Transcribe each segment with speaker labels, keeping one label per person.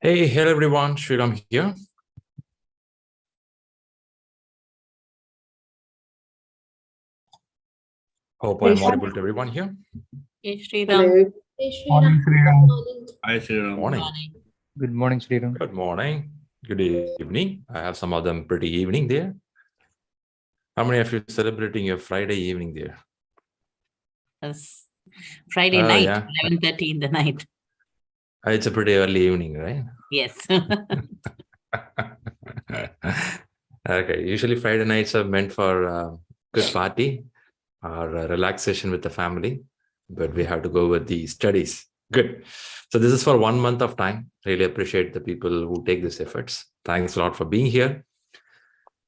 Speaker 1: Hey, hello everyone, ShriRam here. Hope I'm audible to everyone here.
Speaker 2: Hey, ShriRam.
Speaker 3: Hello.
Speaker 4: Hey,
Speaker 3: Morning,
Speaker 4: Shriram.
Speaker 3: Shriram.
Speaker 5: Hi, Shriram.
Speaker 1: Morning.
Speaker 3: Good morning, Shriram.
Speaker 1: Good morning. Good evening. I have some of them pretty evening there. How many of you celebrating your Friday evening there?
Speaker 2: It's Friday
Speaker 1: Oh,
Speaker 2: night,
Speaker 1: yeah.
Speaker 2: 11:30 in the night.
Speaker 1: It's a pretty early evening, right?
Speaker 2: Yes.
Speaker 1: Okay. Usually Friday nights are meant for good party or relaxation with the family, but we have to go with the studies. Good. So this is for 1 month of time. Really appreciate the people who take these efforts. Thanks a lot for being here.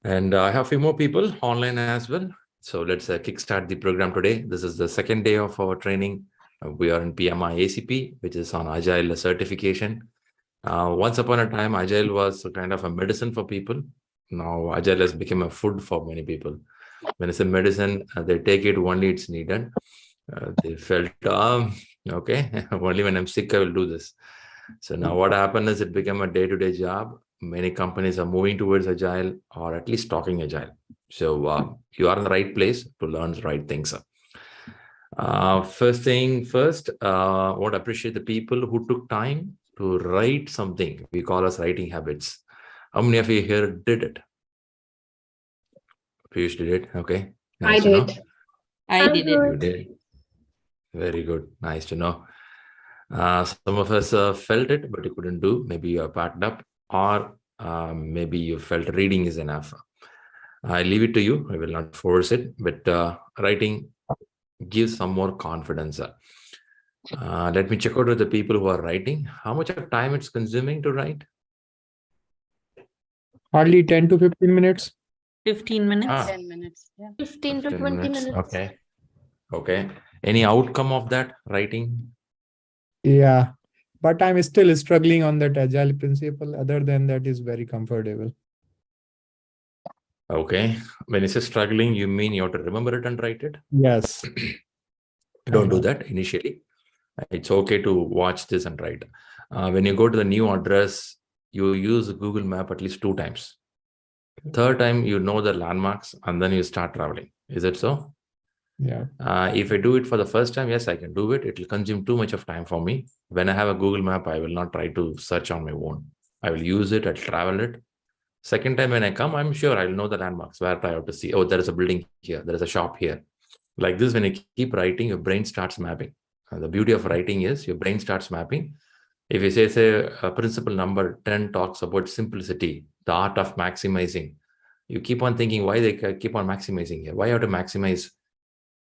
Speaker 1: And I have a few more people online as well. So let's kickstart the program today. This is the second day of our training. We are in PMI-ACP, which is on Agile certification. Once upon a time, Agile was a kind of a medicine for people. Now Agile has become a food for many people. When it's a medicine, they take it only it's needed. They felt, okay, only when I'm sick, I will do this. So now what happened is it became a day-to-day job. Many companies are moving towards Agile or at least talking Agile. So you are in the right place to learn the right things. First thing first, I want to appreciate the people who took time to write something. We call us writing habits. How many of you here did it? Piyush did it. Okay. Nice to know.
Speaker 2: I did it.
Speaker 1: You did. Very good. Nice to know. Some of us felt it, but you couldn't do. Maybe you are packed up, or maybe you felt reading is enough. I leave it to you. I will not force it, but writing gives some more confidence. Let me check out with the people who are writing. How much of time it's consuming to write?
Speaker 3: Hardly 10 to 15 minutes.
Speaker 2: 15 minutes.
Speaker 4: 10 minutes. Yeah.
Speaker 1: 15
Speaker 4: 15 to 20 minutes.
Speaker 1: Okay. Okay. Any outcome of that writing?
Speaker 3: Yeah, but I'm still struggling on that agile principle. Other than that, is very comfortable.
Speaker 1: Okay. When you say struggling, you mean you have to remember it and write it?
Speaker 3: Yes.
Speaker 1: Don't do that initially. It's okay to watch this and write. When you go to the new address, you use Google Map at least 2 times. Third time, you know the landmarks and then you start traveling. Is it so?
Speaker 3: Yeah.
Speaker 1: If I do it for the first time, yes, I can do it. It will consume too much of time for me. When I have a Google Map, I will not try to search on my own. I will use it, I'll travel it. Second time when I come, I'm sure I'll know the landmarks where I have to see, oh, there is a building here, there is a shop here. Like this, when you keep writing, your brain starts mapping. And the beauty of writing is your brain starts mapping. If you say principle number 10 talks about simplicity, the art of maximizing, you keep on thinking why they keep on maximizing here. Why you have to maximize?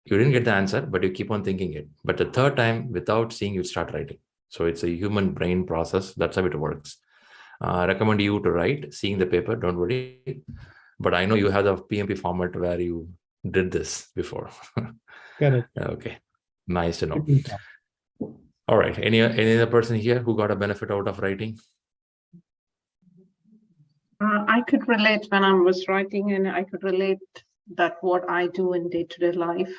Speaker 1: You didn't get the answer, but you keep on thinking it. But the third time, without seeing, you start writing. So it's a human brain process. That's how it works. I recommend you to write, seeing the paper, don't worry. But I know you have the PMP format where you did this before.
Speaker 3: Correct.
Speaker 1: Okay, nice to know. All right, any other person here who got a benefit out of writing?
Speaker 6: I could relate when I was writing, and I could relate that what I do in day-to-day life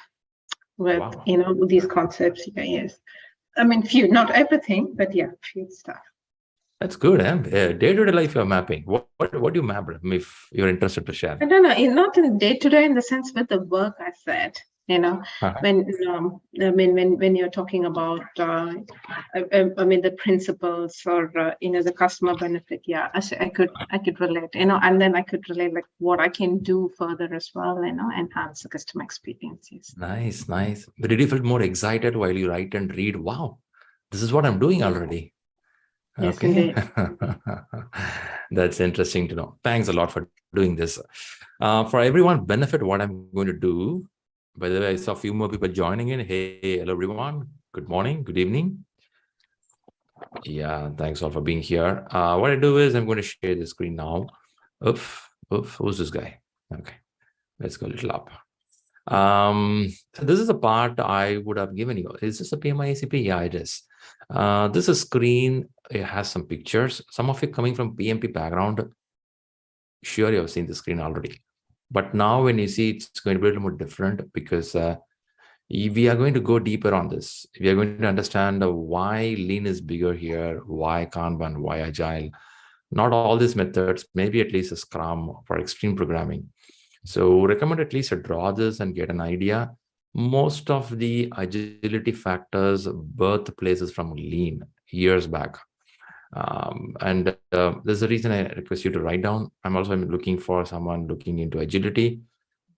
Speaker 6: with,
Speaker 1: Wow.
Speaker 6: these concepts. Yeah, yes. I mean, few, not everything, but yeah, few stuff.
Speaker 1: That's good. Day-to-day life you're mapping. What do you map if you're interested to share?
Speaker 6: I don't know, not in day-to-day in the sense with the work I said, when you're talking about, the principles or, the customer benefit. Yeah, I could relate, and then I could relate like what I can do further as well, enhance the customer experiences.
Speaker 1: Nice. But did you feel more excited while you write and read? Wow, this is what I'm doing already.
Speaker 6: Yes,
Speaker 1: okay.
Speaker 6: indeed.
Speaker 1: That's interesting to know. Thanks a lot for doing this. For everyone benefit, what I'm going to do, by the way, I saw a few more people joining in. Hey, hello everyone. Good morning, good evening. Yeah, thanks all for being here. What I do is I'm going to share the screen now. Oof, who's this guy? Okay, let's go a little up. So this is a part I would have given you. Is this a PMI-ACP? Yeah, it is. This is a screen. It has some pictures. Some of it coming from PMP background. Sure, you have seen the screen already. But now when you see, it's going to be a little more different because We are going to go deeper on this. We are going to understand why lean is bigger here, why Kanban, why Agile. Not all these methods, maybe at least a Scrum for extreme programming. So recommend at least to draw this and get an idea. Most of the agility factors birthplaces from lean years back. And there's a reason I request you to write down. I'm also looking for someone looking into agility,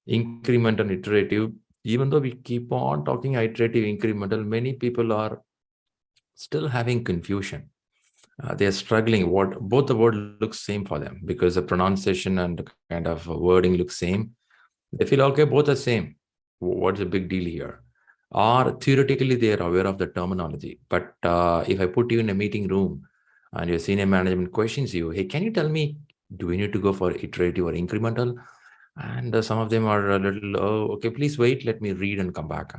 Speaker 1: increment and iterative. Even though we keep on talking iterative, incremental, many people are still having confusion. They're struggling. Both the word looks same for them because the pronunciation and the kind of wording looks same. They feel, okay, both are same. What's the big deal here? Or theoretically, they are aware of the terminology. But if I put you in a meeting room and your senior management questions you, hey, can you tell me, do we need to go for iterative or incremental? And some of them are a little, oh, okay, please wait, let me read and come back.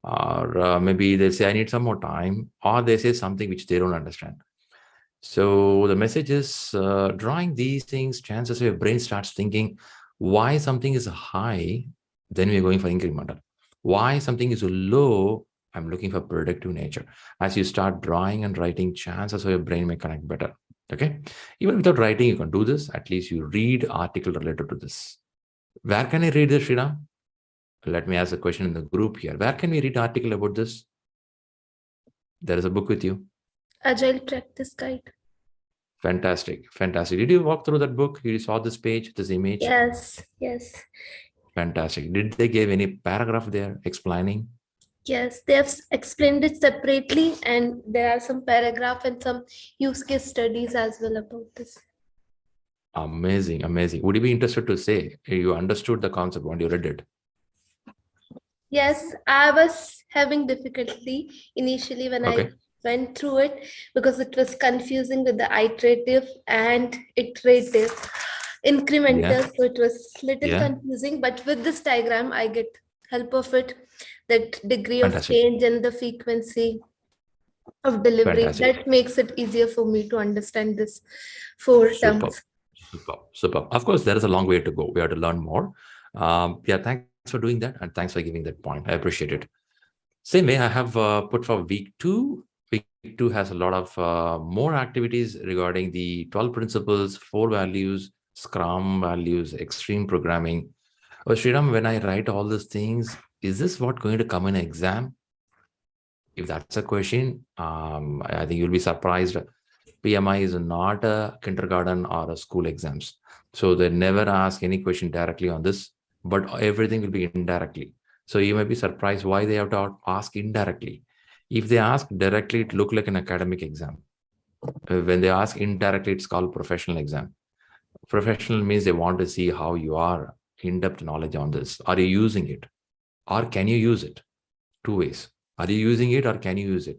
Speaker 1: Or maybe they say, I need some more time. Or they say something which they don't understand. So the message is drawing these things, chances your brain starts thinking why something is high, then we're going for incremental. Why something is low, I'm looking for predictive nature. As you start drawing and writing, chances your brain may connect better. Okay. Even without writing, you can do this. At least you read article related to this. Where can I read this, Sriram? Let me ask a question in the group here. Where can we read article about this? There is a book with you.
Speaker 4: Agile Practice Guide.
Speaker 1: Fantastic. Fantastic. Did you walk through that book? You saw this page, this image?
Speaker 4: Yes, yes.
Speaker 1: Fantastic. Did they give any paragraph there explaining?
Speaker 4: Yes, they have explained it separately, and there are some paragraph and some use case studies as well about this.
Speaker 1: Amazing, amazing. Would you be interested to say you understood the concept when you read it?
Speaker 4: Yes, I was having difficulty initially when I went through it because it was confusing with the iterative and iterative, incremental. So it was little confusing, but with this diagram, I get help of it, that degree of change and the frequency of delivery. That makes it easier for me to understand this 4 terms.
Speaker 1: Super. Of course, there is a long way to go. We have to learn more. Thanks for doing that. And thanks for giving that point. I appreciate it. Same way I have put for week 2. Week 2 has a lot of more activities regarding the 12 principles, 4 values, Scrum values, extreme programming. Oh, Sriram, when I write all these things, is this what going to come in an exam? If that's a question, I think you'll be surprised. PMI is not a kindergarten or a school exams. So they never ask any question directly on this, but everything will be indirectly. So you may be surprised why they have to ask indirectly. If they ask directly, it looks like an academic exam. When they ask indirectly, it's called professional exam. Professional means they want to see how you are, in-depth knowledge on this. Are you using it? Or can you use it? 2 ways. Are you using it or can you use it?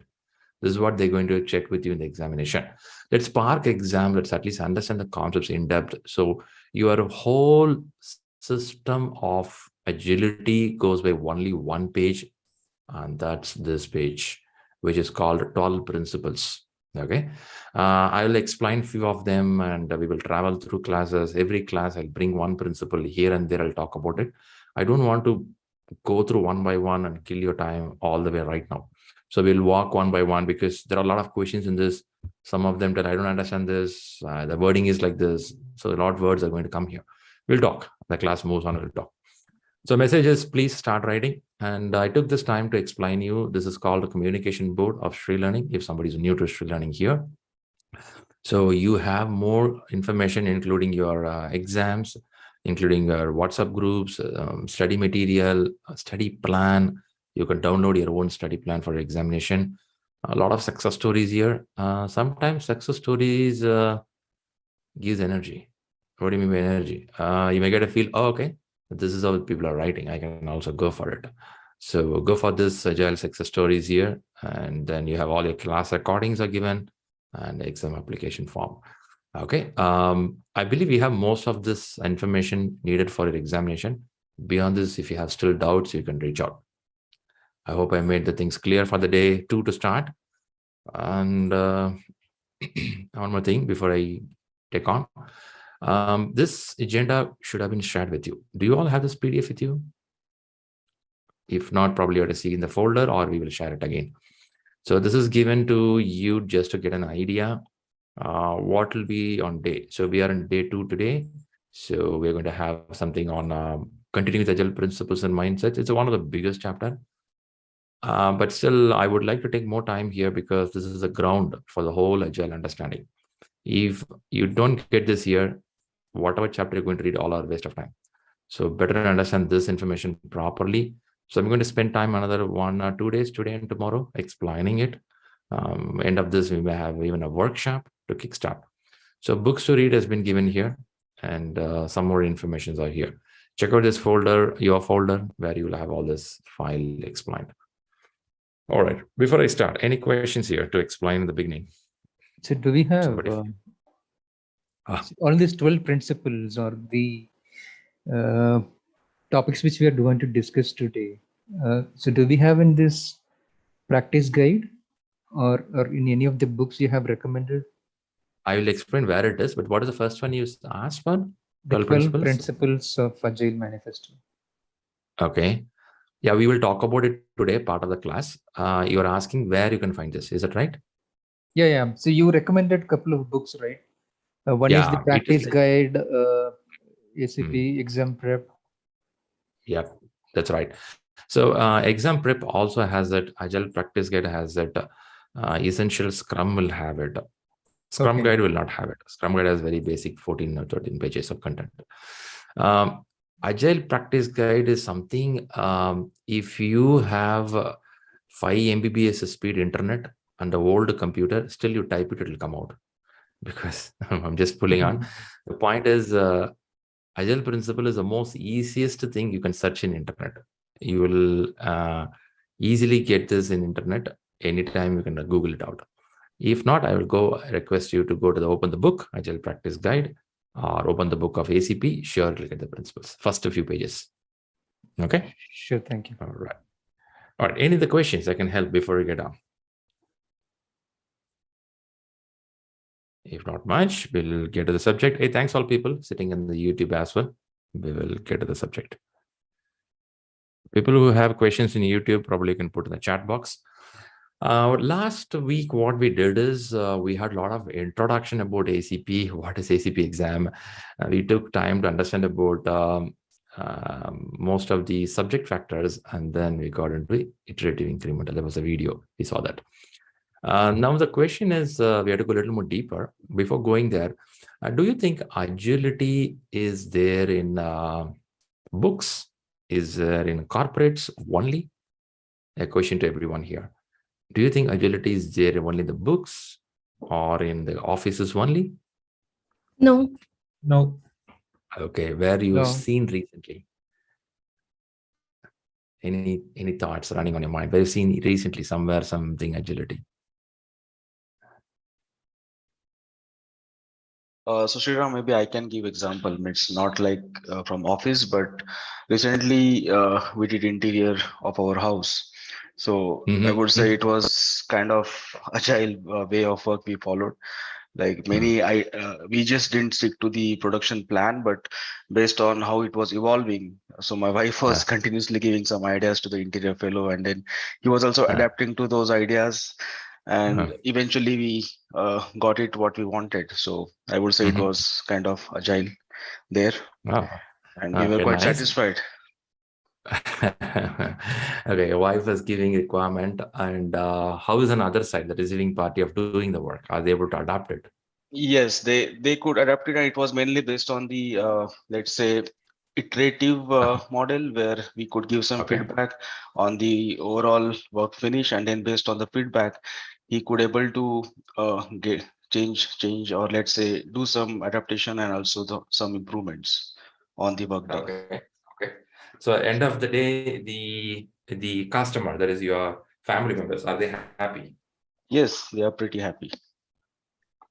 Speaker 1: This is what they're going to check with you in the examination. Let's park exam. Let's at least understand the concepts in depth. So your whole system of agility goes by only 1 page. And that's this page, which is called 12 principles. Okay. I will explain few of them and we will travel through classes. Every class I'll bring 1 principle here and there. I'll talk about it. I don't want to go through 1 by 1 and kill your time all the way right now. So we'll walk 1 by 1 because there are a lot of questions in this. Some of them that I don't understand this. The wording is like this. So a lot of words are going to come here. We'll talk. The class moves on, we'll talk. So message is please start writing. And I took this time to explain you. This is called the communication board of ShriLearning. If somebody is new to ShriLearning here. So you have more information, including your exams, including your WhatsApp groups, study material, study plan. You can download your own study plan for examination. A lot of success stories here. Sometimes success stories gives energy. What do you mean by energy? You may get a feel, oh, okay, this is how people are writing. I can also go for it. So go for this Agile success stories here. And then you have all your class recordings are given and exam application form. Okay. I believe you have most of this information needed for your examination. Beyond this, if you have still doubts, you can reach out. I hope I made the things clear for the day 2 to start. And one more thing before I take on. This agenda should have been shared with you. Do you all have this PDF with you? If not, probably you have to see in the folder or we will share it again. So this is given to you just to get an idea what will be on day. So we are on day 2 today. So we're going to have something on continuing with agile principles and mindsets. It's one of the biggest chapter. But still, I would like to take more time here because this is the ground for the whole agile understanding. If you don't get this here, whatever chapter you're going to read, all are waste of time. So better understand this information properly. So I'm going to spend time another 1 or 2 days, today and tomorrow, explaining it. End of this, we may have even a workshop to kickstart. So books to read has been given here, and some more informations are here. Check out this folder, your folder, where you will have all this file explained. All right. Before I start, any questions here to explain in the beginning?
Speaker 5: So do we have all these 12 principles or the topics which we are going to discuss today? So do we have in this practice guide or in any of the books you have recommended?
Speaker 1: I will explain where it is, but what is the first one you asked for?
Speaker 5: The 12 principles of Agile Manifesto.
Speaker 1: Okay. Yeah, we will talk about it today, part of the class. You're asking where you can find this. Is that right?
Speaker 5: Yeah. So you recommended a couple of books, right? One is the practice guide, ACP, exam prep.
Speaker 1: Yeah, that's right. So exam prep also has that. Agile practice guide has that. Essential Scrum will have it. Scrum guide will not have it. Scrum guide has very basic 14 or 13 pages of content. Agile practice guide is something, if you have 5 Mbps speed internet and the old computer, still you type it, it will come out. Because I'm just pulling on. The point is, Agile principle is the most easiest thing you can search in internet. You will easily get this in internet. Anytime you can Google it out. If not, I will request you to go to open the book, Agile practice guide, or open the book of ACP. Sure, look at the principles. First a few pages. Okay.
Speaker 5: Sure. Thank you.
Speaker 1: All right. All right. Any other questions I can help before we get on? If not much, we'll get to the subject. Hey, thanks all people sitting in the YouTube as well. We will get to the subject. People who have questions in YouTube probably can put in the chat box. Last week, what we did is we had a lot of introduction about ACP. What is ACP exam? We took time to understand about most of the subject factors, and then we got into iterative incremental. There was a video. We saw that. Now the question is, we have to go a little more deeper. Before going there, do you think agility is there in books? Is there in corporates only? A question to everyone here. Do you think agility is there only in the books or in the offices only?
Speaker 4: No.
Speaker 5: No.
Speaker 1: Okay, where you've seen recently? Any thoughts running on your mind? Where you've seen recently somewhere something agility?
Speaker 7: So Sriram, maybe I can give example. It's not like from office, but recently we did interior of our house. So I would say it was kind of agile way of work we followed. Like many, we just didn't stick to the production plan, but based on how it was evolving. So my wife was continuously giving some ideas to the interior fellow, and then he was also adapting to those ideas. And eventually we got it what we wanted. So I would say it was kind of agile there. And we were quite satisfied.
Speaker 1: Okay, your wife is giving requirement, and how is another side, the receiving party of doing the work? Are they able to adapt it?
Speaker 7: Yes, they could adapt it, and it was mainly based on the let's say iterative model where we could give some feedback on the overall work finish, and then based on the feedback he could able to change or let's say do some adaptation and also some improvements on the work done.
Speaker 1: Okay. So end of the day, the customer, that is your family members, are they happy?
Speaker 7: Yes, they are pretty happy.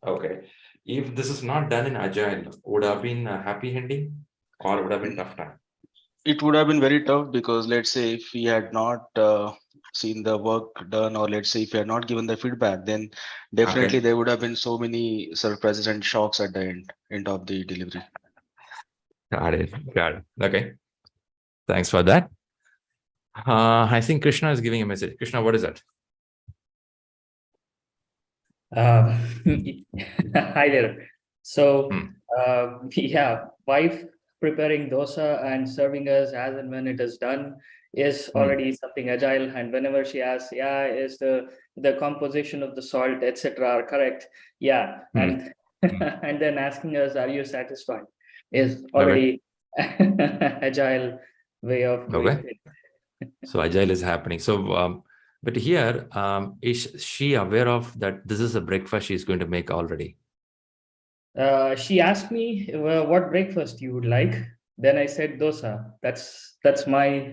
Speaker 1: Okay. If this is not done in Agile, would have been a happy ending or would have been tough time?
Speaker 7: It would have been very tough because let's say if we had not seen the work done, or let's say if we had not given the feedback, then definitely there would have been so many surprises and shocks at the end of the delivery.
Speaker 1: Got it. Okay. Thanks for that. I think Krishna is giving a message. Krishna, what is that?
Speaker 8: Hi there. So, yeah, wife preparing dosa and serving us as and when it is done is already something agile. And whenever she asks, yeah, is the composition of the salt, etc., correct? Yeah, and and then asking us, are you satisfied? Is already agile way of doing it.
Speaker 1: So agile is happening. So, but here, is she aware of that this is a breakfast she's going to make already?
Speaker 8: She asked me what breakfast you would like. Then I said dosa. That's my.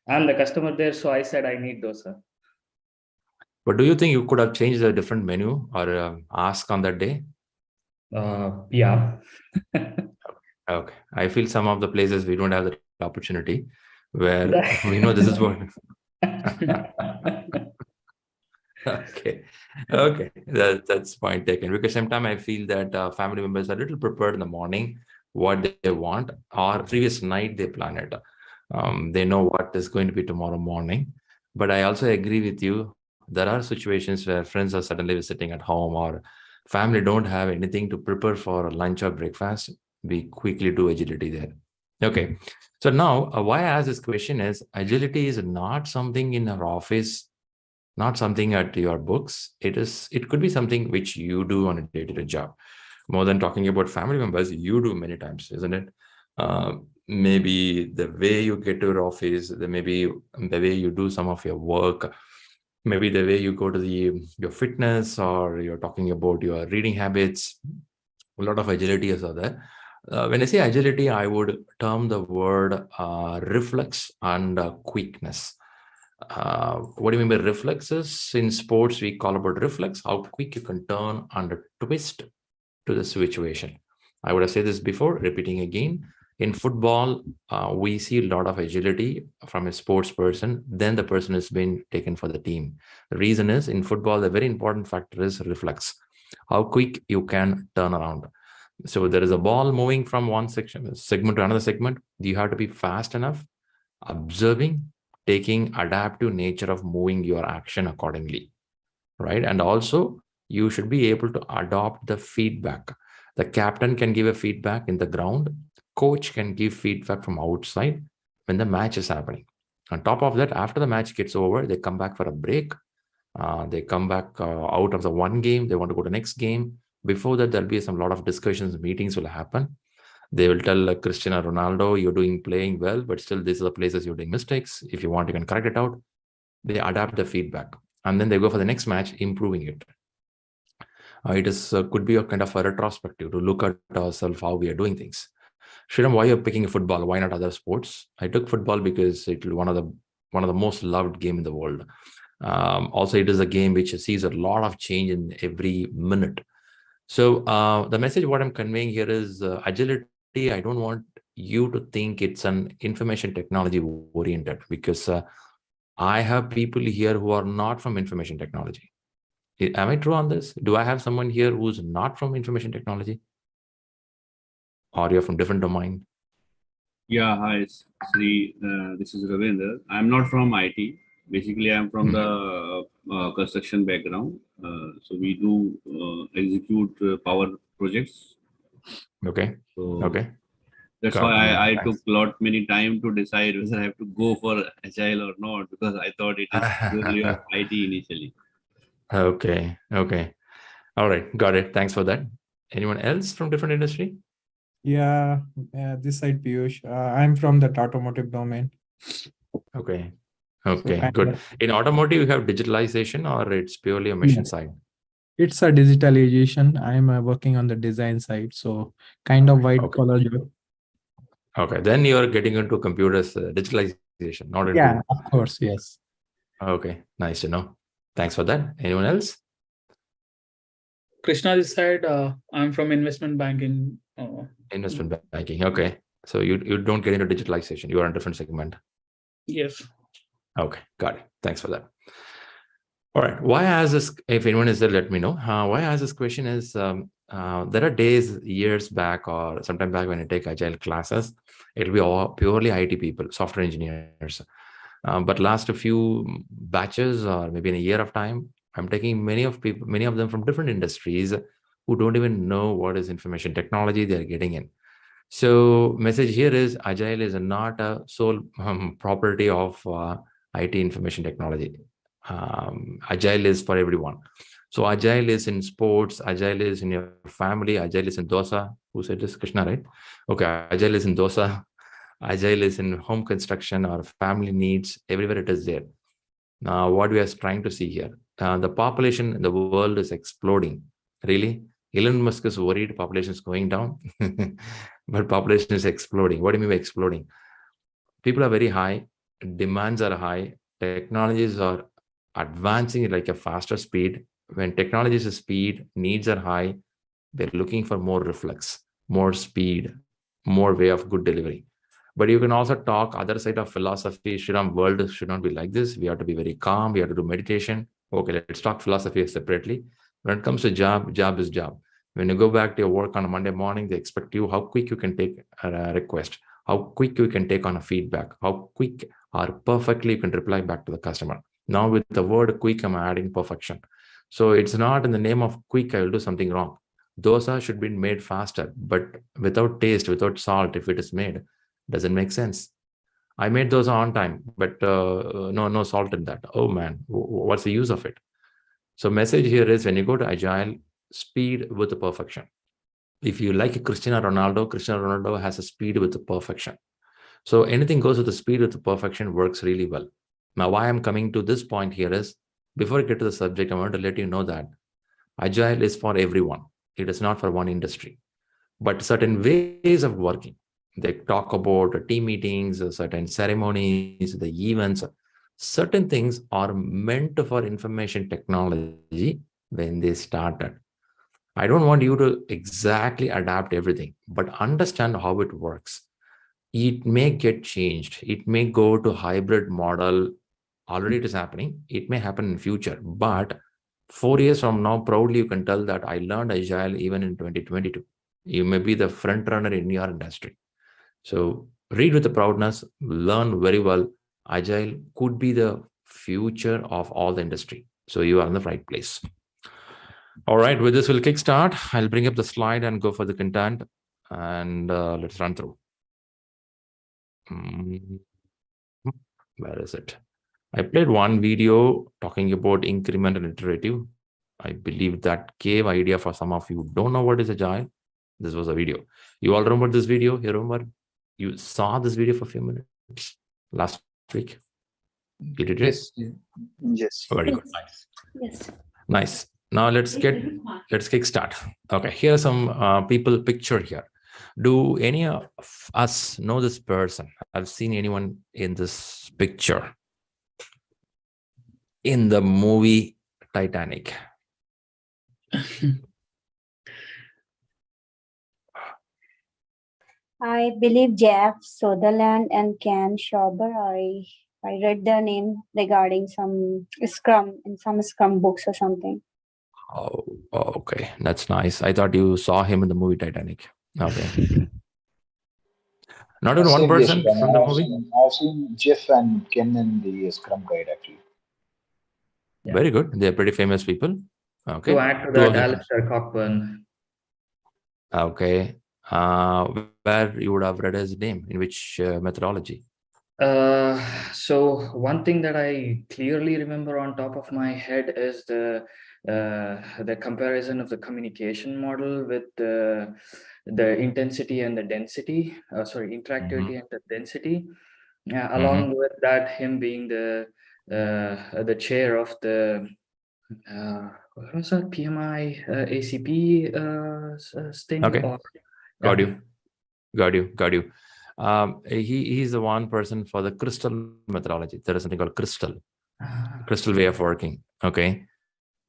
Speaker 8: I'm the customer there, so I said I need dosa.
Speaker 1: But do you think you could have changed a different menu or ask on that day?
Speaker 8: Yeah.
Speaker 1: Okay. I feel some of the places we don't have the opportunity where we know this is what. Okay, that's point taken, because sometimes I feel that family members are a little prepared in the morning what they want, or previous night they plan it. They know what is going to be tomorrow morning. But I also agree with you, there are situations where friends are suddenly visiting at home or family don't have anything to prepare for lunch or breakfast. We quickly do agility there. Okay, so now why I ask this question is agility is not something in our office, not something at your books. It could be something which you do on a day-to-day job. More than talking about family members, you do many times, isn't it? Maybe the way you get to your office, maybe the way you do some of your work, maybe the way you go to your fitness, or you're talking about your reading habits. A lot of agility is there. When I say agility, I would term the word reflex and quickness. What do you mean by reflexes? In sports, we call about reflex, how quick you can turn and twist to the situation. I would have said this before, repeating again. In football, we see a lot of agility from a sports person. Then the person has been taken for the team. The reason is, in football, the very important factor is reflex, how quick you can turn around. So there is a ball moving from one segment to another segment. You have to be fast enough, observing, taking adaptive nature of moving your action accordingly, right? And also, you should be able to adopt the feedback. The captain can give a feedback in the ground. Coach can give feedback from outside when the match is happening. On top of that, after the match gets over, they come back for a break. They come back out of the one game. They want to go to the next game. Before that, there'll be some lot of discussions, meetings will happen. They will tell Cristiano Ronaldo, you're playing well, but still these are the places you're doing mistakes. If you want, you can correct it out. They adapt the feedback. And then they go for the next match, improving it. It is could be a kind of a retrospective to look at ourselves, how we are doing things. Shriram, why you're picking football? Why not other sports? I took football because it's one of the most loved game in the world. Also, it is a game which sees a lot of change in every minute. So the message what I'm conveying here is agility. I don't want you to think it's an information technology oriented, because I have people here who are not from information technology. Am I true on this? Do I have someone here who's not from information technology? Or you're from different domain?
Speaker 9: Yeah, hi, Sri. This is Ravindra. I'm not from IT. Basically, I'm from the construction background. So we do execute power projects.
Speaker 1: Okay.
Speaker 9: So
Speaker 1: okay.
Speaker 9: That's why I took many time to decide whether I have to go for Agile or not, because I thought it is purely of IT initially.
Speaker 1: Okay. All right. Got it. Thanks for that. Anyone else from different industry?
Speaker 3: Yeah, this side Piyush. I'm from the automotive domain.
Speaker 1: Okay, good. In automotive, you have digitalization, or it's purely a machine side?
Speaker 3: It's a digitalization. I'm working on the design side, so kind of white collar job.
Speaker 1: Okay, then you're getting into computers digitalization, not into.
Speaker 3: Yeah, of course, yes.
Speaker 1: Okay, nice to know. Thanks for that. Anyone else?
Speaker 10: Krishna this side, I'm from investment banking.
Speaker 1: Investment banking. Okay, so you don't get into digitalization. You are in a different segment.
Speaker 10: Yes.
Speaker 1: Okay, got it. Thanks for that. All right. Why I ask this? If anyone is there, let me know. Why I ask this question is there are days, years back, or sometime back when I take Agile classes, it'll be all purely IT people, software engineers. But last a few batches or maybe in a year of time, I'm taking many of them from different industries who don't even know what is information technology they're getting in. So message here is Agile is not a sole property of IT information technology. Agile is for everyone. So Agile is in sports, Agile is in your family, Agile is in dosa. Who said this? Krishna, right? Okay, Agile is in dosa. Agile is in home construction or family needs. Everywhere it is there. Now, what we are trying to see here, the population in the world is exploding. Really? Elon Musk is worried population is going down, but population is exploding. What do you mean by exploding? People are very high, demands are high, technologies are advancing at like a faster speed. When technologies is speed, needs are high, they're looking for more reflex, more speed, more way of good delivery. But you can also talk other side of philosophy. World should not be like this. We have to be very calm. We have to do meditation. Okay, let's talk philosophy separately. When it comes to job is job. When you go back to your work on a Monday morning, they expect you how quick you can take a request, how quick you can take on a feedback, how quick or perfectly you can reply back to the customer. Now with the word quick, I'm adding perfection. So it's not in the name of quick, I will do something wrong. Dosa should be made faster, but without taste, without salt, if it is made, doesn't make sense. I made dosa on time, but no salt in that. Oh man, what's the use of it? So message here is when you go to Agile, speed with the perfection. If you like Cristiano Ronaldo has a speed with the perfection. So anything goes with the speed with the perfection works really well. Now, why I'm coming to this point here is, before I get to the subject, I want to let you know that Agile is for everyone. It is not for one industry, but certain ways of working. They talk about team meetings, certain ceremonies, the events. Certain things are meant for information technology when they started. I don't want you to exactly adapt everything, but understand how it works. It may get changed. It may go to hybrid model. Already it is happening. It may happen in future, but 4 years from now, proudly you can tell that I learned Agile even in 2022. You may be the front runner in your industry. So read with the proudness, learn very well. Agile could be the future of all the industry. So you are in the right place. All right, with this, we'll kickstart. I'll bring up the slide and go for the content, and let's run through. Where is it? I played one video talking about increment and iterative. I believe that gave idea for some of you who don't know what is Agile. This was a video. You all remember this video? You remember? You saw this video for a few minutes last week. You did it?
Speaker 5: Yes.
Speaker 1: Very good. Nice.
Speaker 4: Yes.
Speaker 1: Nice. Now let's kickstart. Okay, here are some people pictured here. Do any of us know this person? I've seen anyone in this picture in the movie Titanic?
Speaker 11: I believe Jeff Sutherland and Ken Schauber. I read their name regarding some Scrum in some Scrum books or something.
Speaker 1: Oh, okay. That's nice. I thought you saw him in the movie Titanic. Okay. Not even one person from the movie?
Speaker 12: I've seen Jeff and Ken in the Scrum Guide, actually.
Speaker 8: Yeah.
Speaker 1: Very good. They're pretty famous people. Okay.
Speaker 8: To add to that, Alistair Cockburn.
Speaker 1: Okay. Where you would have read his name, in which methodology?
Speaker 8: So one thing that I clearly remember on top of my head is the comparison of the communication model with the intensity and the density. Interactivity and the density. Along with that, him being the chair of the what was that PMI-ACP thing?
Speaker 1: Okay. Got you. He's the one person for the crystal methodology. There is something called crystal way of working. Okay,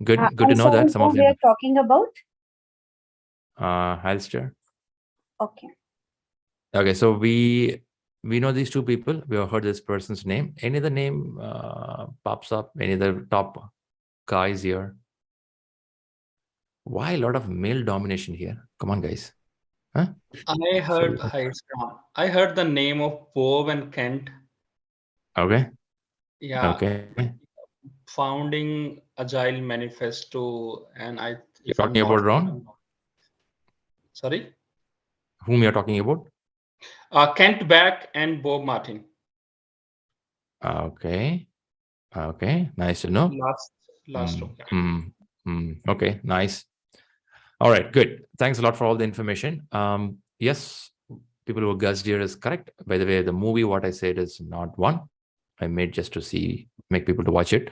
Speaker 1: good to know that. Some of
Speaker 11: we are talking about
Speaker 1: Alistair.
Speaker 11: Okay,
Speaker 1: so we know these two people. We have heard this person's name. Any other name pops up? Any other top guys here? Why a lot of male domination here? Come on, guys. Huh?
Speaker 13: I heard the name of Bob and Kent.
Speaker 1: Okay.
Speaker 13: Yeah.
Speaker 1: Okay.
Speaker 13: Founding Agile Manifesto, and
Speaker 1: You're talking about Ron?
Speaker 13: Sorry?
Speaker 1: Whom you're talking about?
Speaker 13: Kent Beck and Bob Martin.
Speaker 1: Okay. Okay. Nice to know.
Speaker 13: Last
Speaker 1: Okay. Nice. All right. Good. Thanks a lot for all the information. Yes, people who guessed here is correct. By the way, the movie, what I said is not one. I made just to make people to watch it.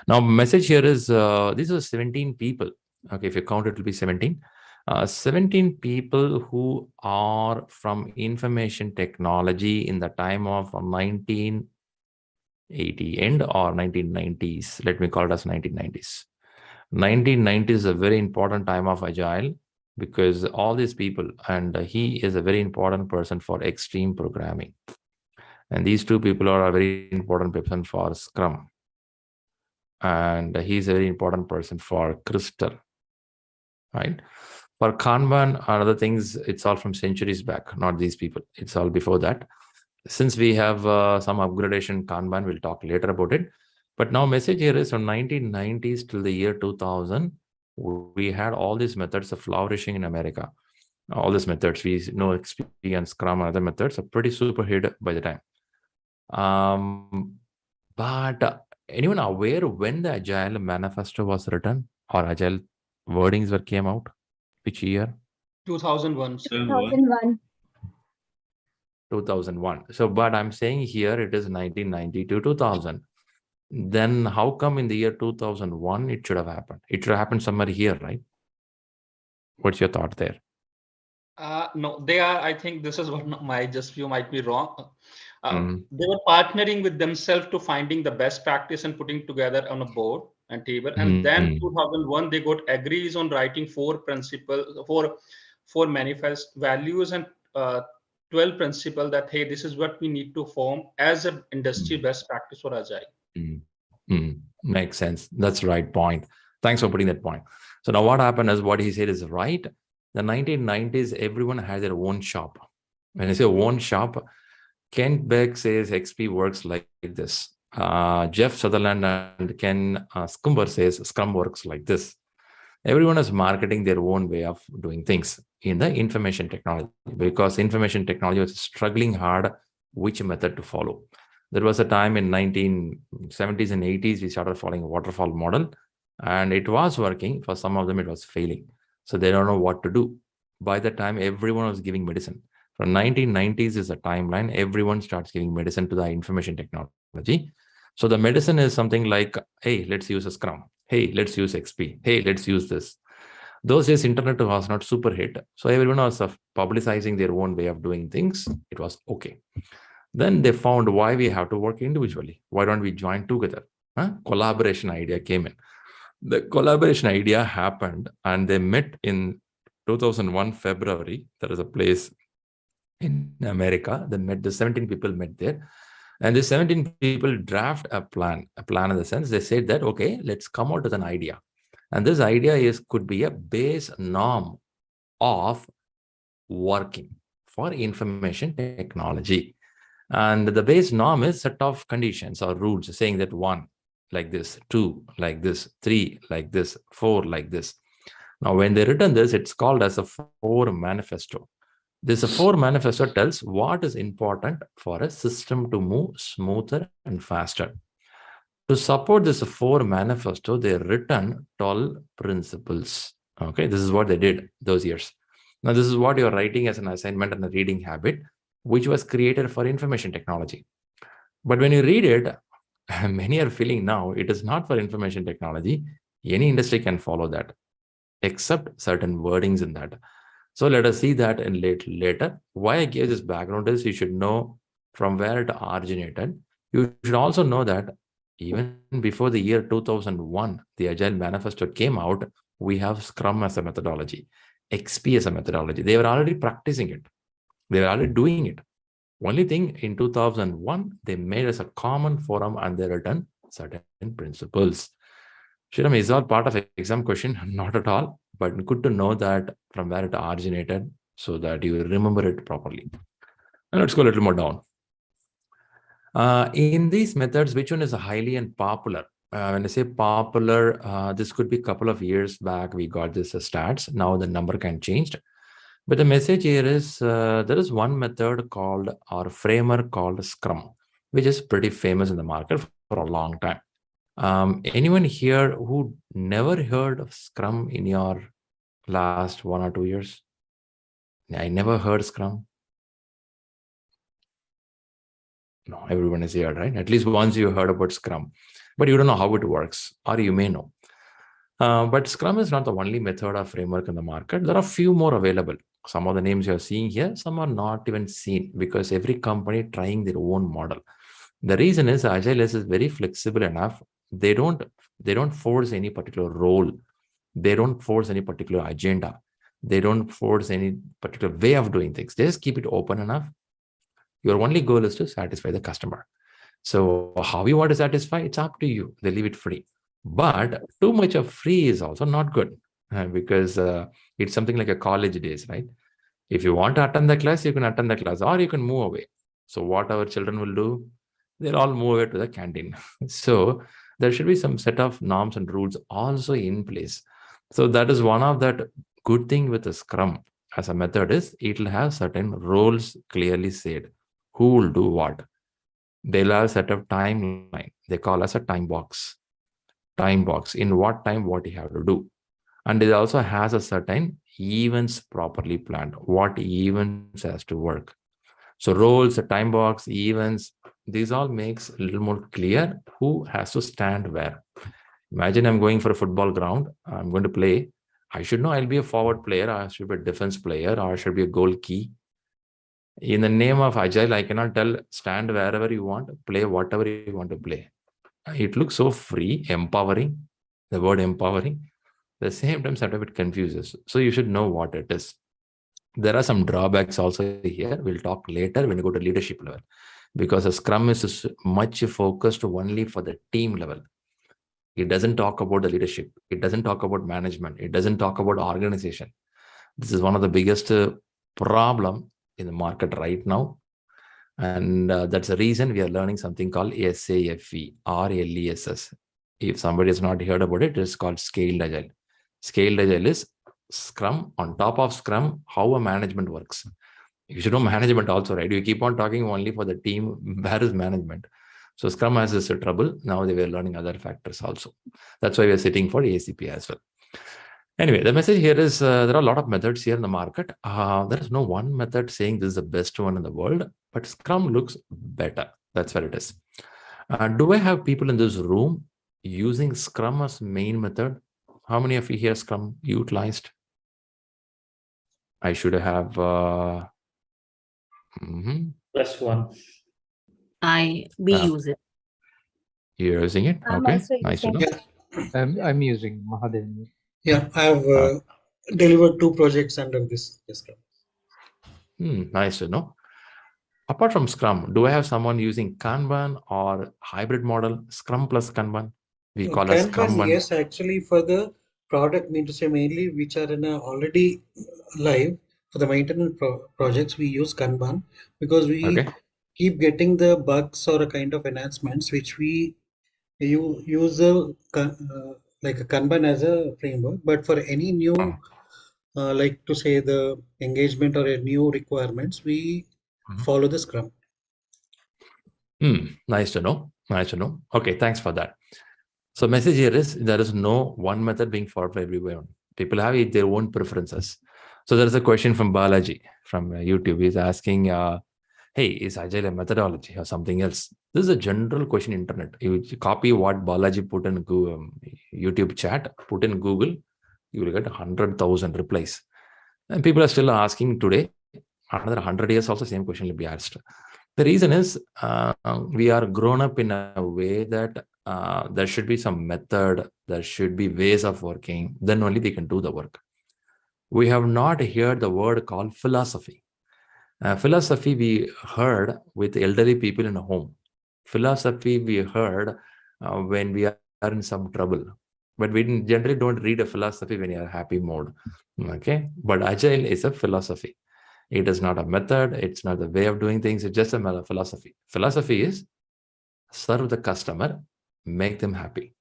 Speaker 1: Now, message here is these are 17 people. Okay, if you count, it will be 17. 17 people who are from information technology in the time of 1980 end or 1990s. Let me call it as 1990s. 1990s is a very important time of Agile because all these people, and he is a very important person for extreme programming. And these two people are a very important person for Scrum. And he's a very important person for Crystal, right? For Kanban and other things, it's all from centuries back, not these people. It's all before that. Since we have some upgradation Kanban, we'll talk later about it. But now message here is from 1990s till the year 2000, we had all these methods of flourishing in America. All these methods, we know XP and Scrum and other methods are pretty super hit by the time. But anyone aware when the Agile Manifesto was written or Agile wordings came out? Which year?
Speaker 13: 2001.
Speaker 11: 2001.
Speaker 1: 2001. So, but I'm saying here it is 1990 to 2000. Then how come in the year 2001 it should have happened? It should have happened somewhere here, right? What's your thought there?
Speaker 13: No, they are. I think this is what my just view might be wrong. They were partnering with themselves to finding the best practice and putting together on a board and table. And then 2001, they got agrees on writing 4 principles, four manifest values and 12 principles that, hey, this is what we need to form as an industry best practice for Agile.
Speaker 1: Makes sense. That's the right point. Thanks for putting that point. So now what happened is what he said is right. The 1990s, everyone had their own shop. When I say own shop, Kent Beck says XP works like this. Jeff Sutherland and Ken Scumber says Scrum works like this. Everyone is marketing their own way of doing things in the information technology because information technology was struggling hard which method to follow. There was a time in 1970s and 80s, we started following a waterfall model and it was working. For some of them, it was failing. So they don't know what to do. By the time everyone was giving medicine. From 1990s is a timeline. Everyone starts giving medicine to the information technology. So the medicine is something like, hey, let's use a Scrum. Hey, let's use XP. Hey, let's use this. Those days, internet was not super hit. So everyone was publicizing their own way of doing things. It was okay. Then they found why we have to work individually. Why don't we join together? Collaboration idea came in. The collaboration idea happened and they met in 2001 February. There is a place in America. They met, the 17 people met there. And the 17 people draft a plan in the sense they said that, okay, let's come out with an idea. And this idea could be a base norm of working for information technology. And the base norm is set of conditions or rules saying that 1 like this, 2 like this, 3 like this, 4 like this. Now, when they written this, it's called as a 4 manifesto. This 4 manifesto tells what is important for a system to move smoother and faster. To support this 4 manifesto, they written 12 principles. Okay, this is what they did those years. Now, this is what you're writing as an assignment and a reading habit, which was created for information technology. But when you read it, many are feeling now it is not for information technology. Any industry can follow that, except certain wordings in that. So let us see that in later. Why I gave this background is you should know from where it originated. You should also know that even before the year 2001, the Agile Manifesto came out, we have Scrum as a methodology, XP as a methodology. They were already practicing it. They were already doing it. Only thing in 2001, they made us a common forum and they written certain principles. Shriram, is all part of exam question? Not at all, but good to know that from where it originated so that you remember it properly. And let's go a little more down. In these methods, which one is highly and popular? When I say popular, this could be a couple of years back, we got this stats. Now the number can change. But the message here is there is one method called, or framework called Scrum, which is pretty famous in the market for a long time. Anyone here who never heard of Scrum in your last 1 or 2 years? I never heard Scrum. No, everyone is here, right? At least once you heard about Scrum, but you don't know how it works, or you may know. But Scrum is not the only method or framework in the market. There are a few more available. Some of the names you're seeing here, some are not even seen because every company trying their own model. The reason is Agile is very flexible enough. They don't force any particular role. They don't force any particular agenda. They don't force any particular way of doing things. They just keep it open enough. Your only goal is to satisfy the customer. So how you want to satisfy, it's up to you. They leave it free. But too much of free is also not good because it's something like a college days, right? If you want to attend the class, you can attend the class or you can move away. So what our children will do, they'll all move away to the canteen. So there should be some set of norms and rules also in place. So that is one of that good thing with the Scrum as a method is it will have certain roles clearly said. Who will do what? They'll have a set of timeline. They call us a time box. Time box. In what time, what you have to do. And it also has a certain events properly planned. What events has to work. So roles, a time box, events, these all makes a little more clear who has to stand where. Imagine I'm going for a football ground. I'm going to play. I should know I'll be a forward player, or I should be a defense player, or I should be a goal key. In the name of Agile, I cannot tell stand wherever you want, play whatever you want to play. It looks so free, empowering. The word empowering. At the same time, sometimes it confuses. So you should know what it is. There are some drawbacks also here. We'll talk later when you go to leadership level. Because a Scrum is much focused only for the team level. It doesn't talk about the leadership. It doesn't talk about management. It doesn't talk about organization. This is one of the biggest problem in the market right now. And that's the reason we are learning something called SAFE or LESS. If somebody has not heard about it, it's called Scaled Agile. Scaled Agile is Scrum on top of Scrum, how a management works. You should know management also, right? You keep on talking only for the team. Where is management? So Scrum has this trouble. Now they were learning other factors also. That's why we are sitting for ACP as well. Anyway, the message here is there are a lot of methods here in the market. There is no one method saying this is the best one in the world, but Scrum looks better. That's where it is. Do I have people in this room using Scrum as main method? How many of you here Scrum utilized? I should have...
Speaker 8: Plus one.
Speaker 2: We use it.
Speaker 1: You're using it? Okay, nice to know.
Speaker 5: Yeah. I'm using Mahadev.
Speaker 14: Yeah, I have delivered 2 projects under this Scrum.
Speaker 1: Nice to know. Apart from Scrum, do I have someone using Kanban or hybrid model, Scrum plus Kanban? We call it Scrum.
Speaker 14: Yes, actually for the product, mean to say mainly which are in already live for the maintenance projects, we use Kanban because we keep getting the bugs or a kind of enhancements which we use like a Kanban as a framework. But for any new like to say the engagement or a new requirements, we follow the Scrum.
Speaker 1: Nice to know. Nice to know. Okay, thanks for that. So message here is there is no one method being followed by everyone. People have their own preferences. So there is a question from Balaji from YouTube. He's asking, hey, is Agile a methodology or something else? This is a general question in internet. You copy what Balaji put in Google, YouTube chat, put in Google, you will get 100,000 replies. And people are still asking today. Another 100 years also same question will be asked. The reason is we are grown up in a way that there should be some method, there should be ways of working, then only we can do the work. We have not heard the word called philosophy. Philosophy we heard with elderly people in a home. Philosophy we heard when we are in some trouble. But we generally don't read a philosophy when you're in a happy mode. Okay, but Agile is a philosophy. It is not a method. It's not a way of doing things. It's just a philosophy. Philosophy is serve the customer, make them happy.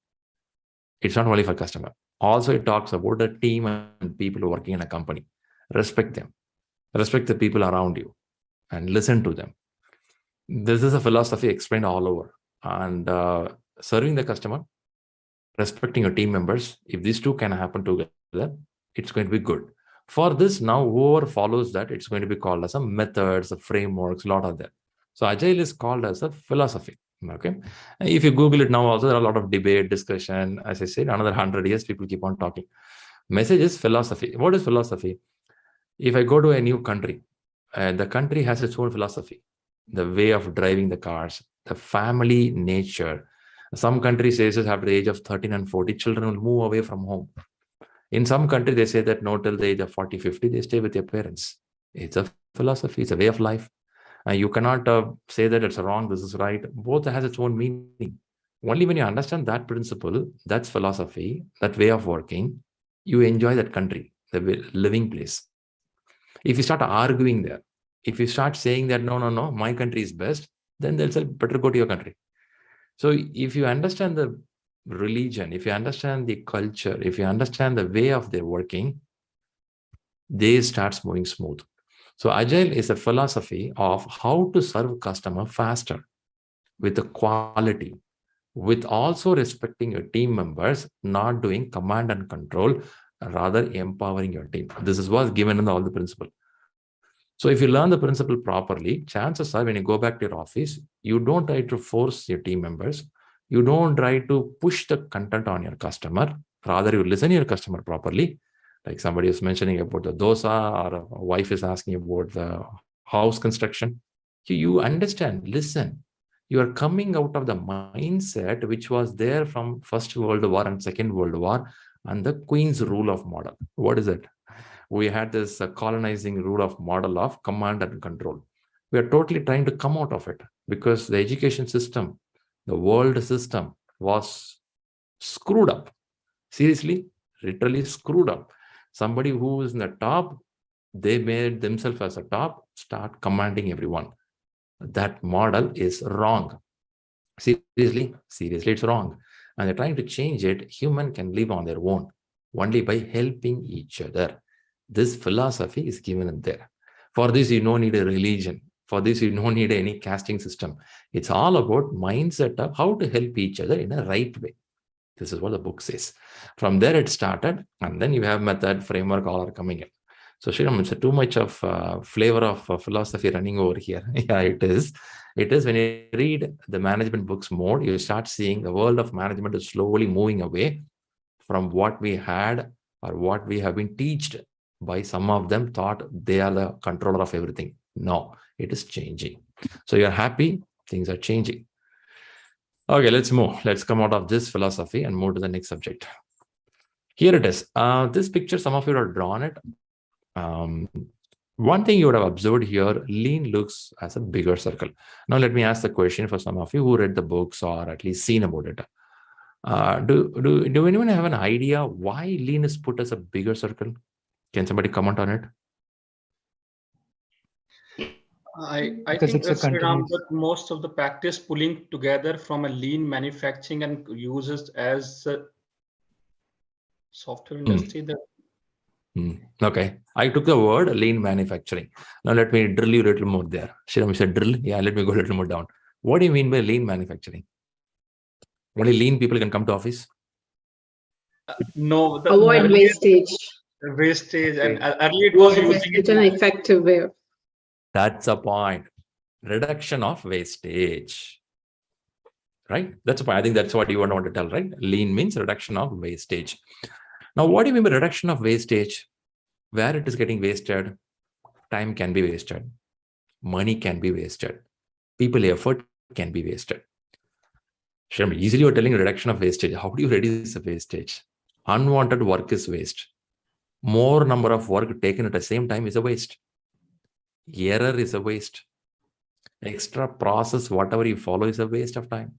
Speaker 1: It's not only for customer. Also, it talks about the team and people working in a company. Respect them. Respect the people around you and listen to them. This is a philosophy explained all over. And serving the customer, respecting your team members, if these two can happen together, it's going to be good. For this, now whoever follows that, it's going to be called as a methods, a frameworks, a lot of that. So Agile is called as a philosophy. Okay. If you Google it now, also there are a lot of debate, discussion. As I said, another 100 years, people keep on talking. Message is philosophy. What is philosophy? If I go to a new country, the country has its own philosophy, the way of driving the cars, the family nature. Some countries say that after the age of 13 and 40, children will move away from home. In some countries, they say that no, till the age of 40, 50, they stay with their parents. It's a philosophy, it's a way of life. You cannot say that it's wrong, this is right. Both has its own meaning. Only when you understand that principle, that's philosophy, that way of working, you enjoy that country, the living place. If you start arguing there, if you start saying that, no, my country is best, then they'll say, better go to your country. So if you understand the religion, if you understand the culture, if you understand the way of their working, they start moving smooth. So Agile is a philosophy of how to serve customer faster with the quality, with also respecting your team members, not doing command and control, rather empowering your team. This is what's given in all the principle. So if you learn the principle properly, chances are when you go back to your office, you don't try to force your team members. You don't try to push the content on your customer. Rather, you listen to your customer properly. Like somebody was mentioning about the dosa, or a wife is asking about the house construction. You understand, listen. You are coming out of the mindset which was there from First World War and Second World War and the Queen's rule of model. What is it? We had this colonizing rule of model of command and control. We are totally trying to come out of it because the education system, the world system was screwed up. Seriously, literally screwed up. Somebody who is in the top, they made themselves as a top, start commanding everyone. That model is wrong. Seriously, it's wrong. And they're trying to change it. Human can live on their own only by helping each other. This philosophy is given in there. For this, you don't need a religion. For this, you don't need any casting system. It's all about mindset of how to help each other in a right way. This is what the book says. From there, it started, and then you have method, framework, all are coming in. So, Shriram, it's too much of flavor of philosophy running over here. Yeah, it is. It is when you read the management books more, you start seeing the world of management is slowly moving away from what we had or what we have been taught by some of them thought they are the controller of everything. No, it is changing. So you're happy, things are changing. Okay, let's move. Let's come out of this philosophy and move to the next subject. Here it is. This picture, some of you have drawn it. One thing you would have observed here, lean looks as a bigger circle. Now, let me ask the question for some of you who read the books or at least seen about it. Do anyone have an idea why lean is put as a bigger circle? Can somebody comment on it?
Speaker 13: I
Speaker 5: Because
Speaker 13: think
Speaker 5: it's a continuous.
Speaker 13: that most of the practice pulling together from a lean manufacturing and uses as a software industry.
Speaker 1: Okay, I took the word lean manufacturing. Now let me drill you a little more there. Shriram, you said drill. Yeah, let me go a little more down. What do you mean by lean manufacturing? Only lean people can come to office?
Speaker 6: No, avoid wastage.
Speaker 13: Wastage, and earlier it was using
Speaker 6: it in an effective way.
Speaker 1: That's a point. Reduction of wastage. Right? That's a point. I think that's what you want to tell, right? Lean means reduction of wastage. Now, what do you mean by reduction of wastage? Where it is getting wasted, time can be wasted. Money can be wasted. People effort can be wasted. Shriram, easily you're telling reduction of wastage. How do you reduce the wastage? Unwanted work is waste. More number of work taken at the same time is a waste. Error is a waste. Extra process, whatever you follow, is a waste of time.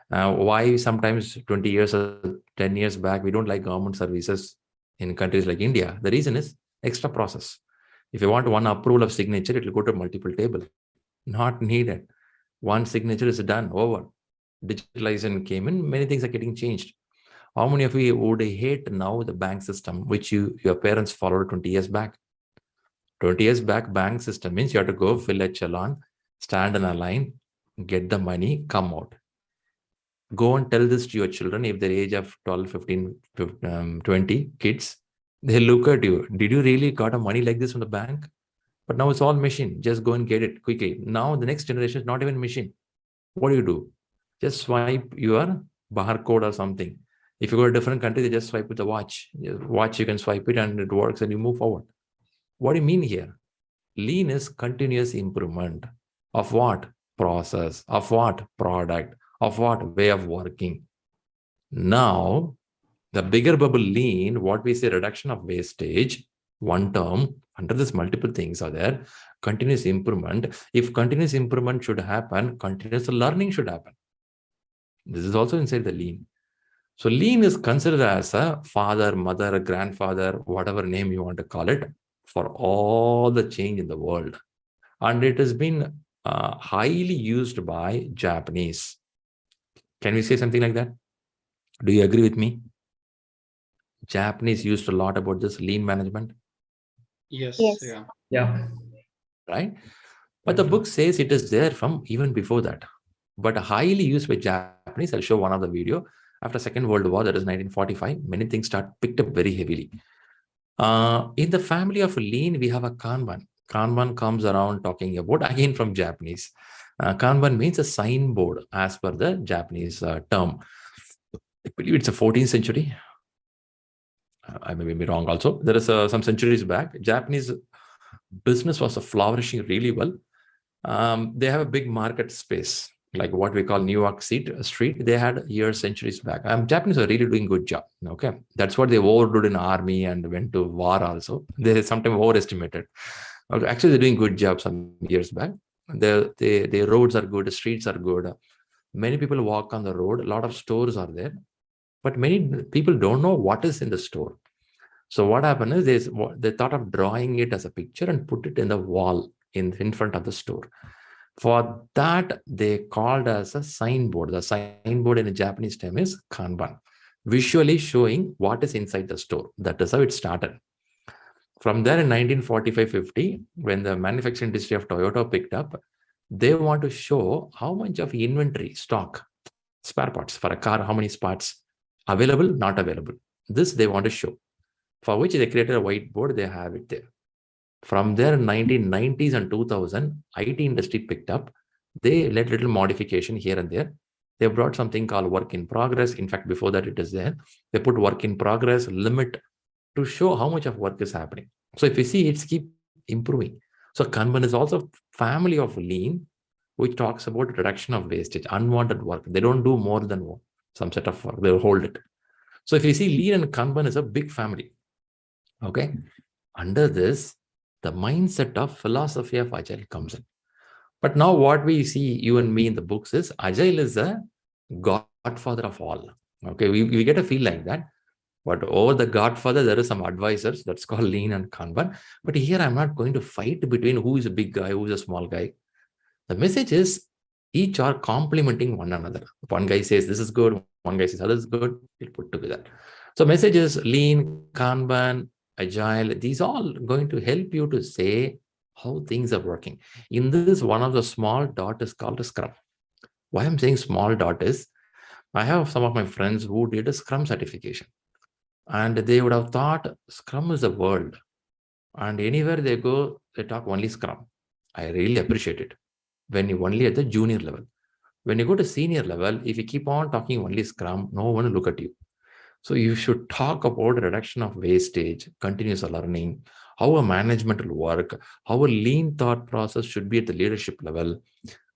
Speaker 1: Why sometimes 20 years or 10 years back, we don't like government services in countries like India? The reason is extra process. If you want one approval of signature, it will go to multiple table. Not needed. One signature is done, over. digitalization came in, many things are getting changed. How many of you would hate now the bank system, which your parents followed 20 years back? 20 years back, bank system means you have to go fill a challan, stand in a line, get the money, come out. Go and tell this to your children if they're age of 12, 15, 20 kids. They look at you. Did you really got a money like this from the bank? But now it's all machine. Just go and get it quickly. Now the next generation is not even machine. What do? Just swipe your barcode or something. If you go to a different country, they just swipe with the watch. Watch, you can swipe it and it works and you move forward. What do you mean here? Lean is continuous improvement of what? Process, of what? Product, of what? Way of working. Now, the bigger bubble lean, what we say reduction of wastage, one term, under this multiple things are there, continuous improvement. If continuous improvement should happen, continuous learning should happen. This is also inside the lean. So lean is considered as a father, mother, grandfather, whatever name you want to call it, for all the change in the world. And it has been highly used by Japanese. Can we say something like that? Do you agree with me? Japanese used a lot about this lean management.
Speaker 13: Yes.
Speaker 8: Yeah.
Speaker 1: Right? But the book says it is there from even before that. But highly used by Japanese. I'll show one of the video. After Second World War, that is 1945, many things picked up very heavily. In the family of lean, we have a Kanban. Kanban comes around talking about, again from Japanese. Kanban means a signboard as per the Japanese term. I believe it's a 14th century. I may be wrong also. There is some centuries back, Japanese business was flourishing really well. They have a big market space, like what we call New York Street. They had years, centuries back. Japanese are really doing good job. Okay, that's what they overdid in army and went to war also. They sometimes overestimated. Actually, they're doing good job some years back. The roads are good, the streets are good. Many people walk on the road. A lot of stores are there, but many people don't know what is in the store. So what happened is they thought of drawing it as a picture and put it in the wall in front of the store. For that, they called as a signboard. The signboard in a Japanese term is Kanban, visually showing what is inside the store. That is how it started. From there in 1945-50, when the manufacturing industry of Toyota picked up, they want to show how much of inventory, stock, spare parts for a car, how many parts available, not available. This they want to show, for which they created a whiteboard. They have it there. From there, 1990s and 2000, IT industry picked up. They led little modification here and there. They brought something called work in progress. In fact, before that, it is there. They put work in progress limit to show how much of work is happening. So if you see, it's keep improving. So Kanban is also family of lean, which talks about reduction of wastage, unwanted work. They don't do more than some set of work. They'll hold it. So if you see, lean and Kanban is a big family. Okay. Under this, the mindset of philosophy of Agile comes in. But now what we see, you and me in the books, is Agile is a godfather of all. Okay, we get a feel like that. But over the godfather, there is some advisors. That's called lean and Kanban. But here I'm not going to fight between who is a big guy, who is a small guy. The message is each are complementing one another. One guy says this is good, one guy says other is good, we'll put together. So message is lean, Kanban, Agile, these all going to help you to say how things are working. In this, one of the small dot is called a Scrum. Why I'm saying small dot is, I have some of my friends who did a Scrum certification. And they would have thought Scrum is the world. And anywhere they go, they talk only Scrum. I really appreciate it. When you only at the junior level. When you go to senior level, if you keep on talking only Scrum, no one will look at you. So you should talk about reduction of wastage, continuous learning, how a management will work, how a lean thought process should be at the leadership level.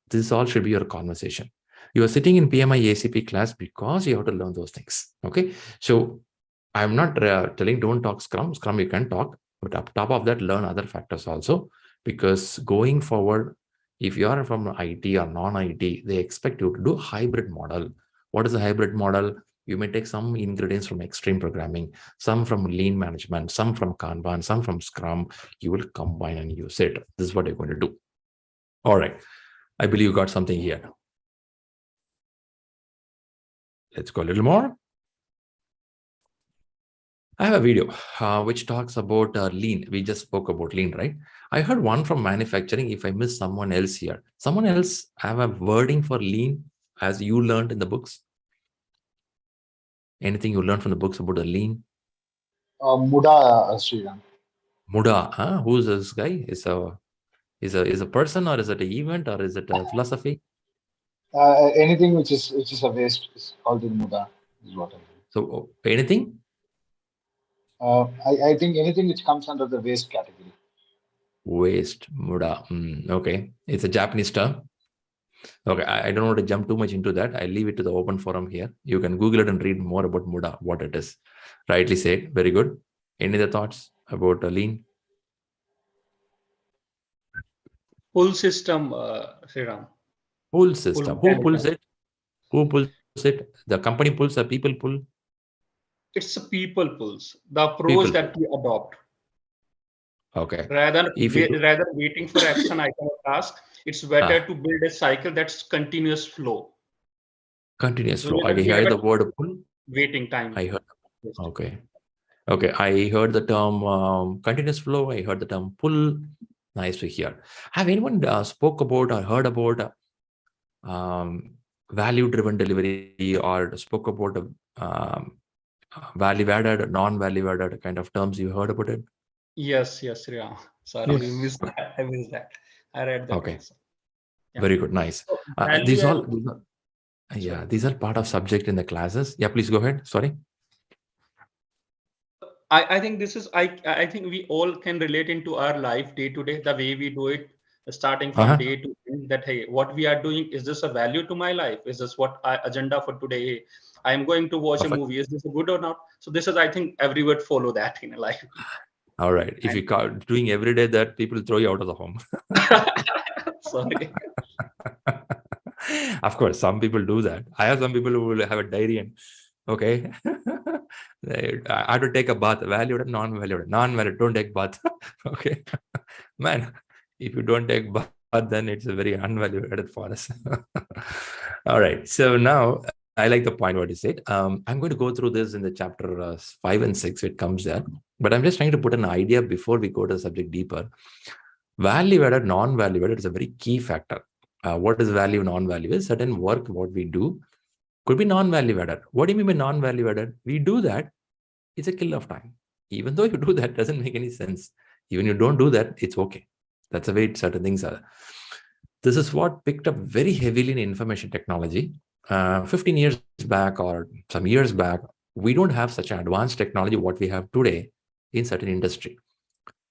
Speaker 1: This all should be your conversation. You are sitting in PMI-ACP class because you have to learn those things. Okay. So I'm not telling don't talk Scrum. Scrum you can talk, but up top of that, learn other factors also. Because going forward, if you are from IT or non-IT, they expect you to do hybrid model. What is a hybrid model? You may take some ingredients from extreme programming, some from lean management, some from Kanban, some from Scrum. You will combine and use it. This is what you're going to do. All right. I believe you got something here. Let's go a little more. I have a video which talks about lean. We just spoke about lean, right? I heard one from manufacturing. If I miss someone else here, someone else have a wording for lean as you learned in the books? Anything you learned from the books about the lean?
Speaker 12: Muda, ShriRearning.
Speaker 1: Muda, huh? Who's this guy? Is a person, or is it an event, or is it a philosophy?
Speaker 12: Anything which is a waste is called the Muda. Is what I mean.
Speaker 1: So anything?
Speaker 12: I think anything which comes under the waste category.
Speaker 1: Waste, Muda. Okay, it's a Japanese term. Okay, I don't want to jump too much into that. I leave it to the open forum here. You can Google it and read more about Muda, what it is. Rightly said. Very good. Any other thoughts about lean?
Speaker 13: Pull system, Sriram.
Speaker 1: Pull system. Who pulls it? Who pulls it? The company pulls, or people pull?
Speaker 13: It's a people pulls. The approach that we adopt.
Speaker 1: Okay.
Speaker 13: Rather waiting for action item or task, it's better to build a cycle that's continuous flow.
Speaker 1: Continuous flow. I heard the word pull.
Speaker 13: Waiting time.
Speaker 1: I heard. Okay. Okay. I heard the term continuous flow. I heard the term pull. Nice to hear. Have anyone spoke about or heard about value-driven delivery, or spoke about value-added, non-value-added kind of terms? You heard about it?
Speaker 13: Yes, Sriram. Sorry,
Speaker 1: Yes.
Speaker 13: we missed that. I missed that. I read that.
Speaker 1: Okay.
Speaker 13: Also. Yeah.
Speaker 1: Very good. Nice.
Speaker 13: So
Speaker 1: these are part of subject in the classes. Yeah, please go ahead. Sorry.
Speaker 13: I think this is I think we all can relate into our life day to day, the way we do it, starting from day to end, that hey, what we are doing, is this a value to my life? Is this what agenda for today? I am going to watch a movie. Is this good or not? So this is, I think, every would follow that in life.
Speaker 1: All right. If you are doing every day that, people throw you out of the home.
Speaker 13: Sorry.
Speaker 1: Of course, some people do that. I have some people who will have a diary and okay. I have to take a bath. Valued and non-valued. Non-valued, don't take bath. Okay. Man, if you don't take bath, then it's a very unvalued for us. All right. So now I like the point what you said. I'm going to go through this in the chapter 5 and 6. It comes there. But I'm just trying to put an idea before we go to the subject deeper. Value-added, non-value-added is a very key factor. What is value, non-value? Is certain work, what we do, could be non-value added. What do you mean by non-value added? We do that, it's a kill of time. Even though you do that, doesn't make any sense. Even you don't do that, it's okay. That's the way certain things are. This is what picked up very heavily in information technology. 15 years back or some years back, we don't have such an advanced technology what we have today in certain industry.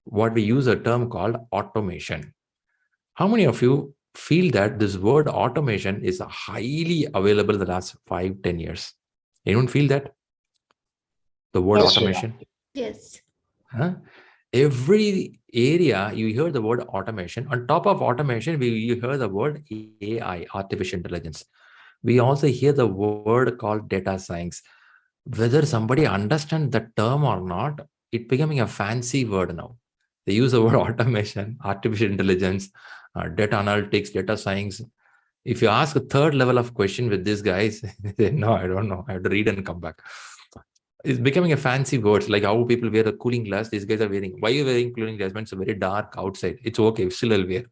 Speaker 1: What we use a term called automation. How many of you feel that this word automation is highly available in the last 5-10 years? Anyone feel that? The word automation?
Speaker 4: Yes.
Speaker 1: Huh? Every area you hear the word automation. On top of automation, you hear the word AI, artificial intelligence. We also hear the word called data science. Whether somebody understands the term or not, it's becoming a fancy word now. They use the word automation, artificial intelligence, data analytics, data science. If you ask a third level of question with these guys, they say, no, I don't know. I have to read and come back. It's becoming a fancy word, like how people wear a cooling glass. These guys are wearing. Why are you wearing cooling glass? When it's very dark outside. It's okay. Still I'll wear.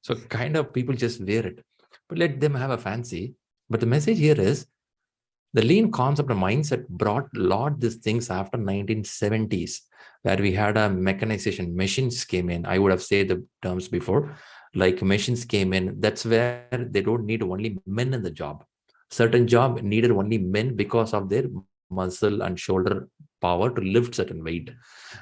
Speaker 1: So kind of people just wear it. But let them have a fancy. But the message here is, the lean concept and mindset brought a lot these things after 1970s, where we had a mechanization. Machines came in. I would have said the terms before, like machines came in. That's where they don't need only men in the job. Certain job needed only men because of their muscle and shoulder power to lift certain weight.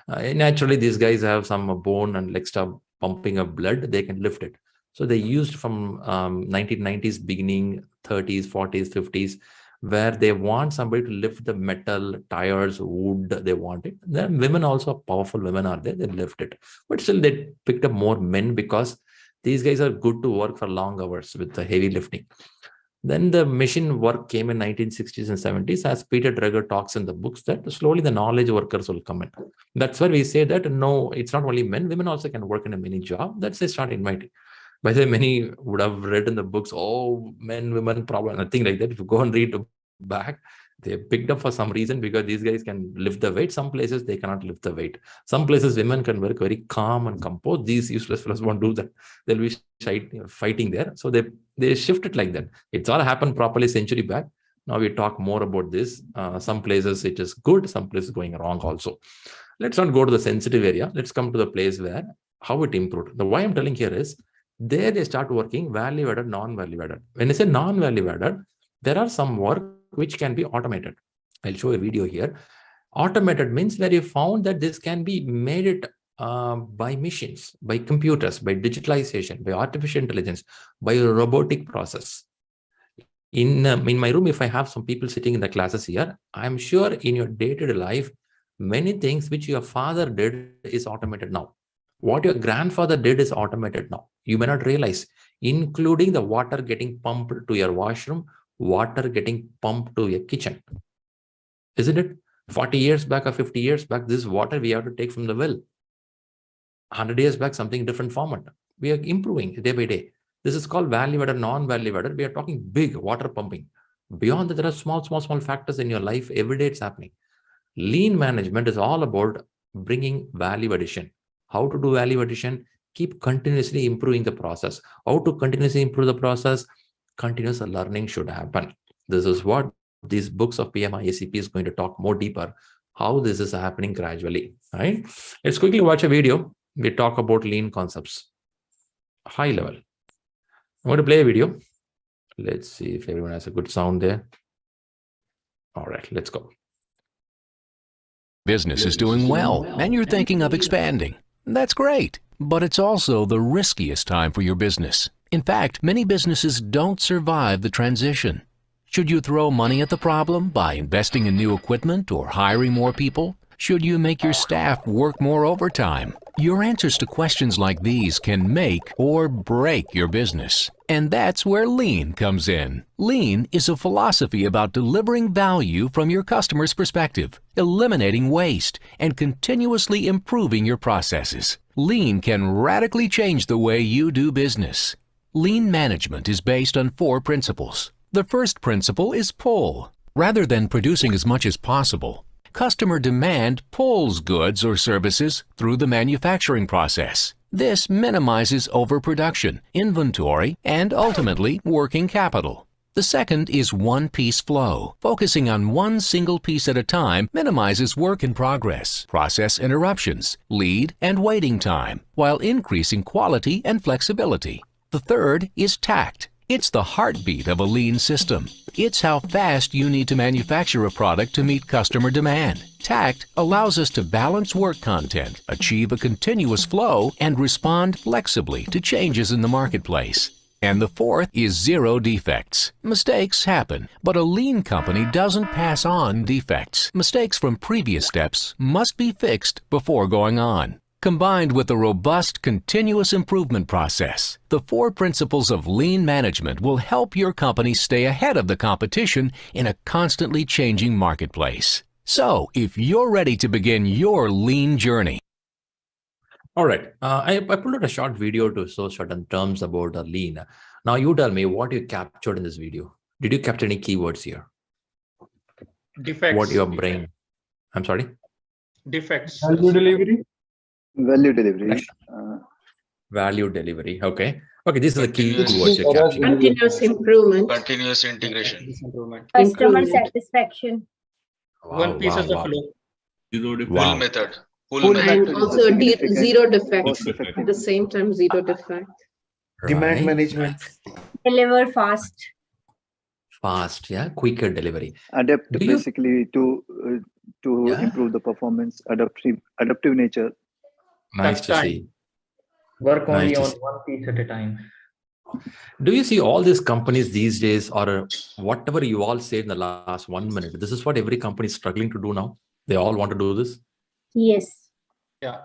Speaker 1: Naturally, these guys have some bone and leg stuff pumping of blood. They can lift it. So they used from 1990s, beginning 30s, 40s, 50s, where they want somebody to lift the metal, tires, wood, they want it. Then women also, powerful women are there, they lift it. But still they picked up more men because these guys are good to work for long hours with the heavy lifting. Then the machine work came in 1960s and 70s, as Peter Drucker talks in the books, that slowly the knowledge workers will come in. That's why we say that, no, it's not only men, women also can work in a many job. That's they start inviting. By the way, many would have read in the books, oh, men, women problem, nothing like that. If you go and read back, They picked up for some reason because these guys can lift the weight. Some places they cannot lift the weight. Some places women can work very calm and composed. These useless fellows won't do that. They'll be fighting there. So they shift it like that. It's all happened properly century back. Now we talk more about this. Some places it is good. Some places going wrong also. Let's not go to the sensitive area. Let's come to the place where how it improved. The why I'm telling here is there they start working value added, non-value added. When I say non-value added, there are some work which can be automated. I'll show a video here. Automated means where you found that this can be made it by machines, by computers, by digitalization, by artificial intelligence, by a robotic process. In my room, if I have some people sitting in the classes here, I'm sure in your day-to-day life, many things which your father did is automated now. What your grandfather did is automated now. You may not realize, including the water getting pumped to your washroom, water getting pumped to your kitchen. Isn't it? 40 years back or 50 years back, this water we have to take from the well. 100 years back, something different format. We are improving day by day. This is called value added, non-value added. We are talking big water pumping. Beyond that, there are small factors in your life. Every day it's happening. Lean management is all about bringing value addition. How to do value addition? Keep continuously improving the process. How to continuously improve the process? Continuous learning should happen. This is what these books of PMI-ACP is going to talk more deeper, how this is happening gradually, right? Let's quickly watch a video. We talk about lean concepts, high level. I'm going to play a video. Let's see if everyone has a good sound there. All right, let's go.
Speaker 15: Business is doing well, and you're thinking of expanding. That's great, but it's also the riskiest time for your business. In fact, many businesses don't survive the transition. Should you throw money at the problem by investing in new equipment or hiring more people? Should you make your staff work more overtime? Your answers to questions like these can make or break your business. And that's where Lean comes in. Lean is a philosophy about delivering value from your customer's perspective, eliminating waste, and continuously improving your processes. Lean can radically change the way you do business. Lean management is based on 4 principles. The first principle is pull. Rather than producing as much as possible, customer demand pulls goods or services through the manufacturing process. This minimizes overproduction, inventory, and ultimately working capital. The second is one-piece flow. Focusing on one single piece at a time minimizes work in progress, process interruptions, lead and waiting time, while increasing quality and flexibility. The third is tact. It's the heartbeat of a lean system. It's how fast you need to manufacture a product to meet customer demand. Tact allows us to balance work content, achieve a continuous flow, and respond flexibly to changes in the marketplace. And the fourth is zero defects. Mistakes happen, but a lean company doesn't pass on defects. Mistakes from previous steps must be fixed before going on. Combined with a robust continuous improvement process, the 4 principles of lean management will help your company stay ahead of the competition in a constantly changing marketplace. So, if you're ready to begin your lean journey.
Speaker 1: All right. I pulled out a short video to show certain terms about lean. Now, you tell me what you captured in this video. Did you capture any keywords here?
Speaker 13: Defects.
Speaker 1: What your brain? I'm sorry?
Speaker 13: Defects.
Speaker 12: Value delivery.
Speaker 16: Value delivery.
Speaker 1: Value delivery. Okay. Okay. These are the key words you're capturing.
Speaker 6: Continuous improvement.
Speaker 7: Continuous integration.
Speaker 11: Customer satisfaction.
Speaker 1: Wow,
Speaker 13: One piece of the
Speaker 1: wow.
Speaker 13: flow.
Speaker 7: Pull method.
Speaker 6: And also zero defects. At the same time, zero defect.
Speaker 14: Demand management.
Speaker 11: Deliver fast.
Speaker 1: Fast, yeah. Quicker delivery.
Speaker 16: Adapt
Speaker 1: Do you-
Speaker 16: basically to improve the performance. Adaptive nature.
Speaker 1: Nice to see.
Speaker 8: Work only
Speaker 1: Nice to
Speaker 8: on
Speaker 1: see.
Speaker 8: one piece at a time.
Speaker 1: Do you see all these companies these days, or whatever you all said in the last 1 minute? This is what every company is struggling to do now. They all want to do this.
Speaker 11: Yes.
Speaker 13: Yeah.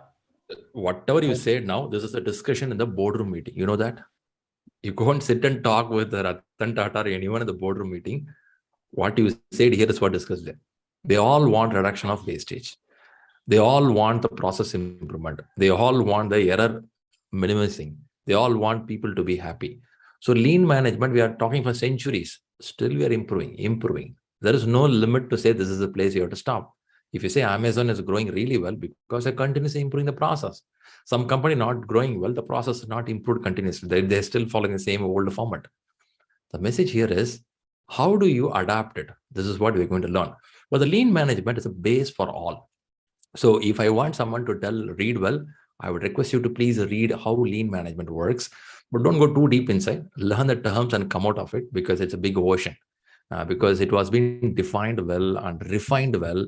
Speaker 1: Whatever you said now, this is a discussion in the boardroom meeting. You know that? You go and sit and talk with Ratan Tata or anyone in the boardroom meeting. What you said here is what discussed there. They all want reduction of wastage. They all want the process improvement. They all want the error minimizing. They all want people to be happy. So lean management, we are talking for centuries. Still we are improving. There is no limit to say this is the place you have to stop. If you say Amazon is growing really well because they're continuously improving the process. Some company not growing well, the process is not improved continuously. They're still following the same old format. The message here is, how do you adapt it? This is what we're going to learn. Well, the lean management is a base for all. So if I want someone to read well, I would request you to please read how lean management works, but don't go too deep inside. Learn the terms and come out of it, because it's a big ocean. Because it was being defined well and refined well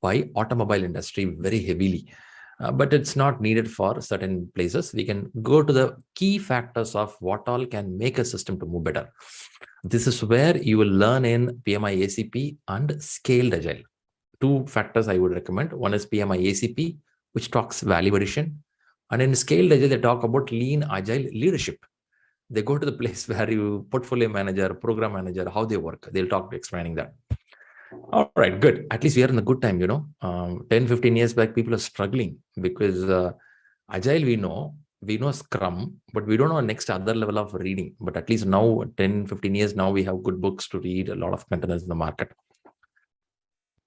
Speaker 1: by automobile industry very heavily. But it's not needed for certain places. We can go to the key factors of what all can make a system to move better. This is where you will learn in PMI-ACP and Scaled Agile. Two factors I would recommend. One is PMI-ACP, which talks value addition. And in Scaled Agile, they talk about lean agile leadership. They go to the place where you portfolio manager, program manager, how they work. They'll talk explaining that. All right, good. At least we are in a good time, 10, 15 years back, people are struggling because Agile, we know Scrum, but we don't know next other level of reading. But at least now, 10, 15 years now, we have good books to read, a lot of containers in the market.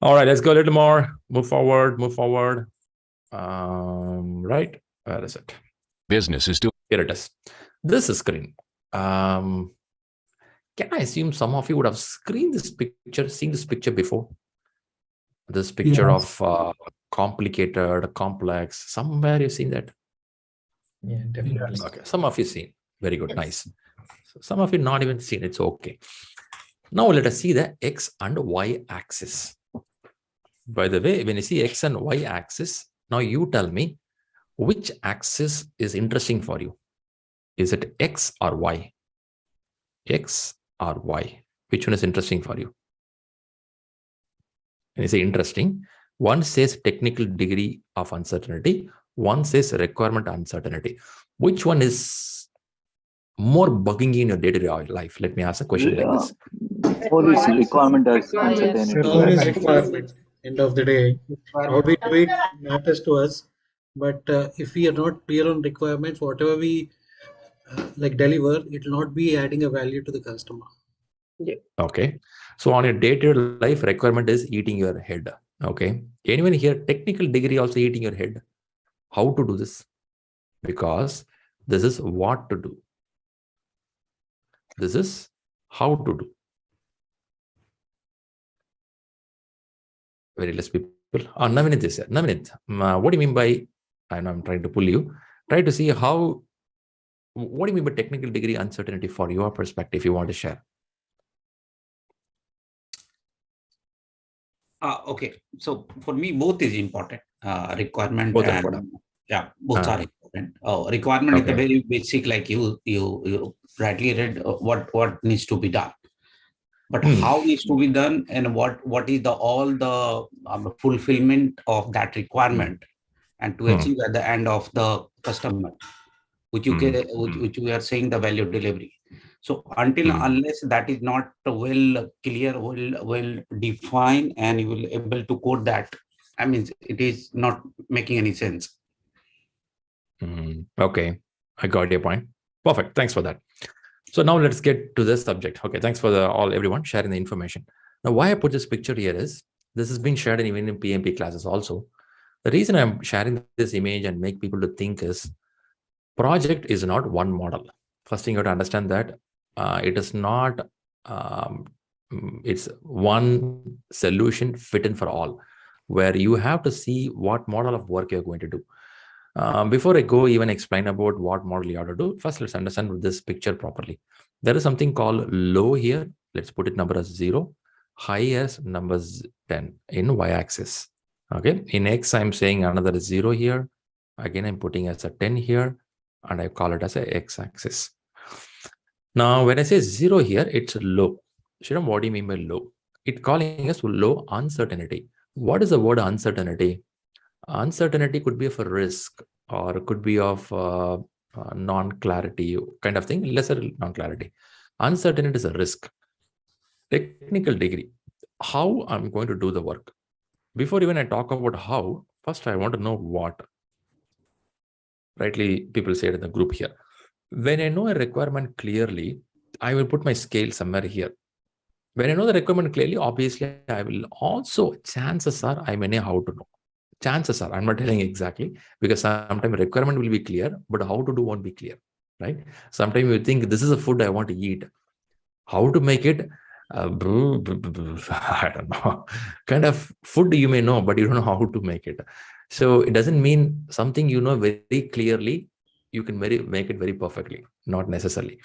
Speaker 1: All right, let's go a little more. Move forward. Right, where is it?
Speaker 15: Business is doing.
Speaker 1: Here it is. This is screen. Can I assume some of you would have seen this picture before? This picture of complicated, complex. Somewhere you've seen that?
Speaker 5: Yeah, definitely.
Speaker 1: Okay, some of you seen. Very good, nice. So some of you not even seen. It's okay. Now let us see the X and Y axis. By the way, when you see X and Y axis, now you tell me which axis is interesting for you. Is it X or Y? X or Y? Which one is interesting for you? When you say interesting, one says technical degree of uncertainty, one says requirement uncertainty. Which one is more bugging you in your day-to-day life? Let me ask a question like this.
Speaker 16: For this requirement as uncertainty.
Speaker 14: Always requirement. End of the day, how we do it matters to us. But if we are not clear on requirements, whatever we deliver, it will not be adding a value to the customer.
Speaker 6: Yeah.
Speaker 1: Okay. So on your day-to-day life, requirement is eating your head. Okay. Anyone here, technical degree also eating your head? How to do this? Because this is what to do. This is how to do. Very less people. Navinit is here. Navinit, what do you mean by, I'm trying to pull you, try to see how, what do you mean by technical degree uncertainty for your perspective you want to share?
Speaker 17: Okay, so for me, both is important. Requirement
Speaker 1: both
Speaker 17: and
Speaker 1: important.
Speaker 17: Yeah, both are important. Requirement is a very basic, like you rightly read what needs to be done. But how needs to be done, and what is all the fulfillment of that requirement, and to achieve at the end of the customer, which we are saying the value delivery. So unless that is not well clear, well defined, and you will able to code that, I mean, it is not making any sense.
Speaker 1: Okay, I got your point. Perfect. Thanks for that. So now let's get to this subject. Okay, thanks for everyone sharing the information. Now, why I put this picture here is this has been shared even in PMP classes also. The reason I'm sharing this image and make people to think is project is not one model. First thing you have to understand that it is not, it's one solution fit in for all, where you have to see what model of work you're going to do. Before I go even explain about what model you have to do, first let's understand this picture properly. There is something called low here. Let's put it number as 0, high as numbers 10 in y-axis. Okay, in x I'm saying another 0 here. Again, I'm putting as a 10 here, and I call it as a x-axis. Now, when I say 0 here, it's low. Shriram, what do you mean by low? It's calling us low uncertainty. What is the word uncertainty? Uncertainty could be of a risk, or it could be of non-clarity kind of thing, lesser non-clarity. Uncertainty is a risk. Technical degree, how I'm going to do the work. Before even I talk about how, first I want to know what. Rightly, people say it in the group here. When I know a requirement clearly, I will put my scale somewhere here. When I know the requirement clearly, obviously, I will also, chances are, I may know how to know. Chances are, I'm not telling exactly, because sometimes requirement will be clear, but how to do won't be clear, right? Sometimes you think this is a food I want to eat. How to make it? I don't know. Kind of food you may know, but you don't know how to make it. So it doesn't mean something you know very clearly, you can make it very perfectly. Not necessarily.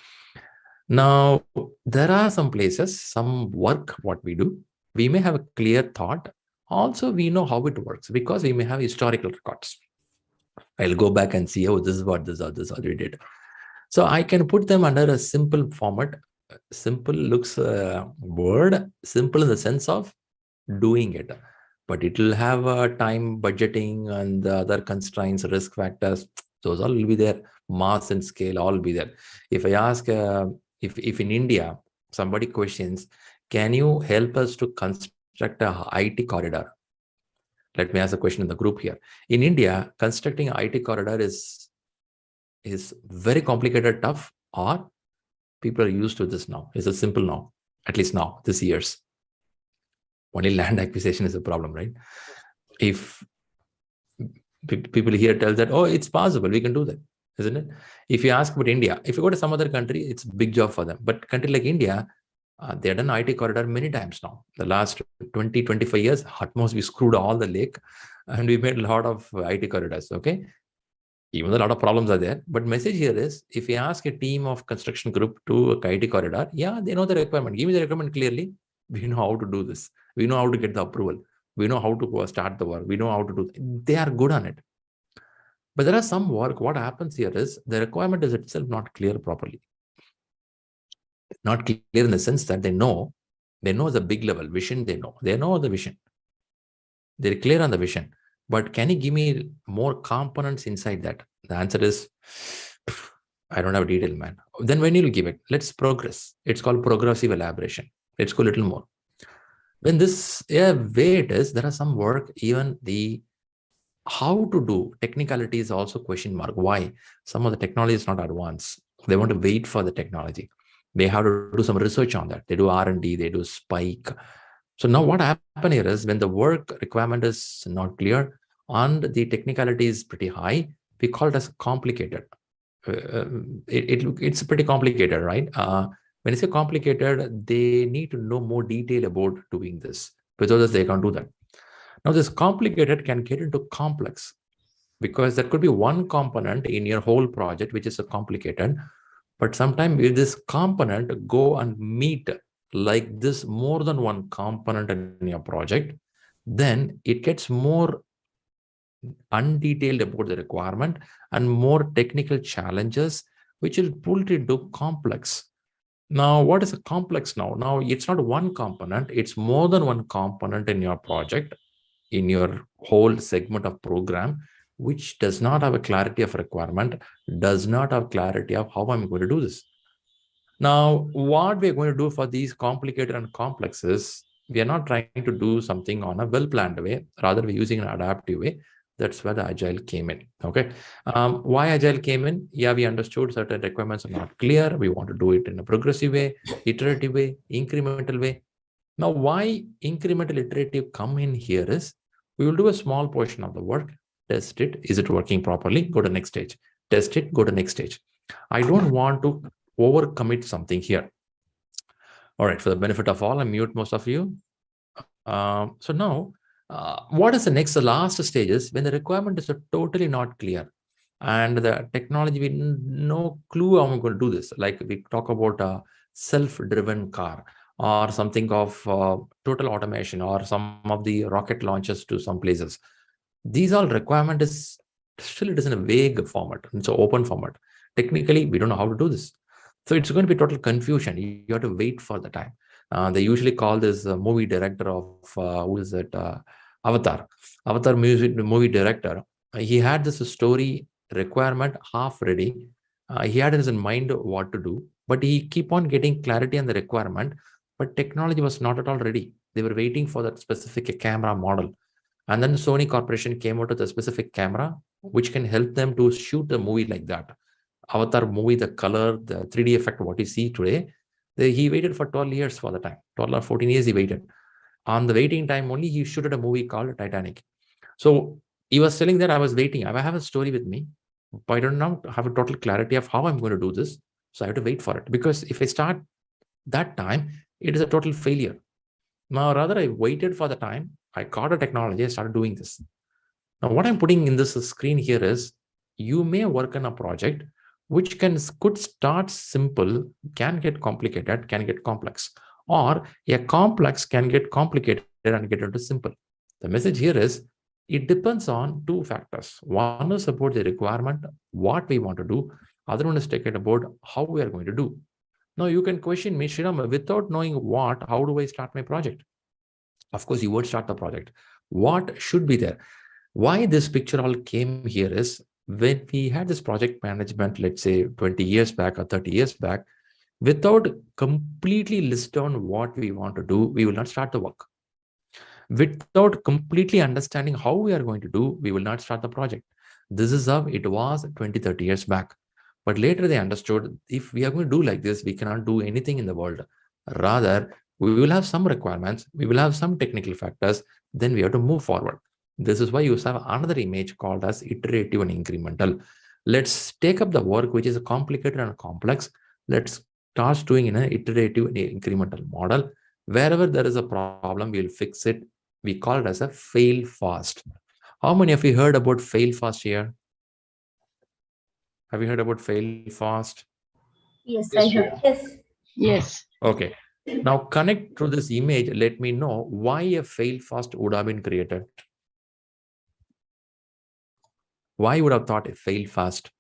Speaker 1: Now, there are some places, some work, what we do, we may have a clear thought. Also, we know how it works because we may have historical records. I'll go back and see, oh, this is what this or this or we did. So I can put them under a simple format. Simple looks word, simple in the sense of doing it. But it will have a time budgeting and the other constraints, risk factors. Those all will be there. Mass and scale all will be there. If I ask, if in India, somebody questions, can you help us to construct a IT corridor? Let me ask a question in the group here. In India, constructing an IT corridor is very complicated, tough, or people are used to this now. It's a simple now, at least now, this year's. Only land acquisition is a problem, right? If people here tell that, oh, it's possible, we can do that, isn't it? If you ask about India, if you go to some other country, it's a big job for them. But country like India, they have done IT corridor many times now. The last 20, 25 years, at most we screwed all the lake and we made a lot of IT corridors, okay? Even though a lot of problems are there, but message here is, if you ask a team of construction group to a IT corridor, yeah, they know the requirement. Give me the requirement clearly. We know how to do this. We know how to get the approval. We know how to start the work. We know how to do it. They are good on it. But there are some work. What happens here is the requirement is itself not clear properly. Not clear in the sense that they know the big level vision. They know the vision. They're clear on the vision. But can you give me more components inside that? The answer is, I don't have detail, man. Then when you'll give it, let's progress. It's called progressive elaboration. Let's go a little more. When this way it is, there are some work, even the how to do technicality is also question mark. Why? Some of the technology is not advanced. They want to wait for the technology. They have to do some research on that. They do R&D, they do spike. So now what happens here is when the work requirement is not clear and the technicality is pretty high, we call it as complicated. It's pretty complicated, right? When it's complicated, they need to know more detail about doing this. Without this, they can't do that. Now, this complicated can get into complex because there could be one component in your whole project, which is a complicated. But sometimes if this component go and meet like this more than one component in your project, then it gets more undetailed about the requirement and more technical challenges, which will pull it into complex. Now, what is a complex now? Now, it's not one component, it's more than one component in your project, in your whole segment of program, which does not have a clarity of requirement, does not have clarity of how I'm going to do this. Now, what we're going to do for these complicated and complexes, we are not trying to do something on a well-planned way, rather we're using an adaptive way. That's where the Agile came in, okay? Why Agile came in? Yeah, we understood certain requirements are not clear. We want to do it in a progressive way, iterative way, incremental way. Now, why incremental iterative come in here is, we will do a small portion of the work, test it. Is it working properly? Go to next stage. Test it, go to next stage. I don't want to overcommit something here. All right, for the benefit of all, I mute most of you. So now, what is the last stage is when the requirement is totally not clear and the technology, we no clue how I'm going to do this. Like we talk about a self-driven car or something of total automation or some of the rocket launches to some places. These all requirement is still, it is in a vague format. It's an open format. Technically, we don't know how to do this. So it's going to be total confusion. You have to wait for the time. They usually call this movie director of, who is it? Avatar movie director. He had this story requirement half ready. He had in his mind what to do, but he keep on getting clarity on the requirement, but technology was not at all ready. They were waiting for that specific camera model. And then Sony Corporation came out with a specific camera, which can help them to shoot the movie like that. Avatar movie, the color, the 3D effect, what you see today, He waited for 12 years for the time, 12 or 14 years he waited. On the waiting time only, he shooted a movie called Titanic. So he was telling that I was waiting. I have a story with me, but I don't know, have a total clarity of how I'm going to do this. So I have to wait for it, because if I start that time, it is a total failure. Now, rather, I waited for the time, I got a technology, I started doing this. Now, what I'm putting in this screen here is, you may work on a project which could start simple, can get complicated, can get complex, or a complex can get complicated and get into simple. The message here is, it depends on two factors. One is about the requirement, what we want to do. Other one is taken about how we are going to do. Now, you can question me, Sriram, without knowing what, how do I start my project? Of course, you would start the project. What should be there? Why this picture all came here is, when we had this project management, let's say 20 years back or 30 years back, without completely list down what we want to do, we will not start the work. Without completely understanding how we are going to do, we will not start the project. This is how it was 20, 30 years back. But later they understood, if we are going to do like this, we cannot do anything in the world. Rather, we will have some requirements, we will have some technical factors, then we have to move forward. This is why you have another image called as iterative and incremental. Let's take up the work which is complicated and complex. Let's start doing in an iterative and incremental model. Wherever there is a problem, we'll fix it. We call it as a fail fast. How many of you heard about fail fast here? Have you heard about fail fast?
Speaker 11: Yes, I heard.
Speaker 4: Yes.
Speaker 6: Yes.
Speaker 1: Okay. Now connect to this image. Let me know why a fail fast would have been created. Why would have thought a fail fast?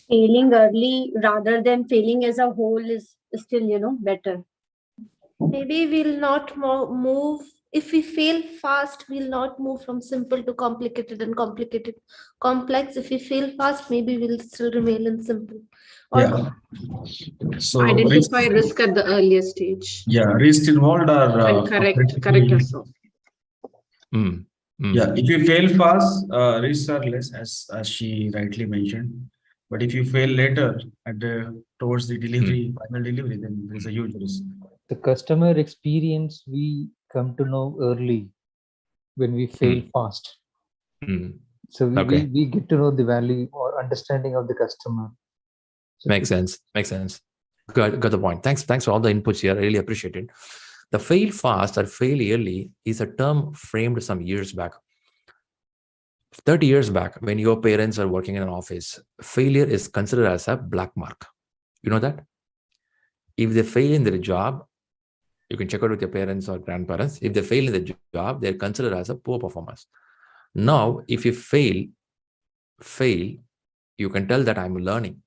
Speaker 11: Failing early rather than failing as a whole is still, better.
Speaker 4: Maybe we'll not move. If we fail fast, we'll not move from simple to complicated and complicated, complex. If we fail fast, maybe we'll still remain in simple.
Speaker 18: Yeah. So
Speaker 6: Identify risk at the earliest stage.
Speaker 18: Yeah, risk involved are
Speaker 6: And correct yourself.
Speaker 18: Yeah, if you fail fast, risks are less, as she rightly mentioned. But if you fail later towards the delivery, final delivery, then there is a huge risk.
Speaker 5: The customer experience we come to know early when we fail fast. So we get to know the value or understanding of the customer. So
Speaker 1: Makes sense. Got the point. Thanks for all the inputs here. I really appreciate it. The fail fast or fail early is a term framed some years back. 30 years back, when your parents are working in an office, failure is considered as a black mark. You know that? If they fail in their job, you can check out with your parents or grandparents. If they fail in the job, they're considered as a poor performance. Now, if you fail, you can tell that I'm learning,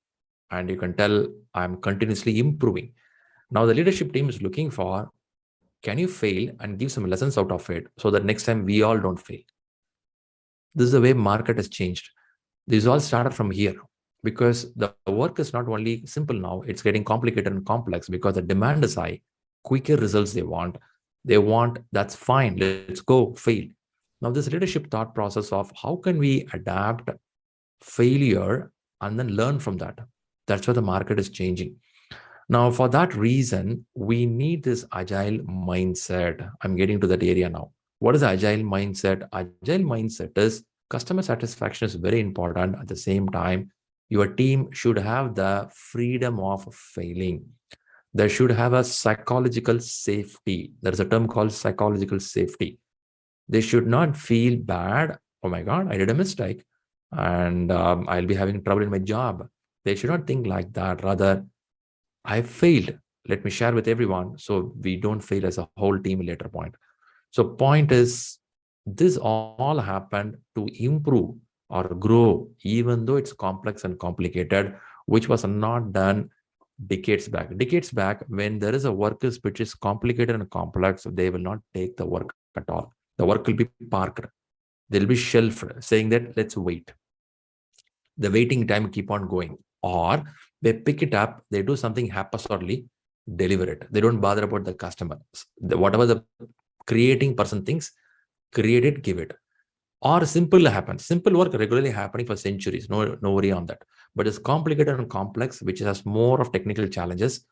Speaker 1: and you can tell I'm continuously improving. Now, the leadership team is looking for, can you fail and give some lessons out of it so that next time we all don't fail? This is the way market has changed. This all started from here, because the work is not only simple now, it's getting complicated and complex because the demand is high, quicker results they want, that's fine, let's go fail. Now, this leadership thought process of how can we adapt failure and then learn from that, that's where the market is changing. Now, for that reason, we need this agile mindset. I'm getting to that area now. What is agile mindset? Agile mindset is customer satisfaction is very important. At the same time, your team should have the freedom of failing. They should have a psychological safety. There's a term called psychological safety. They should not feel bad. Oh my God, I did a mistake and I'll be having trouble in my job. They should not think like that. Rather, I failed. Let me share with everyone so we don't fail as a whole team later point. So point is, this all happened to improve or grow, even though it's complex and complicated, which was not done decades back. Decades back, when there is a work which is complicated and complex, they will not take the work at all. The work will be parked. They'll be shelved, saying that let's wait. The waiting time keep on going. Or they pick it up, they do something haphazardly, deliver it. They don't bother about the customer. Whatever the creating person thinks, create it, give it. Or simple happens. Simple work regularly happening for centuries. No worry on that. But it's complicated and complex, which has more of technical challenges.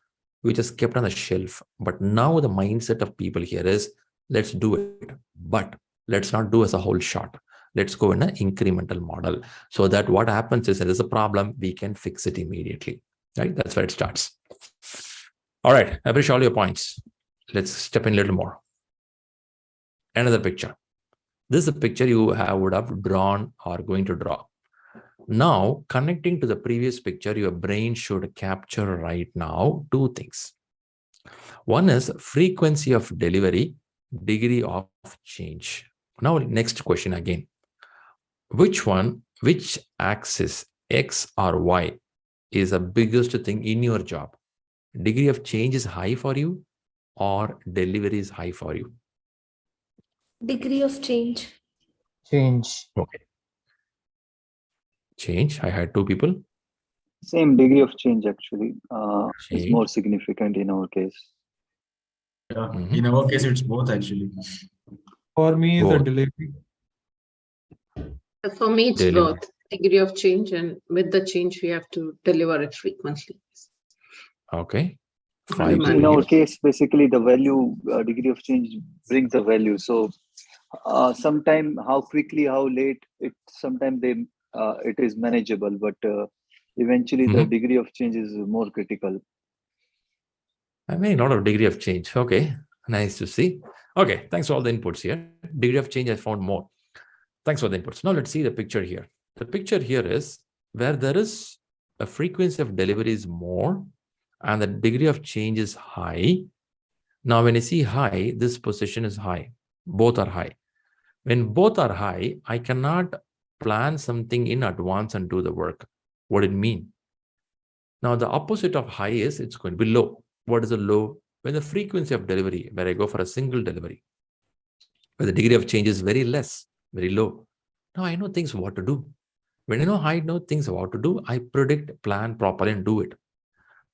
Speaker 1: we just kept on the shelf. But now the mindset of people here is, let's do it, but let's not do as a whole shot. Let's go in an incremental model, so that what happens is, there is a problem, we can fix it immediately, right? That's where it starts. All right, I appreciate all your points. Let's step in a little more. Another picture. This is a picture you would have drawn or going to draw. Now, connecting to the previous picture, your brain should capture right now two things. One is frequency of delivery, degree of change. Now, next question again. Which axis, X or Y, is the biggest thing in your job? Degree of change is high for you, or delivery is high for you?
Speaker 4: Degree of change.
Speaker 5: Change.
Speaker 1: Okay. Change. I had two people.
Speaker 16: Same degree of change actually is more significant in our case.
Speaker 18: Yeah, in our case, it's both actually.
Speaker 3: For me, it's a delivery.
Speaker 6: For me, it's both degree of change, and with the change, we have to deliver it frequently.
Speaker 1: Okay.
Speaker 16: In our case, basically the value degree of change brings the value. So sometimes how quickly, how late, sometimes it is manageable, but eventually the degree of change is more critical.
Speaker 1: I mean, a lot of degree of change. Okay, nice to see. Okay, thanks for all the inputs here. Degree of change, I found more. Thanks for the inputs. Now let's see the picture here. The picture here is where there is a frequency of delivery is more and the degree of change is high. Now, when I see high, this position is high. Both are high. When both are high, I cannot plan something in advance and do the work. What did it mean? Now, the opposite of high is it's going to be low. What is a low? When the frequency of delivery, where I go for a single delivery, where the degree of change is very less, very low. Now I know things what to do. When I know things what to do, I predict, plan properly and do it.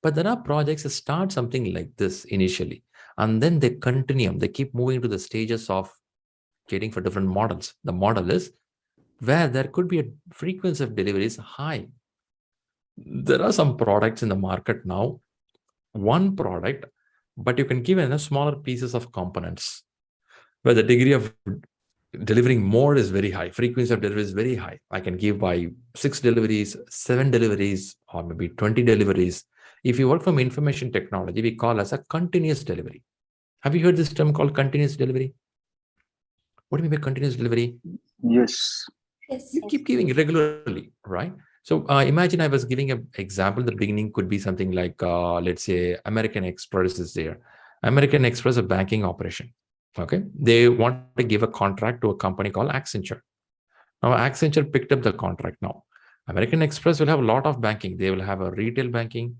Speaker 1: But there are projects that start something like this initially, and then they continue. They keep moving to the stages of getting for different models. The model is where there could be a frequency of delivery is high. There are some products in the market now, one product, but you can give in a smaller pieces of components where the degree of delivering more is very high. Frequency of delivery is very high. I can give by 6 deliveries, 7 deliveries, or maybe 20 deliveries. If you work from information technology, we call as a continuous delivery. Have you heard this term called continuous delivery? What do you mean by continuous delivery?
Speaker 16: Yes.
Speaker 1: You keep giving regularly, right? So imagine I was giving an example in the beginning, could be something like, let's say American Express is there. American Express, a banking operation. Okay, they want to give a contract to a company called Accenture. Now, Accenture picked up the contract now. American Express will have a lot of banking. They will have a retail banking.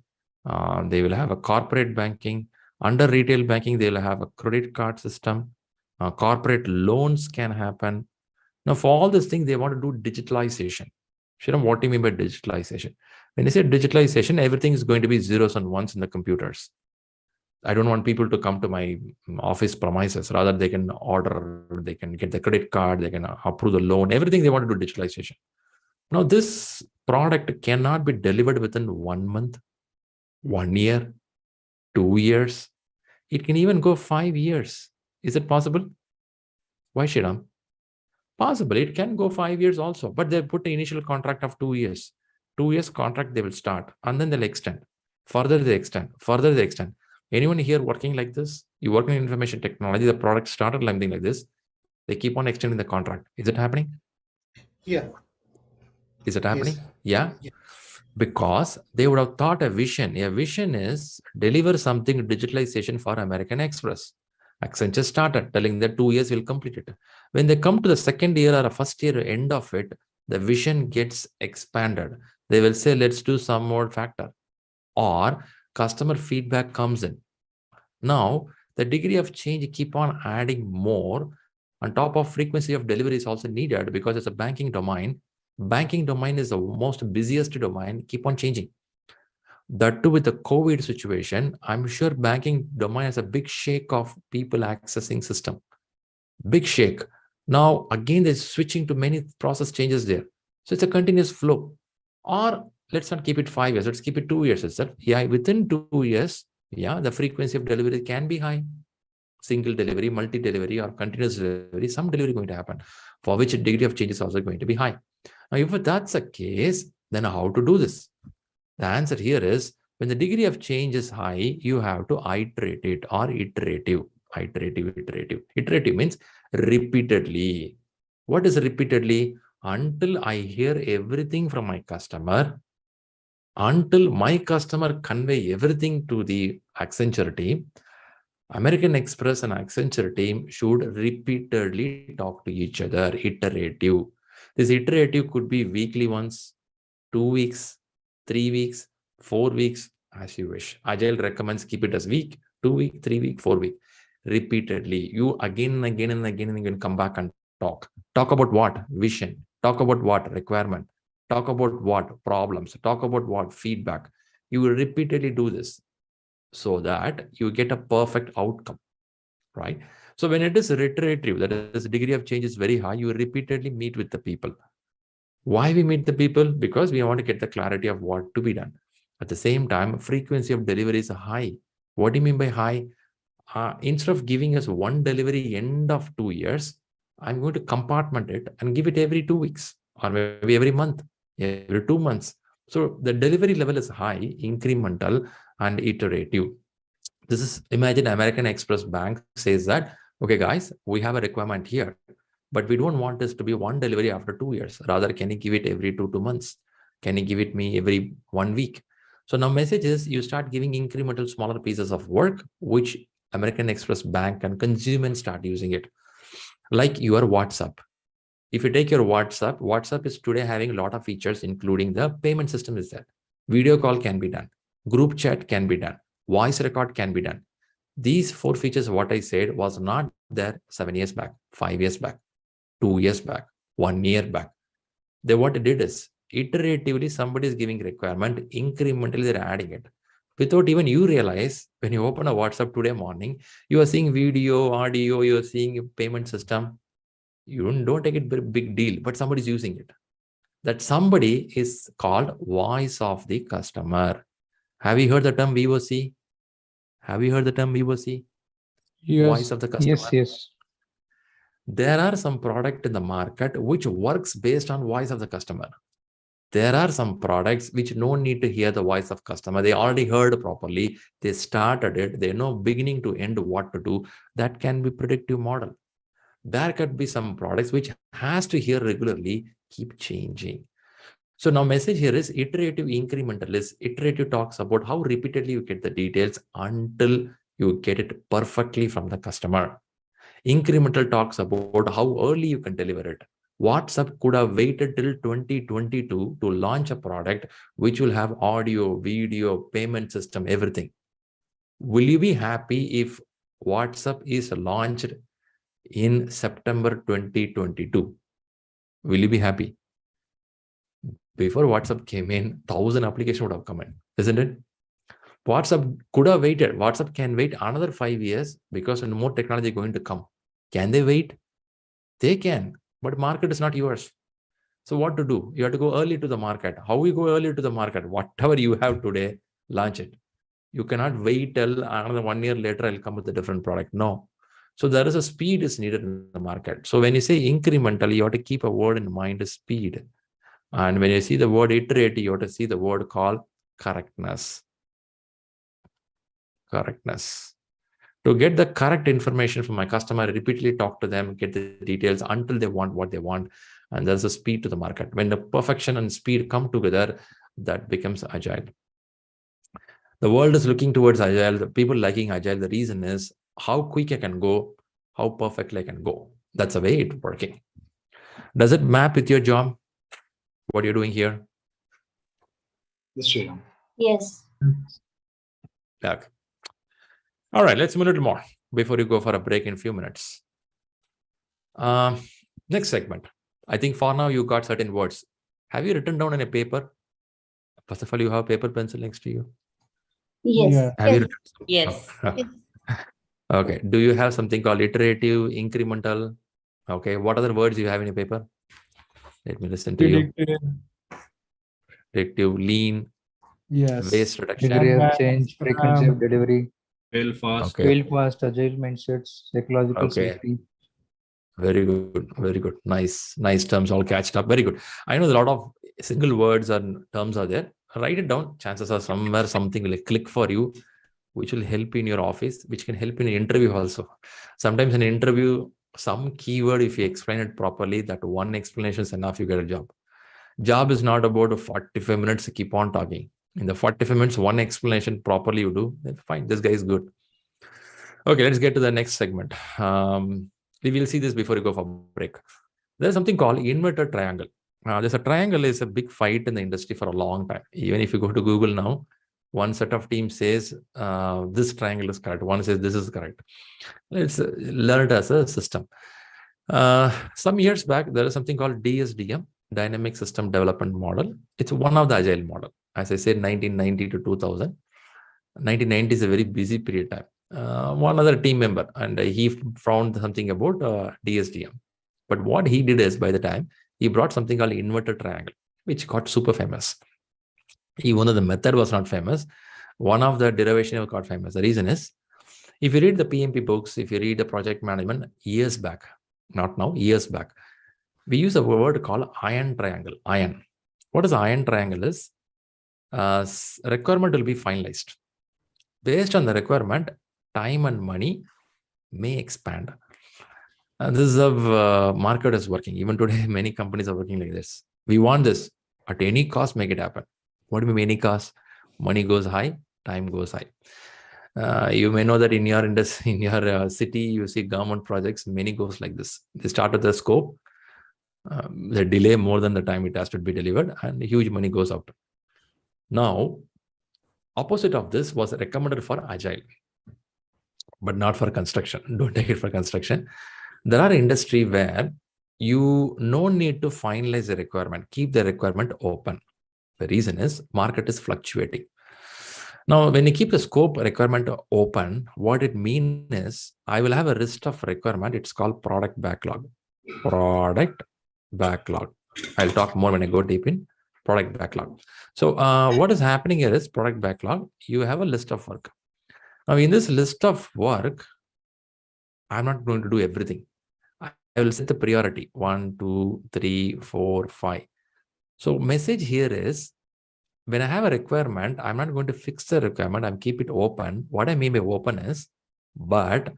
Speaker 1: They will have a corporate banking. Under retail banking, they will have a credit card system. Corporate loans can happen. Now, for all these things, they want to do digitalization. Shriram, what do you mean by digitalization? When you say digitalization, everything is going to be zeros and ones in the computers. I don't want people to come to my office premises. Rather, they can order, they can get the credit card, they can approve the loan, everything they want to do digitalization. Now, this product cannot be delivered within 1 month, 1 year, 2 years. It can even go 5 years. Is it possible? Why, Shriram? Possible. It can go 5 years also, but they put the initial contract of 2 years. 2 years contract they will start, and then they'll extend. Further they extend. Further they extend. Anyone here working like this? You work in information technology, the product started something like this. They keep on extending the contract. Is it happening?
Speaker 14: Yeah.
Speaker 1: Is it happening?
Speaker 14: Yes.
Speaker 1: Yeah. Because they would have thought a vision. A vision is deliver something digitalization for American Express. Accenture started telling that 2 years will complete it. When they come to the second year or a first year end of it, the vision gets expanded. They will say, let's do some more factor. Or customer feedback comes in. Now, the degree of change keep on adding more. On top of frequency of delivery is also needed because it's a banking domain. Banking domain is the most busiest domain, keep on changing. That too with the COVID situation, I'm sure banking domain has a big shake of people accessing system. Big shake. Now, again, they're switching to many process changes there. So it's a continuous flow. Or let's not keep it 5 years, let's keep it 2 years itself. Yeah, within 2 years, Yeah, the frequency of delivery can be high. Single delivery, multi-delivery, or continuous delivery, some delivery going to happen, for which a degree of change is also going to be high. Now, if that's the case, then how to do this? The answer here is, when the degree of change is high, you have to iterate it, or iterative. Iterative means repeatedly. What is repeatedly? Until I hear everything from my customer, until my customer convey everything to the Accenture team, American Express and Accenture team should repeatedly talk to each other, iterative. This iterative could be weekly once, 2 weeks, 3 weeks, 4 weeks, as you wish. Agile recommends keep it as week, 2 week, 3 week, 4 week. Repeatedly, you again and again and again and again come back and talk. Talk about what? Vision. Talk about what? Requirement. Talk about what? Problems. Talk about what? Feedback. You will repeatedly do this so that you get a perfect outcome, right? So when it is reiterative, that is, the degree of change is very high, you repeatedly meet with the people. Why we meet the people? Because we want to get the clarity of what to be done. At the same time, frequency of delivery is high. What do you mean by high? Instead of giving us one delivery end of 2 years, I'm going to compartment it and give it every 2 weeks, or maybe every month, every 2 months. So the delivery level is high, incremental, and iterative. This is, imagine American Express Bank says that, okay, guys, we have a requirement here, but we don't want this to be one delivery after 2 years. Rather, can you give it every 2 months? Can you give it me every 1 week? So now message is, you start giving incremental smaller pieces of work, which American Express Bank and consumers start using it. Like your WhatsApp. If you take your WhatsApp, WhatsApp is today having a lot of features, including the payment system is there. Video call can be done. Group chat can be done. Voice record can be done. These 4 features, what I said, was not there 7 years back, 5 years back, 2 years back, 1 year back. They what they did is, iteratively somebody is giving requirement, incrementally they're adding it. Without even you realize, when you open a WhatsApp today morning, you are seeing video, audio, you are seeing a payment system. You don't take it very big deal, but somebody's using it. That somebody is called voice of the customer. Have you heard the term VOC? Have you heard the term VOC?
Speaker 3: Yes.
Speaker 1: Voice of the customer.
Speaker 5: Yes.
Speaker 1: There are some product in the market which works based on voice of the customer. There are some products which no need to hear the voice of customer. They already heard properly. They started it. They know beginning to end what to do. That can be predictive model. There could be some products which has to hear regularly, keep changing. So now message here is iterative incremental. Is iterative talks about how repeatedly you get the details until you get it perfectly from the customer. Incremental talks about how early you can deliver it. WhatsApp could have waited till 2022 to launch a product which will have audio, video, payment system, everything. Will you be happy if WhatsApp is launched in September 2022? Will you be happy? Before WhatsApp came in, 1,000 applications would have come in, isn't it? WhatsApp could have waited. WhatsApp can wait another 5 years because more technology is going to come. Can they wait? They can, but market is not yours. So what to do? You have to go early to the market. How you go early to the market? Whatever you have today, launch it. You cannot wait till another 1 year later, I'll come with a different product. No. So there is a speed is needed in the market. So when you say incremental, you have to keep a word in mind, speed. And when you see the word iterative, you have to see the word called correctness. Correctness. To get the correct information from my customer, repeatedly talk to them, get the details until they want what they want. And there's a speed to the market. When the perfection and speed come together, that becomes agile. The world is looking towards agile. The people liking agile, the reason is how quick I can go, how perfectly I can go. That's the way it's working. Does it map with your job? What you're doing here?
Speaker 12: Yes, Sriram.
Speaker 11: Yes.
Speaker 1: Okay. All right, let's move a little more before you go for a break in a few minutes. Next segment. I think for now you got certain words. Have you written down on a paper? First of all, you have paper, pencil next to you?
Speaker 11: Yes.
Speaker 3: Yeah.
Speaker 1: Have you written?
Speaker 2: Yes.
Speaker 1: Okay. Do you have something called iterative, incremental? Okay. What other words do you have in your paper? Let me listen to you. Predictive, lean,
Speaker 3: Yes.
Speaker 1: waste reduction.
Speaker 5: Degree of
Speaker 3: Kanban,
Speaker 5: change, frequency
Speaker 3: Scrum.
Speaker 5: of delivery,
Speaker 9: Fail fast.
Speaker 1: Okay.
Speaker 5: fail fast, agile mindsets, psychological
Speaker 1: Okay.
Speaker 5: safety.
Speaker 1: Very good. Very good. Nice terms all catched up. Very good. I know a lot of single words and terms are there. Write it down. Chances are somewhere something will click for you, which will help in your office, which can help in an interview also. Sometimes in an interview, some keyword, if you explain it properly, that one explanation is enough, you get a job. Job is not about 45 minutes, keep on talking. In the 45 minutes, one explanation properly you do, then fine, this guy is good. Okay, let's get to the next segment. We will see this before we go for break. There's something called inverted triangle. There's a triangle is a big fight in the industry for a long time. Even if you go to Google now, one set of teams says this triangle is correct. One says this is correct. It's learned as a system. Some years back, there is something called DSDM, Dynamic System Development Model. It's one of the agile model. As I said, 1990 to 2000. 1990 is a very busy period time. One other team member, and he found something about DSDM. But what he did is, by the time, he brought something called inverted triangle, which got super famous. Even though the method was not famous, one of the derivation got famous. The reason is, if you read the PMP books, if you read the project management years back, not now, years back, we use a word called iron triangle. Iron. What is iron triangle is? Requirement will be finalized. Based on the requirement, time and money may expand. And this is how market is working. Even today, many companies are working like this. We want this at any cost, make it happen. What do you mean any cost? Money goes high, time goes high. You may know that in your industry, in your city, you see government projects, many goes like this. They start with the scope, they delay more than the time it has to be delivered, and huge money goes out. Now, opposite of this was recommended for agile, but not for construction. Don't take it for construction. There are industry where you no need to finalize the requirement, keep the requirement open. The reason is market is fluctuating. Now, when you keep the scope requirement open, what it means is I will have a list of requirement. It's called product backlog. Product backlog. I'll talk more when I go deep in product backlog. So what is happening here is product backlog. You have a list of work. Now, in this list of work, I'm not going to do everything. I will set the priority 1, 2, 3, 4, 5. So message here is, when I have a requirement, I'm not going to fix the requirement. I'm keep it open. What I mean by open is, but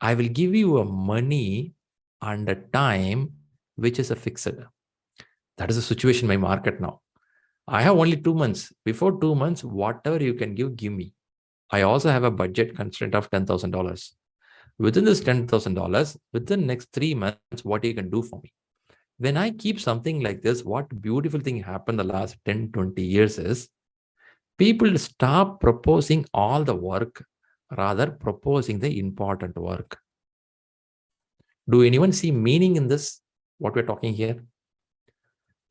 Speaker 1: I will give you a money and a time which is a fixed. That is the situation in my market now. I have only 2 months. Before 2 months, whatever you can give me. I also have a budget constraint of $10,000. Within this $10,000, within the next 3 months, what you can do for me. When I keep something like this, what beautiful thing happened the last 10, 20 years is people stop proposing all the work, rather proposing the important work. Do anyone see meaning in this, what we're talking here?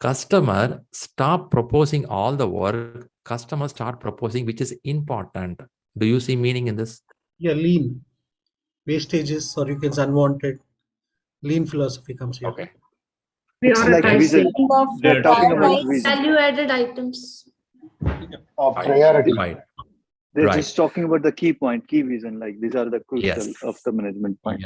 Speaker 1: Customer stop proposing all the work. Customer start proposing which is important. Do you see meaning in this?
Speaker 14: Yeah, lean. Wastages or you can say unwanted. Lean philosophy comes here.
Speaker 1: Okay.
Speaker 16: It's like vision. They're talking about vision.
Speaker 4: Value-added items.
Speaker 12: Priority.
Speaker 1: Right.
Speaker 16: They're just talking about the key point, key vision. Like these are the crucial of the management point.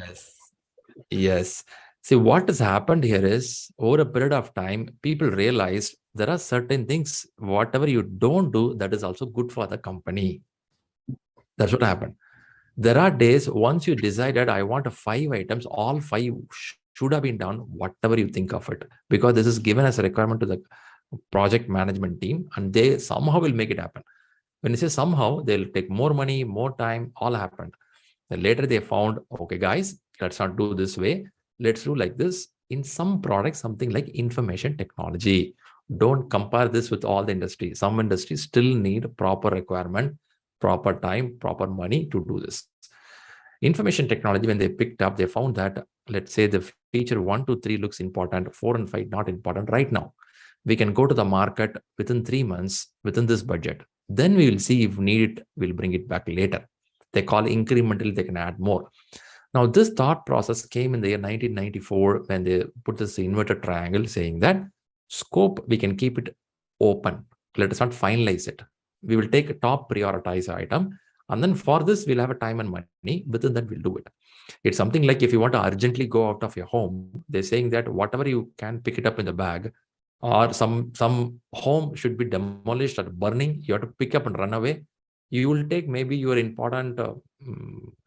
Speaker 1: Yes. See, what has happened here is over a period of time, people realized there are certain things, whatever you don't do, that is also good for the company. That's what happened. There are days, once you decided, I want 5 items, all 5 should have been done, whatever you think of it, because this is given as a requirement to the project management team, and they somehow will make it happen. When you say somehow, they'll take more money, more time, all happened. Then later they found, okay, guys, let's not do this way. Let's do like this. In some products, something like information technology. Don't compare this with all the industries. Some industries still need proper requirement, proper time, proper money to do this. Information technology, when they picked up, they found that, let's say the feature 1 to 3 looks important, 4 and 5 not important right now. We can go to the market within 3 months, within this budget. Then we will see if needed, we'll bring it back later. They call incremental, they can add more. Now, this thought process came in the year 1994 when they put this inverted triangle saying that scope, we can keep it open. Let us not finalize it. We will take a top prioritized item. And then for this, we'll have a time and money. Within that, we'll do it. It's something like if you want to urgently go out of your home, they're saying that whatever you can pick it up in the bag, or some home should be demolished or burning, you have to pick up and run away. You will take maybe your important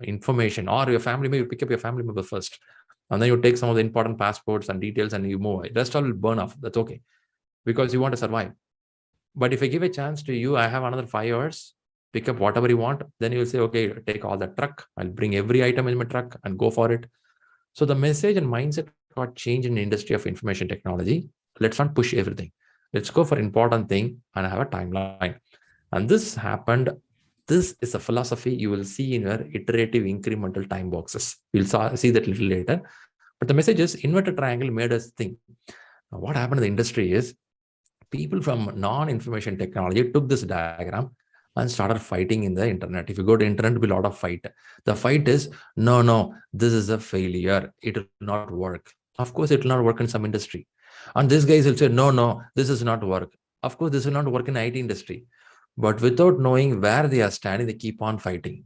Speaker 1: information, or your family, maybe pick up your family member first. And then you take some of the important passports and details and you move away. Rest all will burn off. That's okay, because you want to survive. But if I give a chance to you, I have another 5 hours, pick up whatever you want, then you will say, okay, take all the truck. I'll bring every item in my truck and go for it. So the message and mindset got changed in the industry of information technology. Let's not push everything. Let's go for important thing and have a timeline. And this happened. This is a philosophy you will see in your iterative incremental time boxes. We'll see that a little later. But the message is inverted triangle made us think. Now, what happened in the industry is people from non-information technology took this diagram and started fighting in the internet. If you go to internet, there'll be a lot of fight. The fight is, no, this is a failure. It will not work. Of course, it will not work in some industry. And this guys will say, no, this is not work. Of course, this will not work in IT industry. But without knowing where they are standing, they keep on fighting.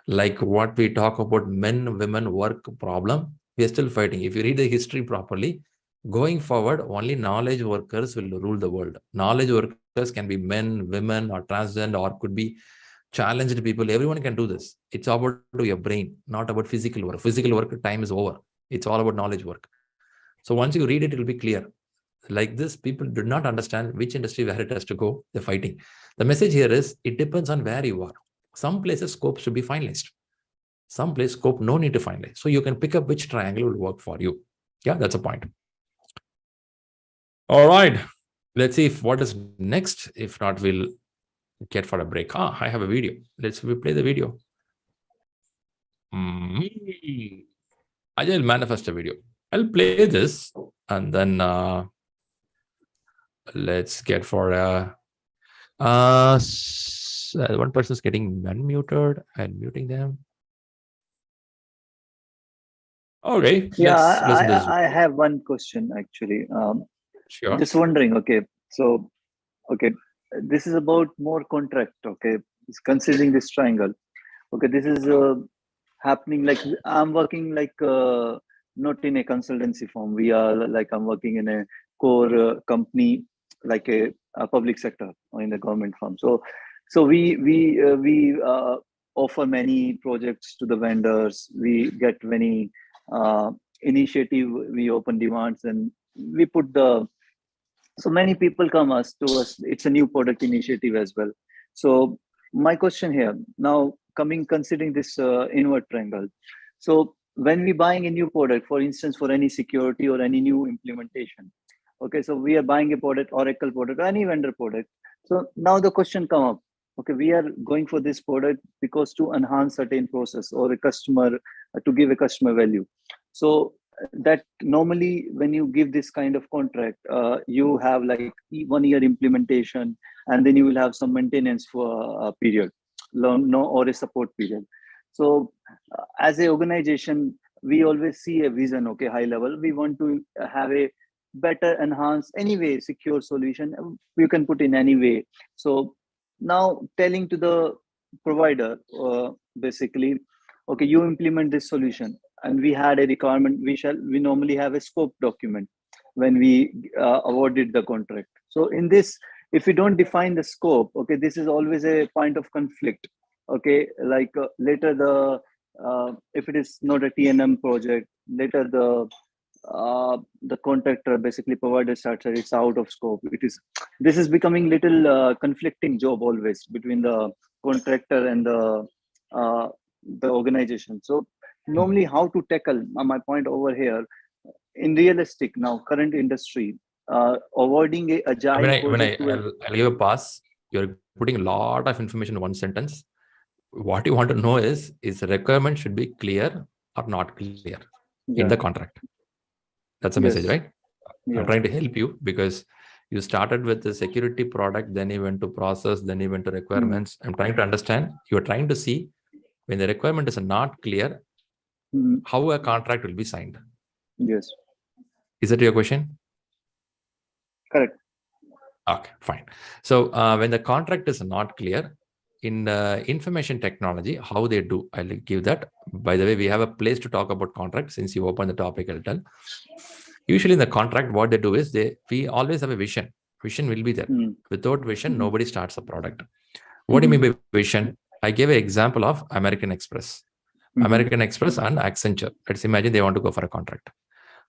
Speaker 1: Like what we talk about men-women work problem, we are still fighting. If you read the history properly, going forward, only knowledge workers will rule the world. Knowledge workers can be men, women, or transgender, or could be challenged people. Everyone can do this. It's all about your brain, not about physical work. Physical work time is over. It's all about knowledge work. So once you read it, it will be clear. Like this, people do not understand which industry where it has to go. They're fighting. The message here is it depends on where you are. Some places scope should be finalized. Some place scope no need to finalize. So you can pick up which triangle will work for you. Yeah, that's a point. All right. Let's see if what is next. If not, we'll get for a break. I have a video. Let's play the video. Agile manifesto video. I'll play this and then let's get for a one person is getting unmuted and muting them. Okay.
Speaker 16: Yeah, I have one question actually.
Speaker 1: Sure.
Speaker 16: Just wondering. Okay, so this is about more contract. Okay, it's considering this triangle. Okay, this is happening like I'm working like not in a consultancy firm. We are like I'm working in a core company, like a public sector or in the government firm. So we offer many projects to the vendors. We get many initiative. We open demands and we put so many people come to us. It's a new product initiative as well. So my question here now, considering this inward triangle. So when we buying a new product, for instance, for any security or any new implementation, okay, so we are buying a product, Oracle product, or any vendor product. So now the question come up, okay, we are going for this product because to enhance certain process or a customer, to give a customer value. So that normally when you give this kind of contract, you have like 1 year implementation, and then you will have some maintenance for a period, or a support period. So as an organization, we always see a vision, okay, high level. We want to have a better, enhanced, anyway, secure solution. You can put in any way. So now telling to the provider, basically, okay, you implement this solution, and we had a requirement. We normally have a scope document when we awarded the contract. So in this, if we don't define the scope, okay, this is always a point of conflict. Okay, like later if it is not a T&M project, later the contractor, basically provider, starts it's out of scope. This is becoming little conflicting job always between the contractor and the organization. So normally how to tackle, my point over here, in realistic now current industry, avoiding a agile
Speaker 1: I'll give a pass. You're putting a lot of information in one sentence. What you want to know is the requirement should be clear or not clear in the contract. That's a message, right? I'm trying to help you because you started with the security product, then you went to process, then you went to requirements. I'm trying to understand. You're trying to see when the requirement is not clear, how a contract will be signed.
Speaker 16: Yes.
Speaker 1: Is that your question?
Speaker 16: Correct.
Speaker 1: Okay, fine. So when the contract is not clear, in information technology, how they do, I'll give that. By the way, we have a place to talk about contract. Since you opened the topic, I'll tell. Usually in the contract, what they do is we always have a vision. Vision will be there. Without vision, nobody starts a product. What do you mean by vision? I gave an example of American Express. American Express and Accenture. Let's imagine they want to go for a contract.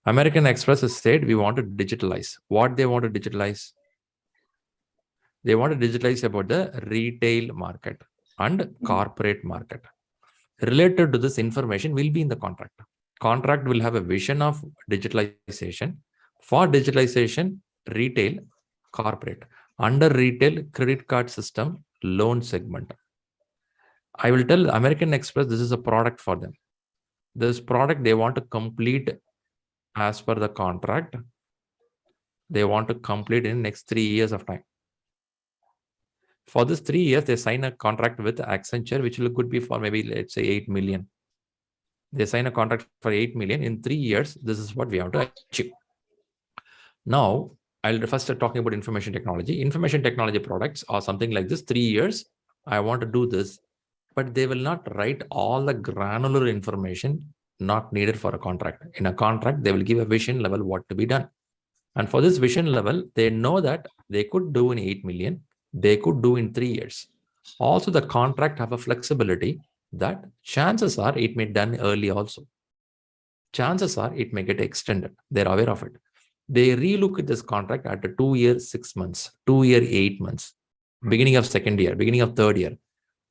Speaker 1: American Express has said, we want to digitalize. What they want to digitalize? They want to digitalize about the retail market and corporate market. Related to this information will be in the contract. Contract will have a vision of digitalization. For digitalization, retail, corporate. Under retail, credit card system, loan segment. I will tell American Express this is a product for them. This product they want to complete as per the contract. They want to complete in next 3 years of time. For this 3 years, they sign a contract with Accenture, which could be for maybe, let's say, 8 million. They sign a contract for 8 million. In 3 years, this is what we have to achieve. Now, I'll first start talking about information technology. Information technology products are something like this. 3 years, I want to do this. But they will not write all the granular information not needed for a contract. In a contract, they will give a vision level what to be done. And for this vision level, they know that they could do in 8 million. They could do in 3 years. Also, the contract have a flexibility that chances are it may be done early also. Chances are it may get extended. They're aware of it. They relook at this contract at a 2 year, 6 months, 2 year, 8 months, beginning of second year, beginning of third year,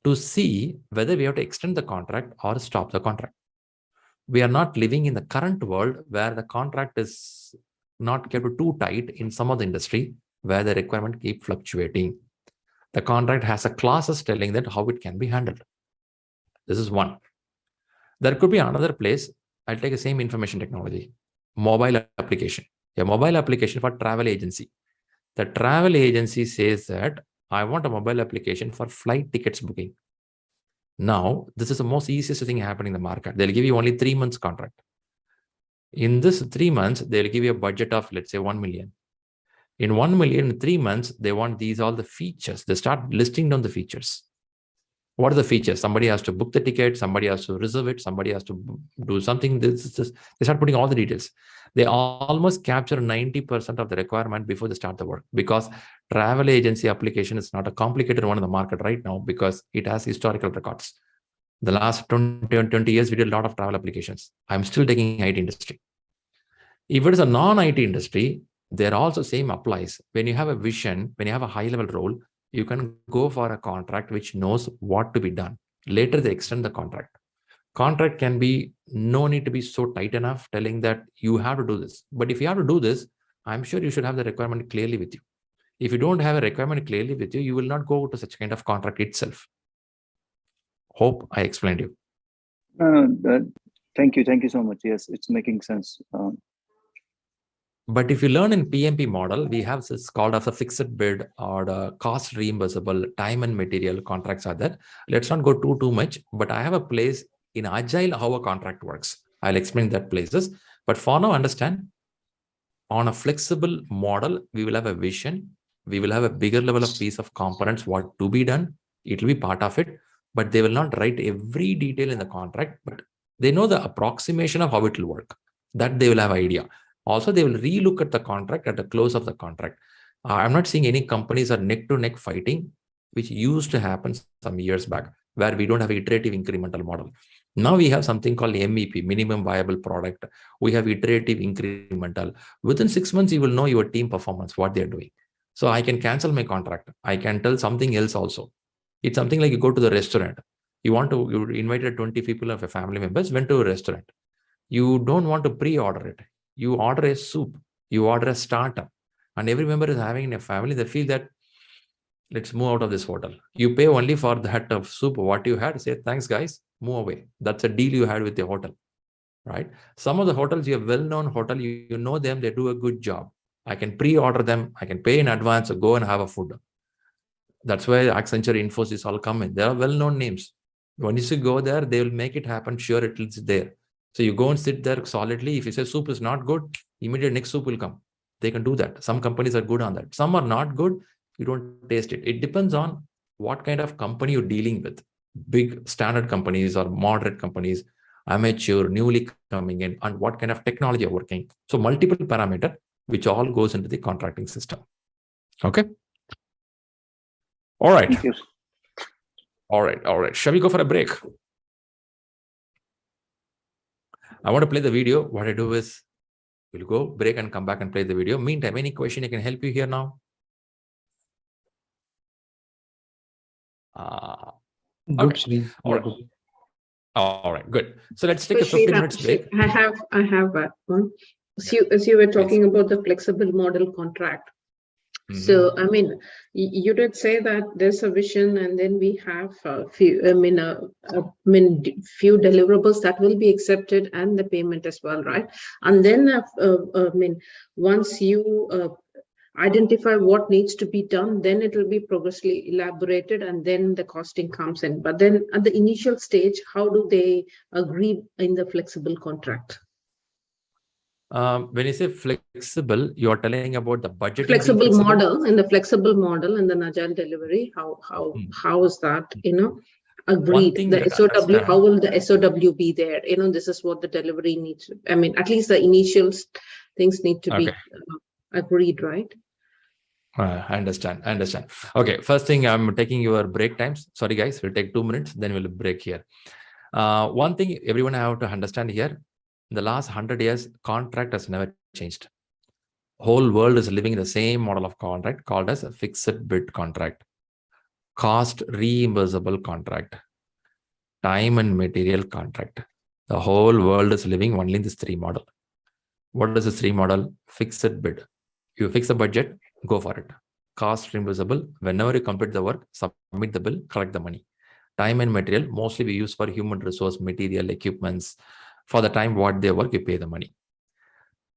Speaker 1: to see whether we have to extend the contract or stop the contract. We are not living in the current world where the contract is not kept too tight in some of the industry where the requirement keep fluctuating. The contract has a clauses telling that how it can be handled. This is one. There could be another place. I'll take the same information technology, mobile application, a mobile application for travel agency. The travel agency says that I want a mobile application for flight tickets booking. Now, this is the most easiest thing happening in the market. They'll give you only 3 months contract. In this 3 months, they'll give you a budget of, let's say, 1 million. In 1 million, in 3 months, they want these all the features. They start listing down the features. What are the features? Somebody has to book the ticket. Somebody has to reserve it. Somebody has to do something. They start putting all the details. They almost capture 90% of the requirement before they start the work, because travel agency application is not a complicated one in the market right now because it has historical records. The last 20 years, we did a lot of travel applications. I'm still taking IT industry. If it is a non-IT industry, there also same applies. When you have a vision, when you have a high-level role, you can go for a contract which knows what to be done. Later, they extend the contract. Contract can be no need to be so tight enough telling that you have to do this. But if you have to do this, I'm sure you should have the requirement clearly with you. If you don't have a requirement clearly with you, you will not go to such kind of contract itself. Hope I explained you.
Speaker 16: Thank you. Thank you so much. Yes, it's making sense.
Speaker 1: But if you learn in PMP model, we have this called as a fixed bid or the cost reimbursable time and material contracts are there. Let's not go too much, but I have a place in Agile how a contract works. I'll explain that places. But for now, understand, on a flexible model, we will have a vision. We will have a bigger level of piece of components, what to be done. It will be part of it, but they will not write every detail in the contract, but they know the approximation of how it will work. That they will have idea. Also, they will relook at the contract at the close of the contract. I'm not seeing any companies are neck to neck fighting, which used to happen some years back, where we don't have iterative incremental model. Now we have something called MEP, minimum viable product. We have iterative incremental. Within 6 months, you will know your team performance, what they're doing. So I can cancel my contract. I can tell something else also. It's something like you go to the restaurant. You invited 20 people of your family members, went to a restaurant. You don't want to pre-order it. You order a soup, you order a starter, and every member is having in a family, they feel that let's move out of this hotel. You pay only for that of soup, what you had, say, thanks guys, move away. That's a deal you had with the hotel, right? Some of the hotels, you have well-known hotel, you know them, they do a good job. I can pre-order them, I can pay in advance, or go and have a food. That's why Accenture, Infosys all come in. There are well-known names. Once you go there, they will make it happen, sure it is there. So you go and sit there solidly. If you say soup is not good, immediate next soup will come. They can do that. Some companies are good on that. Some are not good. You don't taste it. It depends on what kind of company you're dealing with. Big standard companies or moderate companies, amateur, newly coming in, and what kind of technology you're working. So multiple parameters, which all goes into the contracting system. Okay. All right.
Speaker 16: Thank you.
Speaker 1: All right. Shall we go for a break? I want to play the video. What I do is we'll go break and come back and play the video. Meantime, any question I can help you here now?
Speaker 5: Good, Shri.
Speaker 1: All right, good. So let's take a 15 minutes break.
Speaker 6: I have one. As you were talking about the flexible model contract. So, I mean, you did say that there's a vision, and then we have few deliverables that will be accepted, and the payment as well, right? And then, once you identify what needs to be done, then it will be progressively elaborated, and then the costing comes in. But then, at the initial stage, how do they agree in the flexible contract?
Speaker 1: When you say flexible, you're telling about the budget.
Speaker 6: Flexible model, in the flexible model and the agile delivery. How is that, agreed? The SOW, how will the SOW be there? This is what the delivery needs. I mean, at least the initial things need to be agreed, right?
Speaker 1: I understand. Okay, first thing, I'm taking your break times. Sorry, guys, we'll take 2 minutes, then we'll break here. One thing everyone have to understand here. In the last 100 years, contract has never changed. Whole world is living in the same model of contract called as a fixed bid contract, cost reimbursable contract, time and material contract. The whole world is living only in this 3 model. What is this 3 model? Fixed bid. You fix a budget, go for it. Cost reimbursable. Whenever you complete the work, submit the bill, collect the money. Time and material, mostly we use for human resource, material, equipments. For the time what they work, you pay the money.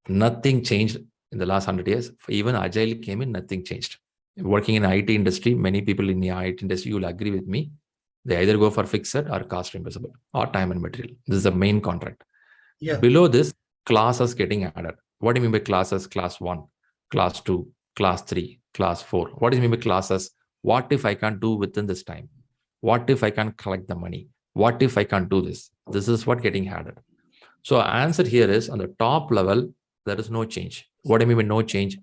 Speaker 1: Nothing changed in the last 100 years. Even Agile came in, nothing changed. Working in IT industry, many people in the IT industry, you will agree with me. They either go for fixed or cost reimbursable or time and material. This is the main contract. Yeah. Below this, classes getting added. What do you mean by classes? Class 1, class 2, class 3, class 4. What do you mean by classes? What if I can't do within this time? What if I can't collect the money? What if I can't do this? This is what getting added. So answer here is on the top level, there is no change. What do I mean by no change?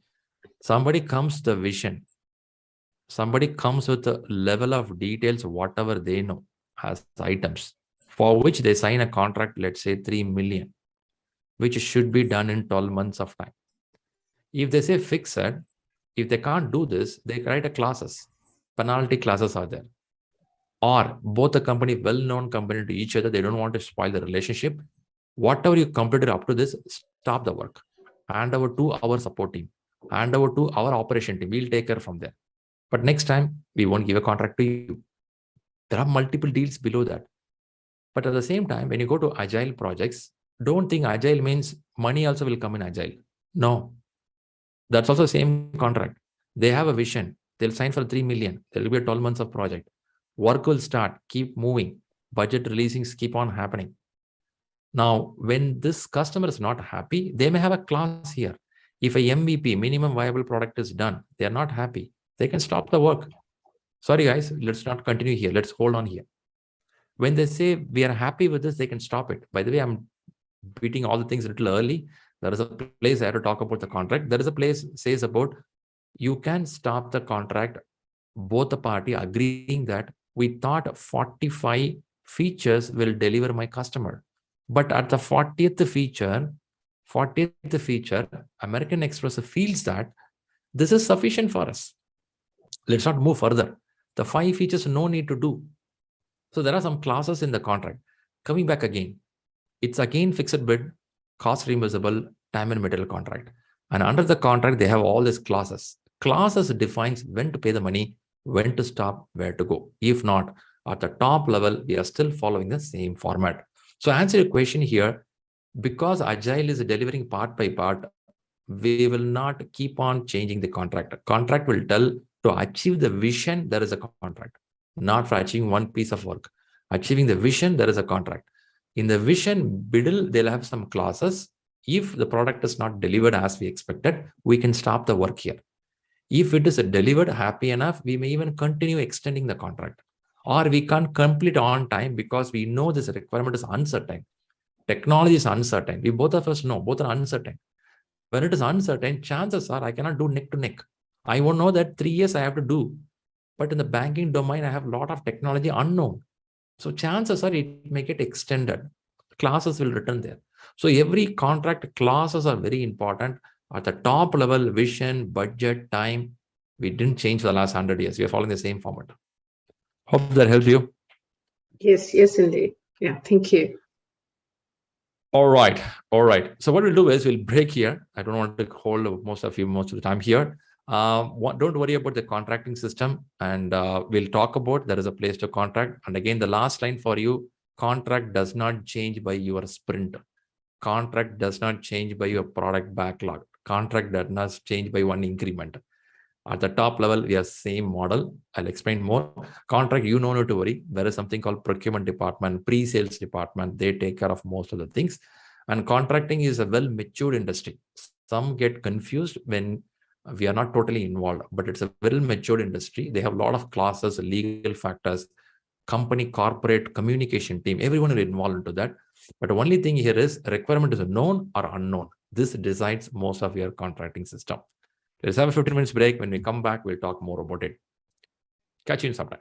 Speaker 1: Somebody comes the vision. Somebody comes with a level of details, whatever they know as items, for which they sign a contract, let's say 3 million, which should be done in 12 months of time. If they say fixed, if they can't do this, they write a clauses. Penalty clauses are there. Or both the company, well-known company to each other, they don't want to spoil the relationship. Whatever you completed up to this, stop the work. Hand over to our support team. Hand over to our operation team. We'll take care from there. But next time, we won't give a contract to you. There are multiple deals below that. But at the same time, when you go to Agile projects, don't think Agile means money also will come in Agile. No. That's also the same contract. They have a vision. They'll sign for 3 million. There will be a 12 months of project. Work will start, keep moving. Budget releasings keep on happening. Now, when this customer is not happy, they may have a clause here. If a MVP, minimum viable product, is done, they are not happy, they can stop the work. Sorry, guys, let's not continue here. Let's hold on here. When they say we are happy with this, they can stop it. By the way, I'm beating all the things a little early. There is a place I have to talk about the contract. There is a place says about you can stop the contract, both the party agreeing that we thought 45 features will deliver my customer. But at the 40th feature, American Express feels that this is sufficient for us. Let's not move further. The 5 features, no need to do. So there are some clauses in the contract. Coming back again, it's again fixed bid, cost reimbursable, time and material contract. And under the contract, they have all these clauses. Clauses defines when to pay the money, when to stop, where to go. If not, at the top level, we are still following the same format. So answer your question here, because Agile is delivering part by part, we will not keep on changing the contract. Contract will tell to achieve the vision, there is a contract. Not for achieving one piece of work. Achieving the vision, there is a contract. In the vision middle, they'll have some clauses. If the product is not delivered as we expected, we can stop the work here. If it is delivered happy enough, we may even continue extending the contract. Or we can't complete on time because we know this requirement is uncertain. Technology is uncertain. We both of us know both are uncertain. When it is uncertain, chances are I cannot do neck to neck. I won't know that 3 years I have to do. But in the banking domain, I have a lot of technology unknown. So chances are it may get extended. Classes will return there. So every contract clauses are very important. At the top level, vision, budget, time, we didn't change for the last 100 years. We are following the same format. Hope that helps you.
Speaker 6: Yes, yes, indeed. Yeah, thank you.
Speaker 1: All right. So what we'll do is we'll break here. I don't want to hold most of the time here. Don't worry about the contracting system, and we'll talk about there is a place to contract. And again, the last line for you: contract does not change by your sprint. Contract does not change by your product backlog. Contract does not change by one increment. At the top level, we have same model. I'll explain more. Contract, you don't need to worry. There is something called procurement department, pre-sales department. They take care of most of the things. And contracting is a well-matured industry. Some get confused when we are not totally involved, but it's a well-matured industry. They have a lot of clauses, legal factors, company, corporate, communication team. Everyone is involved into that. But the only thing here is requirement is known or unknown. This decides most of your contracting system. Let's have a 15 minutes break. When we come back, we'll talk more about it. Catch you in some time.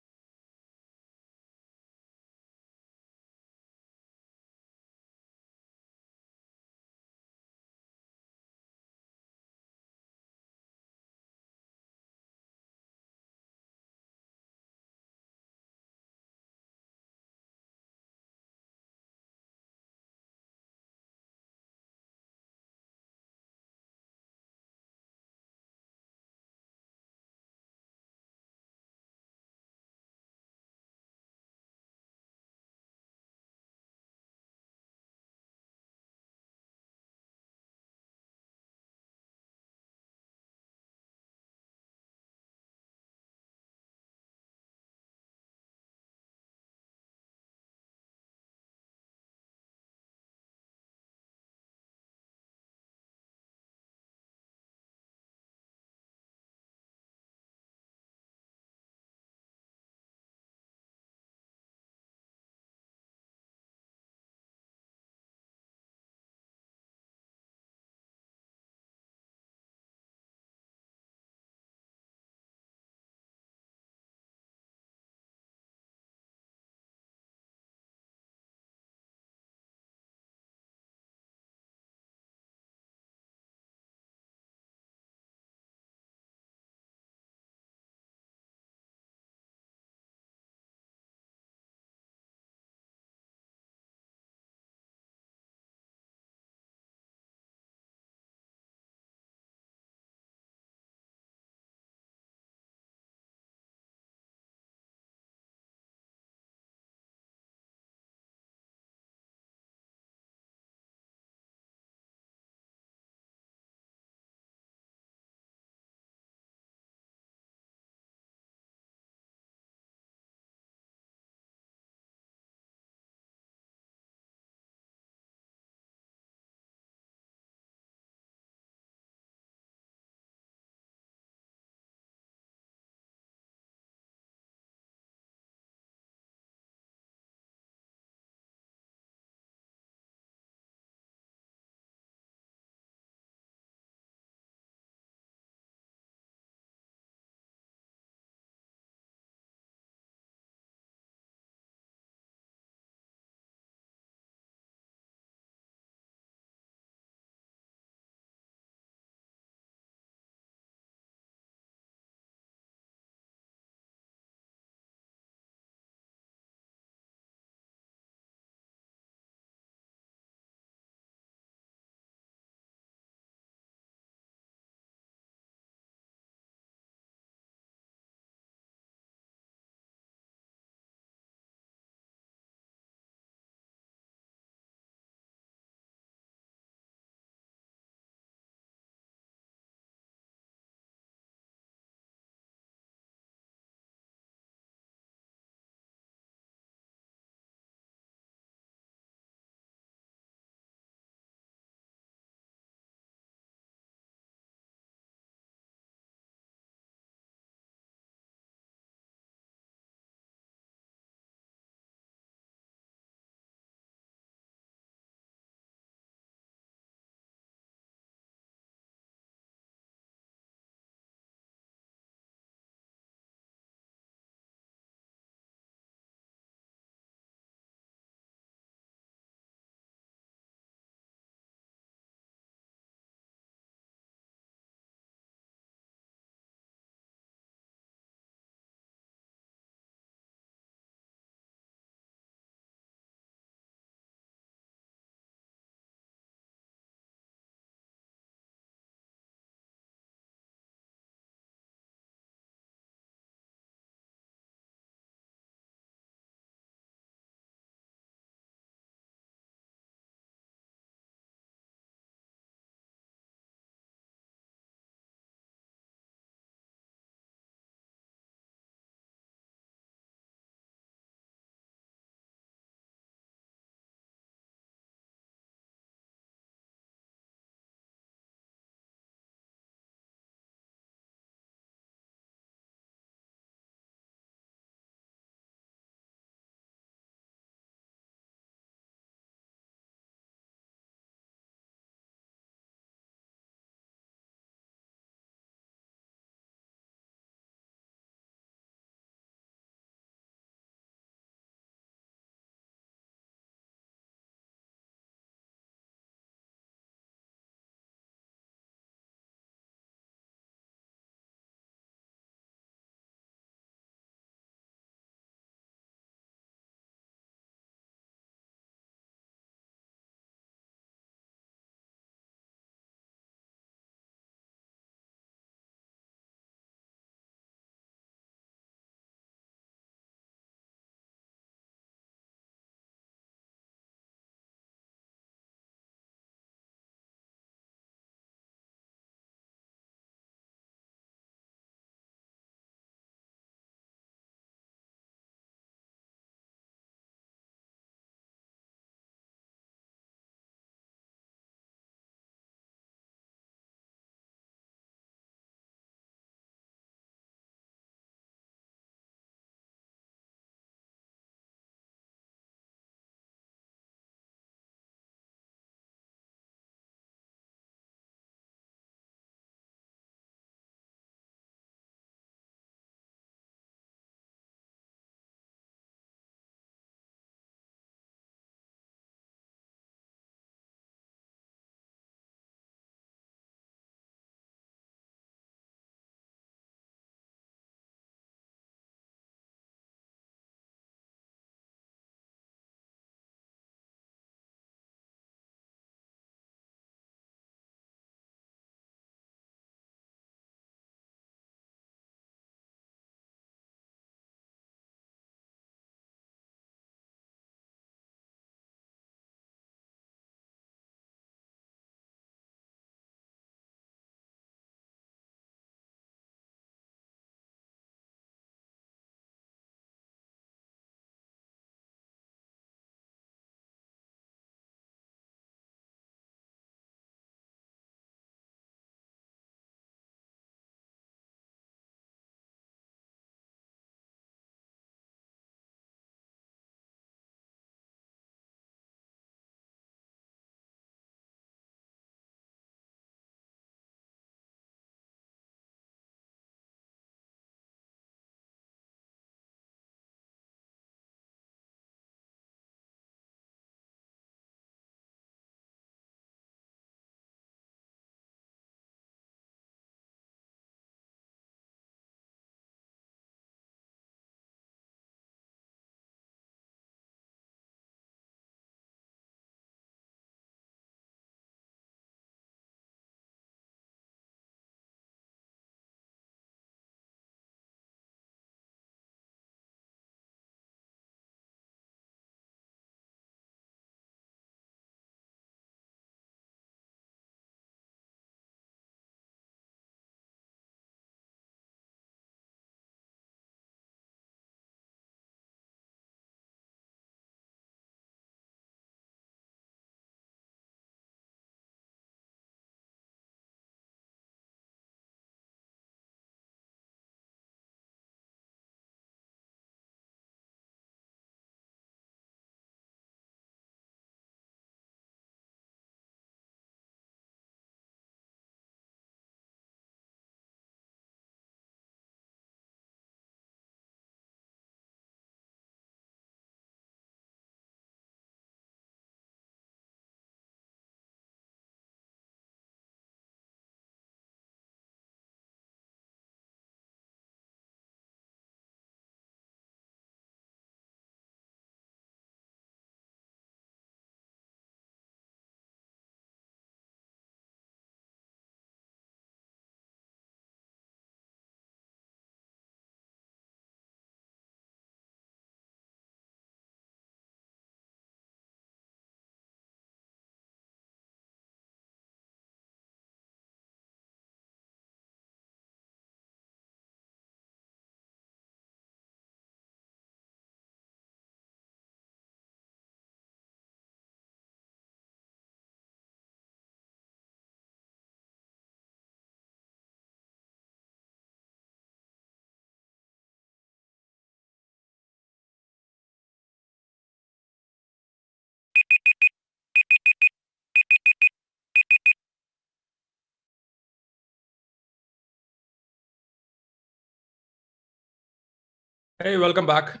Speaker 1: Hey, welcome back.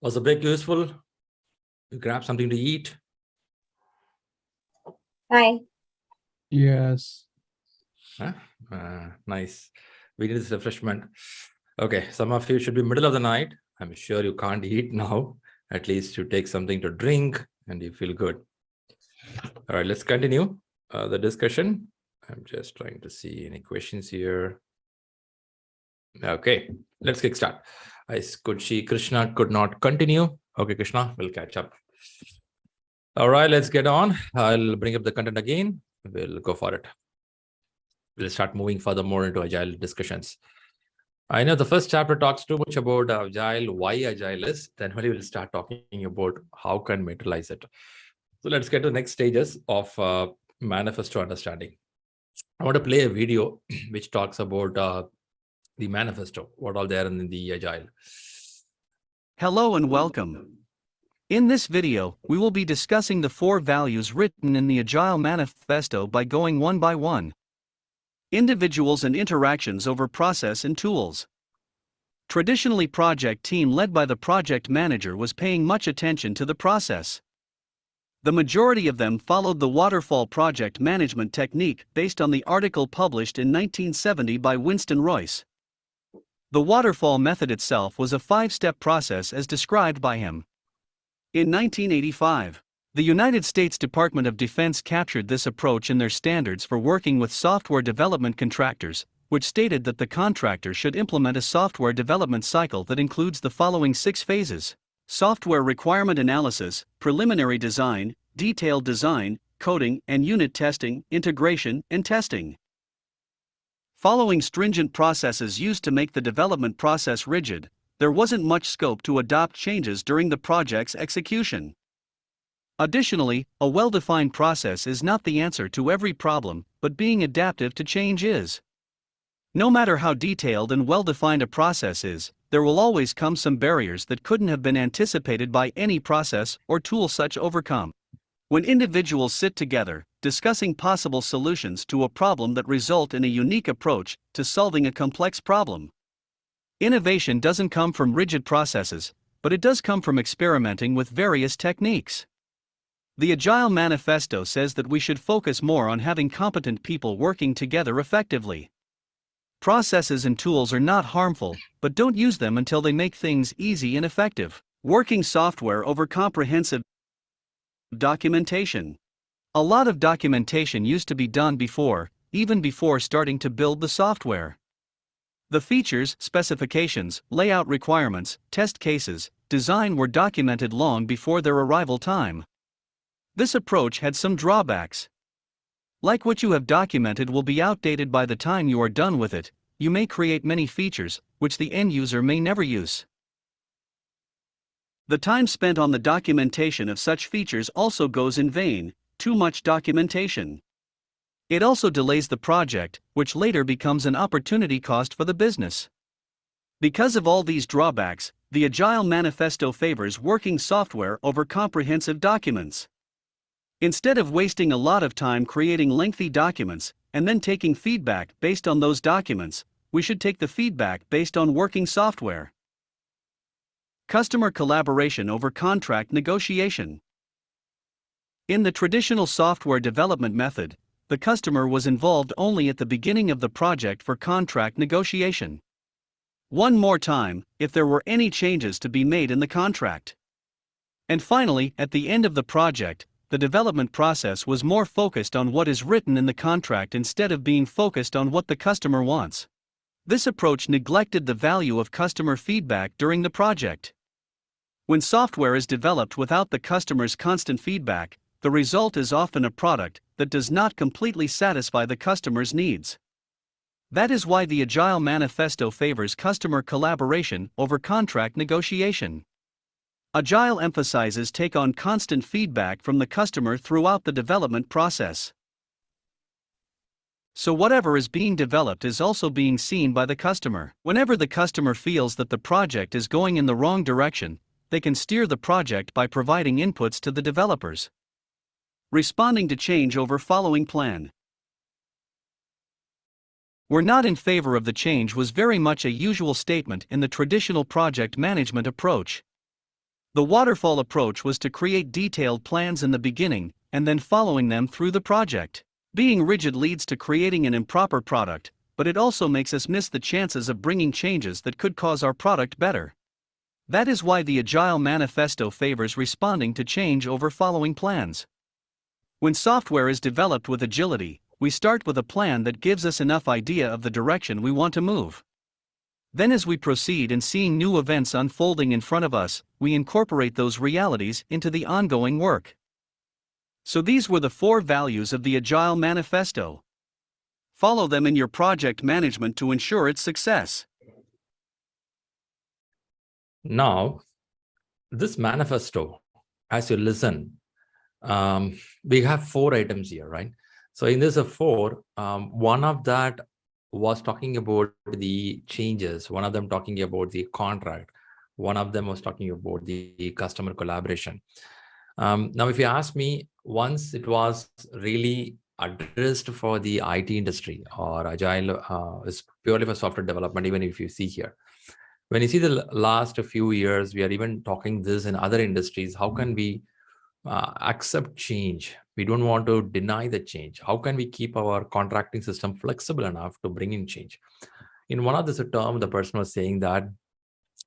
Speaker 1: Was the break useful? You grab something to eat?
Speaker 11: Hi.
Speaker 3: Yes.
Speaker 1: Huh? Nice. We need this refreshment. Okay, some of you should be middle of the night. I'm sure you can't eat now. At least you take something to drink and you feel good. All right, let's continue the discussion. I'm just trying to see any questions here. Okay, let's kick start. I could see Krishna could not continue. Okay, Krishna, we'll catch up. All right, let's get on. I'll bring up the content again. We'll go for it. We'll start moving furthermore into Agile discussions. I know the first chapter talks too much about Agile, why Agile is. Then we'll start talking about how can materialize it. So let's get to the next stages of manifesto understanding. I want to play a video which talks about the manifesto, what all there in the Agile.
Speaker 19: Hello and welcome. In this video, we will be discussing the 4 values written in the Agile Manifesto by going one by one. Individuals and interactions over process and tools. Traditionally, project team led by the project manager was paying much attention to the process. The majority of them followed the waterfall project management technique based on the article published in 1970 by Winston Royce. The waterfall method itself was a 5-step process as described by him. In 1985, the United States Department of Defense captured this approach in their standards for working with software development contractors, which stated that the contractor should implement a software development cycle that includes the following 6 phases: software requirement analysis, preliminary design, detailed design, coding and unit testing, integration, and testing. Following stringent processes used to make the development process rigid, there wasn't much scope to adopt changes during the project's execution. Additionally, a well-defined process is not the answer to every problem, but being adaptive to change is. No matter how detailed and well-defined a process is, there will always come some barriers that couldn't have been anticipated by any process or tool such overcome. When individuals sit together, discussing possible solutions to a problem that result in a unique approach to solving a complex problem. Innovation doesn't come from rigid processes, but it does come from experimenting with various techniques. The Agile Manifesto says that we should focus more on having competent people working together effectively. Processes and tools are not harmful, but don't use them until they make things easy and effective. Working software over comprehensive documentation. A lot of documentation used to be done before, even before starting to build the software. The features, specifications, layout requirements, test cases, design were documented long before their arrival time. This approach had some drawbacks. Like what you have documented will be outdated by the time you are done with it. You may create many features, which the end user may never use. The time spent on the documentation of such features also goes in vain, too much documentation. It also delays the project, which later becomes an opportunity cost for the business. Because of all these drawbacks, the Agile Manifesto favors working software over comprehensive documents. Instead of wasting a lot of time creating lengthy documents, and then taking feedback based on those documents, we should take the feedback based on working software. Customer collaboration over contract negotiation. In the traditional software development method, the customer was involved only at the beginning of the project for contract negotiation. One more time, if there were any changes to be made in the contract. And finally, at the end of the project, the development process was more focused on what is written in the contract instead of being focused on what the customer wants. This approach neglected the value of customer feedback during the project. When software is developed without the customer's constant feedback, the result is often a product that does not completely satisfy the customer's needs. That is why the Agile Manifesto favors customer collaboration over contract negotiation. Agile emphasizes take on constant feedback from the customer throughout the development process. So whatever is being developed is also being seen by the customer. Whenever the customer feels that the project is going in the wrong direction, they can steer the project by providing inputs to the developers. Responding to change over following plan. "We're not in favor of the change" was very much a usual statement in the traditional project management approach. The waterfall approach was to create detailed plans in the beginning, and then following them through the project. Being rigid leads to creating an improper product, but it also makes us miss the chances of bringing changes that could cause our product better. That is why the Agile Manifesto favors responding to change over following plans. When software is developed with agility, we start with a plan that gives us enough idea of the direction we want to move. Then as we proceed and seeing new events unfolding in front of us, we incorporate those realities into the ongoing work. So these were the 4 values of the Agile Manifesto. Follow them in your project management to ensure its success.
Speaker 1: Now, this manifesto, as you listen, we have 4 items here, right? So in this 4, one of that was talking about the changes, one of them talking about the contract, one of them was talking about the customer collaboration. Now, if you ask me, once it was really addressed for the IT industry, or Agile is purely for software development, even if you see here. When you see the last few years, we are even talking this in other industries. How can we accept change? We don't want to deny the change. How can we keep our contracting system flexible enough to bring in change? In one of this term, the person was saying that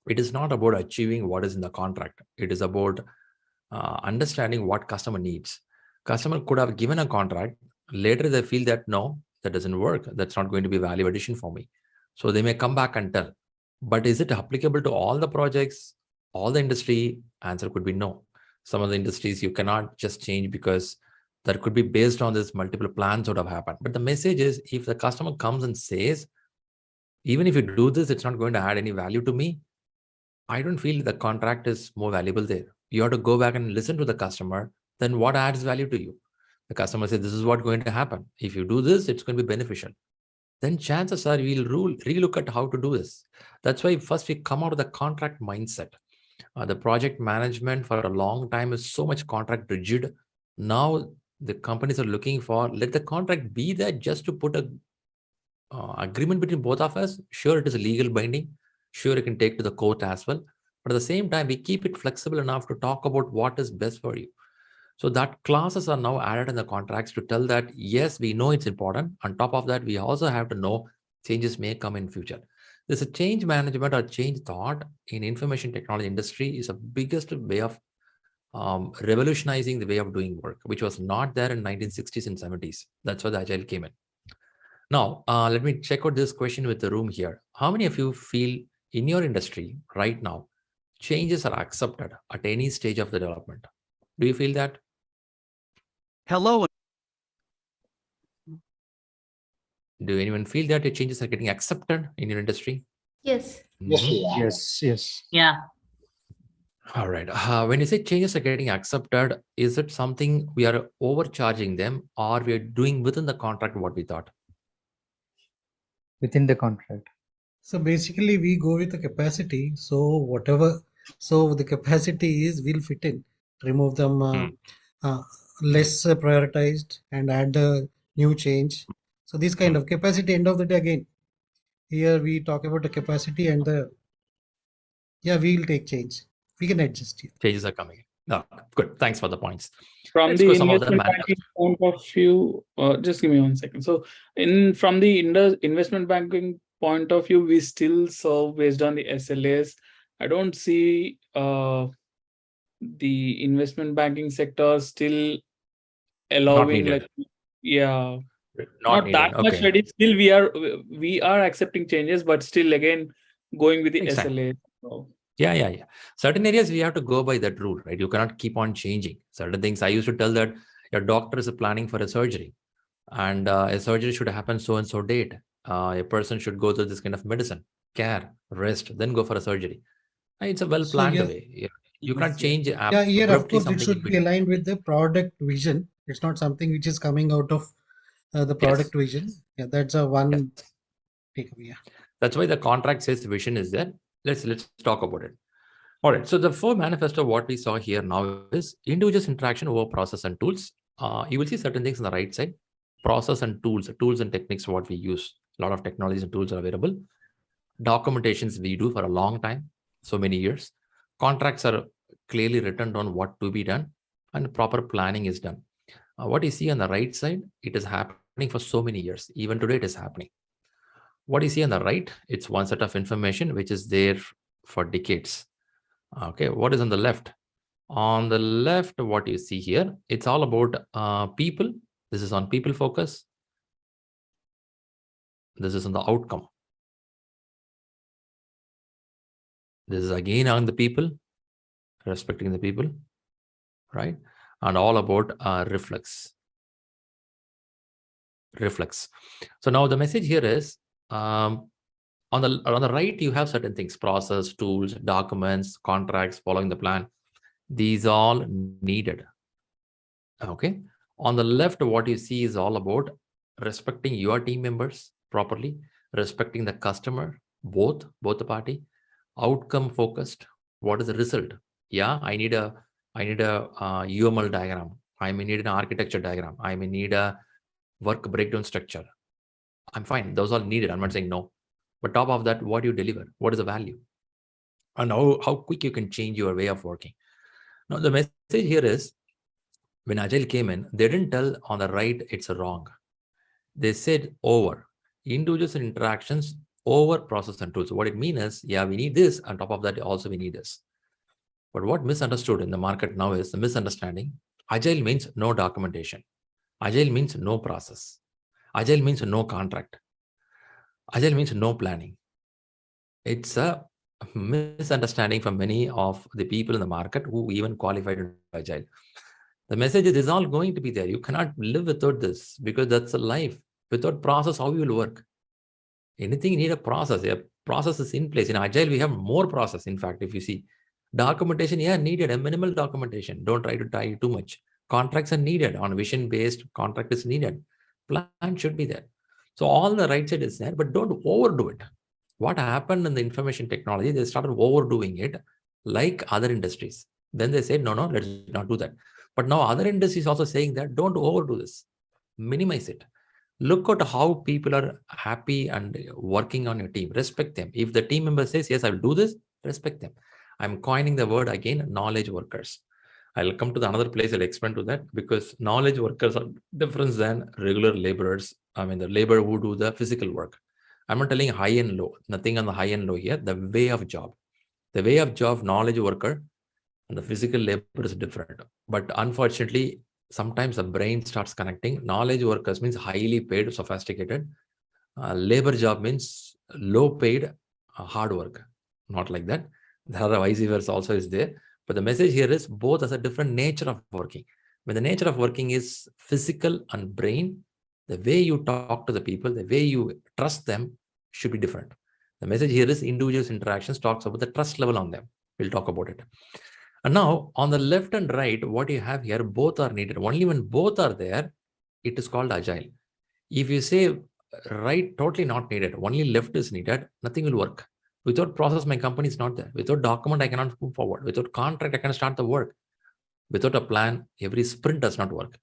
Speaker 1: it is not about achieving what is in the contract. It is about understanding what customer needs. Customer could have given a contract. Later, they feel that, no, that doesn't work. That's not going to be value addition for me. So they may come back and tell. But is it applicable to all the projects, all the industry? Answer could be no. Some of the industries you cannot just change because that could be based on this multiple plans would have happened. But the message is, if the customer comes and says, even if you do this, it's not going to add any value to me, I don't feel the contract is more valuable there. You have to go back and listen to the customer. Then what adds value to you? The customer says, this is what's going to happen. If you do this, it's going to be beneficial. Then chances are we'll relook at how to do this. That's why first we come out of the contract mindset. The project management for a long time is so much contract rigid. Now the companies are looking for, let the contract be there just to put a agreement between both of us. Sure, it is legal binding. Sure, you can take to the court as well. But at the same time, we keep it flexible enough to talk about what is best for you. So that clauses are now added in the contracts to tell that, yes, we know it's important. On top of that, we also have to know changes may come in future. This is change management or change thought in information technology industry is the biggest way of revolutionizing the way of doing work, which was not there in 1960s and 70s. That's why the Agile came in. Now, let me check out this question with the room here. How many of you feel in your industry right now, changes are accepted at any stage of the development? Do you feel that?
Speaker 19: Hello.
Speaker 1: Do anyone feel that the changes are getting accepted in your industry?
Speaker 4: Yes.
Speaker 5: Yes.
Speaker 2: Yeah.
Speaker 1: All right. When you say changes are getting accepted, is it something we are overcharging them, or we are doing within the contract what we thought?
Speaker 5: Within the contract.
Speaker 14: So basically we go with the capacity. So whatever, so the capacity is, will fit in, remove them less prioritized and add the new change. So this kind of capacity, end of the day, again, here we talk about the capacity and the, yeah, we will take change. We can adjust here.
Speaker 1: Changes are coming. No, good. Thanks for the points.
Speaker 10: From the investment banking point of view, just give me 1 second. So from the investment banking point of view, we still serve based on the SLAs. I don't see the investment banking sector still allowing not that much ready. Still we are accepting changes, but still again going with the SLA. So.
Speaker 1: Yeah. Certain areas we have to go by that rule, right? You cannot keep on changing. Certain things I used to tell that your doctor is planning for a surgery, and a surgery should happen so and so date. A person should go through this kind of medicine, care, rest, then go for a surgery. It's a well-planned way. You cannot change.
Speaker 14: Yeah, here of course it should be aligned with the product vision. It's not something which is coming out of the product vision. Yeah, that's a one takeaway. Yeah.
Speaker 1: That's why the contract says the vision is there. Let's talk about it. All right. So the 4 manifesto, what we saw here now is individuals' interaction over process and tools. You will see certain things on the right side. Process and tools and techniques, what we use. A lot of technologies and tools are available. Documentations we do for a long time, so many years. Contracts are clearly written on what to be done, and proper planning is done. What you see on the right side, it is happening for so many years. Even today, it is happening. What you see on the right, it's one set of information which is there for decades. Okay, what is on the left? On the left, what you see here, it's all about people. This is on people focus. This is on the outcome. This is again on the people, respecting the people, right? And all about reflex. So now the message here is, on the right, you have certain things: process, tools, documents, contracts, following the plan. These all needed. Okay. On the left, what you see is all about respecting your team members properly, respecting the customer, both the party, outcome focused. What is the result? Yeah, I need a UML diagram. I may need an architecture diagram. I may need a work breakdown structure. I'm fine. Those are needed. I'm not saying no. But top of that, what do you deliver? What is the value? And how quick you can change your way of working. Now, the message here is, when Agile came in, they didn't tell on the right it's wrong. They said over. Individuals and interactions over process and tools. What it means is, yeah, we need this. On top of that, also we need this. But what misunderstood in the market now is the misunderstanding. Agile means no documentation. Agile means no process. Agile means no contract. Agile means no planning. It's a misunderstanding from many of the people in the market who even qualified in Agile. The message is all going to be there. You cannot live without this, because that's a life. Without process, how you will work? Anything need a process. A process is in place. In Agile, we have more process. In fact, if you see documentation, yeah, needed a minimal documentation. Don't try to tie too much. Contracts are needed. On vision-based contract is needed. Plan should be there. So all the right side is there, but don't overdo it. What happened in the information technology, they started overdoing it like other industries. Then they said, no, let's not do that. But now other industries also saying that don't overdo this. Minimize it. Look at how people are happy and working on your team. Respect them. If the team member says, yes, I will do this, respect them. I'm coining the word again, knowledge workers. I'll come to the another place, I'll explain to that, because knowledge workers are different than regular laborers. I mean, the labor who do the physical work. I'm not telling high and low, nothing on the high and low here. The way of job, knowledge worker and the physical labor is different. But unfortunately, sometimes the brain starts connecting. Knowledge workers means highly paid, sophisticated. Labor job means low paid, hard work. Not like that. The other vice versa also is there. But the message here is both has a different nature of working. When the nature of working is physical and brain, the way you talk to the people, the way you trust them should be different. The message here is individuals' interactions talks about the trust level on them. We'll talk about it. And now on the left and right, what you have here, both are needed. Only when both are there, it is called Agile. If you say right, totally not needed, only left is needed, nothing will work. Without process, my company is not there. Without document, I cannot move forward. Without contract, I cannot start the work. Without a plan, every sprint does not work.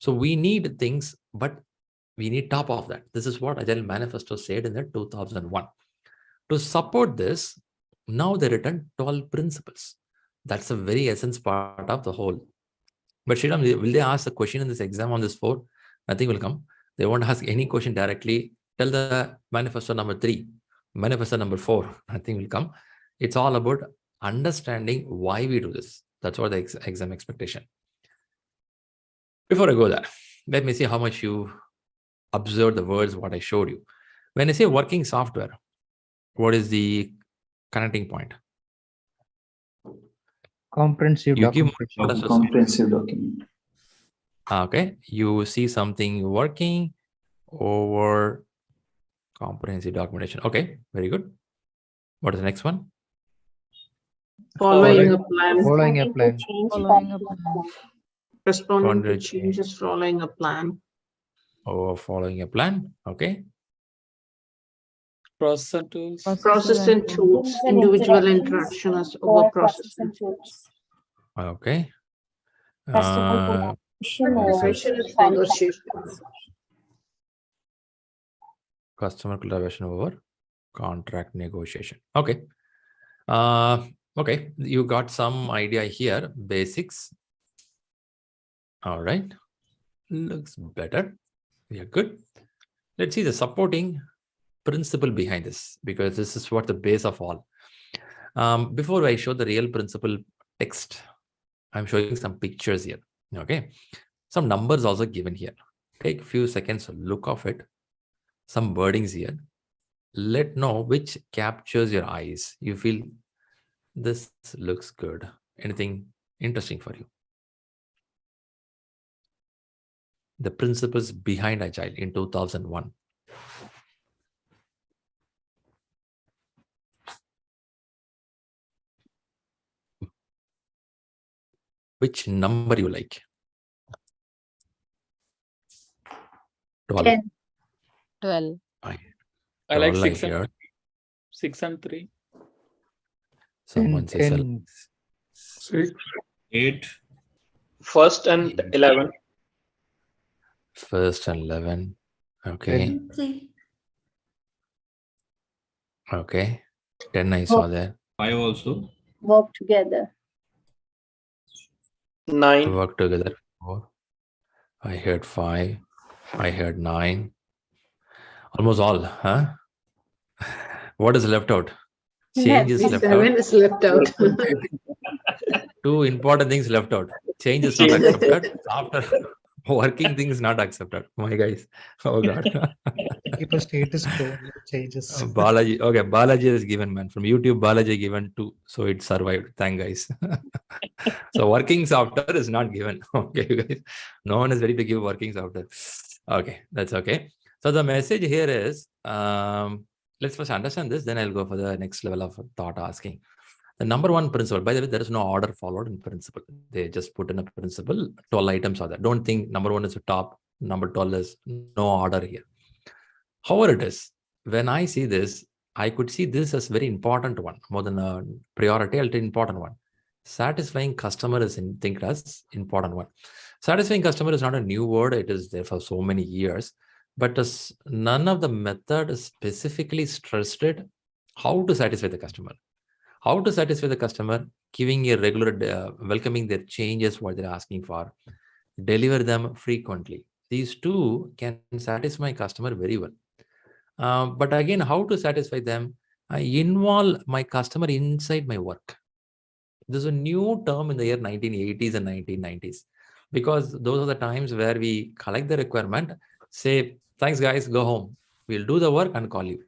Speaker 1: So we need things, but we need top of that. This is what Agile Manifesto said in the 2001. To support this, now they written 12 principles. That's a very essence part of the whole. But Shriram, will they ask a question in this exam on this 4? Nothing will come. They won't ask any question directly. Tell the manifesto number 3, manifesto number 4, nothing will come. It's all about understanding why we do this. That's what the exam expectation. Before I go there, let me see how much you observe the words, what I showed you. When I say working software, what is the connecting point?
Speaker 5: Comprehensive documentation.
Speaker 16: Comprehensive document.
Speaker 1: Okay, you see something working over comprehensive documentation. Okay, very good. What is the next one?
Speaker 6: Following a plan.
Speaker 5: Following a plan.
Speaker 6: Responding to changes, following a plan.
Speaker 1: Oh, following a plan. Okay.
Speaker 10: Process and tools.
Speaker 6: Process and tools. Individual interaction as over process and tools.
Speaker 1: Okay.
Speaker 6: Negotiation is negotiation.
Speaker 1: Customer collaboration over contract negotiation. Okay. Okay, you got some idea here, basics. All right, looks better. We are good. Let's see the supporting principle behind this, because this is what the base of all. Before I show the real principle text, I'm showing some pictures here. Okay, some numbers also given here. Take a few seconds to look of it. Some wordings here. Let know which captures your eyes. You feel this looks good. Anything interesting for you? The principles behind Agile in 2001. Which number you like? 12.
Speaker 11: 10. 12.
Speaker 10: I like 6 and 6 and 3.
Speaker 1: Someone says
Speaker 10: 6.
Speaker 9: 8.
Speaker 13: First and 11.
Speaker 1: First and 11. Okay.
Speaker 4: 3.
Speaker 1: Okay. 10 I saw there.
Speaker 9: 5 also.
Speaker 11: Work together.
Speaker 13: 9.
Speaker 1: Work together. 4. I heard 5. I heard 9. Almost all, huh? What is left out? Change is left out.
Speaker 6: 7 is left out.
Speaker 1: 2 important things left out. Change is not accepted. After working things not accepted. My guys. Oh God.
Speaker 14: Keep a status quo, changes.
Speaker 1: Balaji. Okay, Balaji is given, man. From YouTube, Balaji given 2. So it survived. Thank guys. So working software is not given. Okay, you guys. No one is ready to give working software. Okay, that's okay. So the message here is, let's first understand this, then I'll go for the next level of thought asking. The number one principle, by the way, there is no order followed in principle. They just put in a principle, 12 items are there. Don't think number 1 is the top, number 12 is no order here. However it is, when I see this, I could see this as very important one, more than a priority, I'll take important one. Satisfying customer is think as important one. Satisfying customer is not a new word. It is there for so many years, but none of the method is specifically stressed it how to satisfy the customer. How to satisfy the customer, giving a regular, welcoming their changes, what they're asking for, deliver them frequently. These two can satisfy customer very well. But again, how to satisfy them? I involve my customer inside my work. This is a new term in the year 1980s and 1990s, because those are the times where we collect the requirement, say, thanks guys, go home. We'll do the work and call you.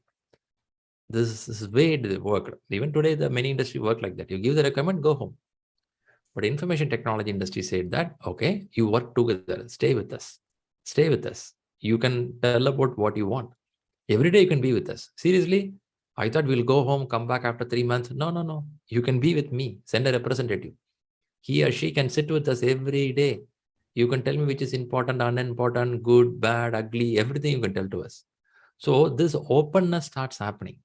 Speaker 1: This is way it worked. Even today, the many industry work like that. You give the requirement, go home. But information technology industry said that, okay, you work together, stay with us. Stay with us. You can tell about what you want. Every day you can be with us. Seriously, I thought we'll go home, come back after 3 months. No. You can be with me. Send a representative. He or she can sit with us every day. You can tell me which is important, unimportant, good, bad, ugly, everything you can tell to us. So this openness starts happening.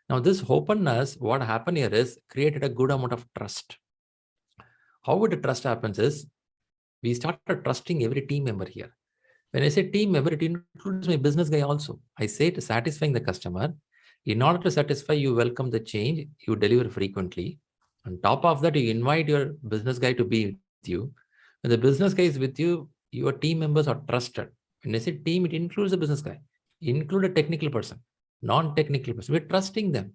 Speaker 1: Now this openness, what happened here is created a good amount of trust. How would the trust happens is, we started trusting every team member here. When I say team member, it includes my business guy also. I say to satisfying the customer. In order to satisfy, you welcome the change, you deliver frequently. On top of that, you invite your business guy to be with you. When the business guy is with you, your team members are trusted. When I say team, it includes the business guy, include a technical person, non-technical person. We're trusting them.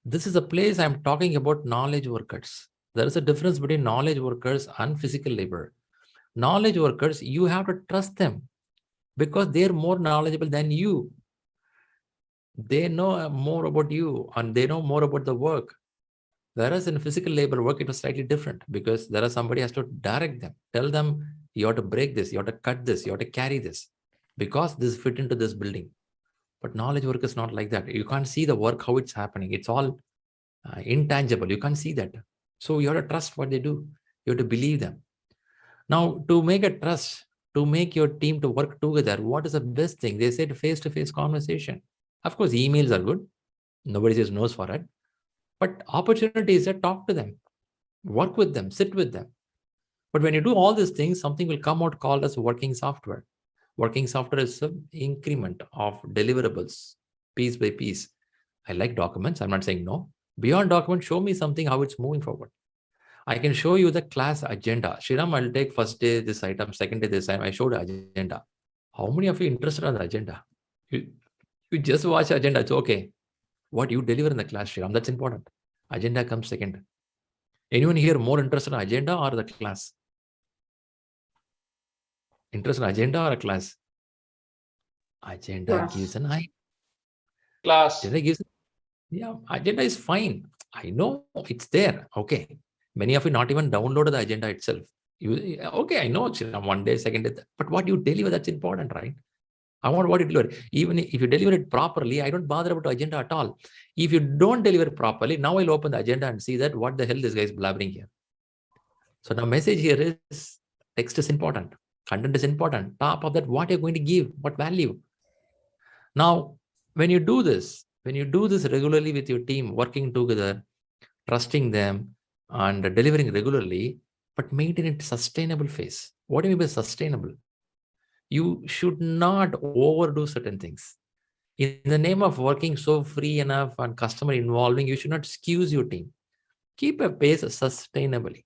Speaker 1: This is a place I'm talking about knowledge workers. There is a difference between knowledge workers and physical labor. Knowledge workers, you have to trust them because they're more knowledgeable than you. They know more about you and they know more about the work. Whereas in physical labor work, it was slightly different because there is somebody has to direct them, tell them, you have to break this, you have to cut this, you have to carry this because this fit into this building. But knowledge work is not like that. You can't see the work, how it's happening. It's all intangible. You can't see that. So you have to trust what they do. You have to believe them. Now, to make a trust, to make your team to work together, what is the best thing? They said face-to-face conversation. Of course, emails are good. Nobody says no for it. But opportunity is to talk to them, work with them, sit with them. But when you do all these things, something will come out called as working software. Working software is an increment of deliverables, piece by piece. I like documents. I'm not saying no. Beyond document, show me something, how it's moving forward. I can show you the class agenda. Shriram, I'll take first day this item, second day this item. I showed agenda. How many of you interested in the agenda? You just watch agenda. It's okay. What you deliver in the class, Shriram, that's important. Agenda comes second. Anyone here more interested in agenda or the class? Interest in agenda or a class? Agenda gives an eye.
Speaker 13: Class.
Speaker 1: Agenda gives, yeah, agenda is fine. I know it's there. Okay. Many of you not even downloaded the agenda itself. You, okay, I know one day, second day, but what you deliver, that's important, right? I want what you deliver. Even if you deliver it properly, I don't bother about the agenda at all. If you don't deliver it properly, now I'll open the agenda and see that what the hell this guy is blabbering here. So now message here is text is important. Content is important. Top of that, what you're going to give, what value. Now, when you do this regularly with your team, working together, trusting them, and delivering regularly, but maintain it sustainable phase. What do you mean by sustainable? You should not overdo certain things. In the name of working so free enough and customer involving, you should not squeeze your team. Keep a pace sustainably.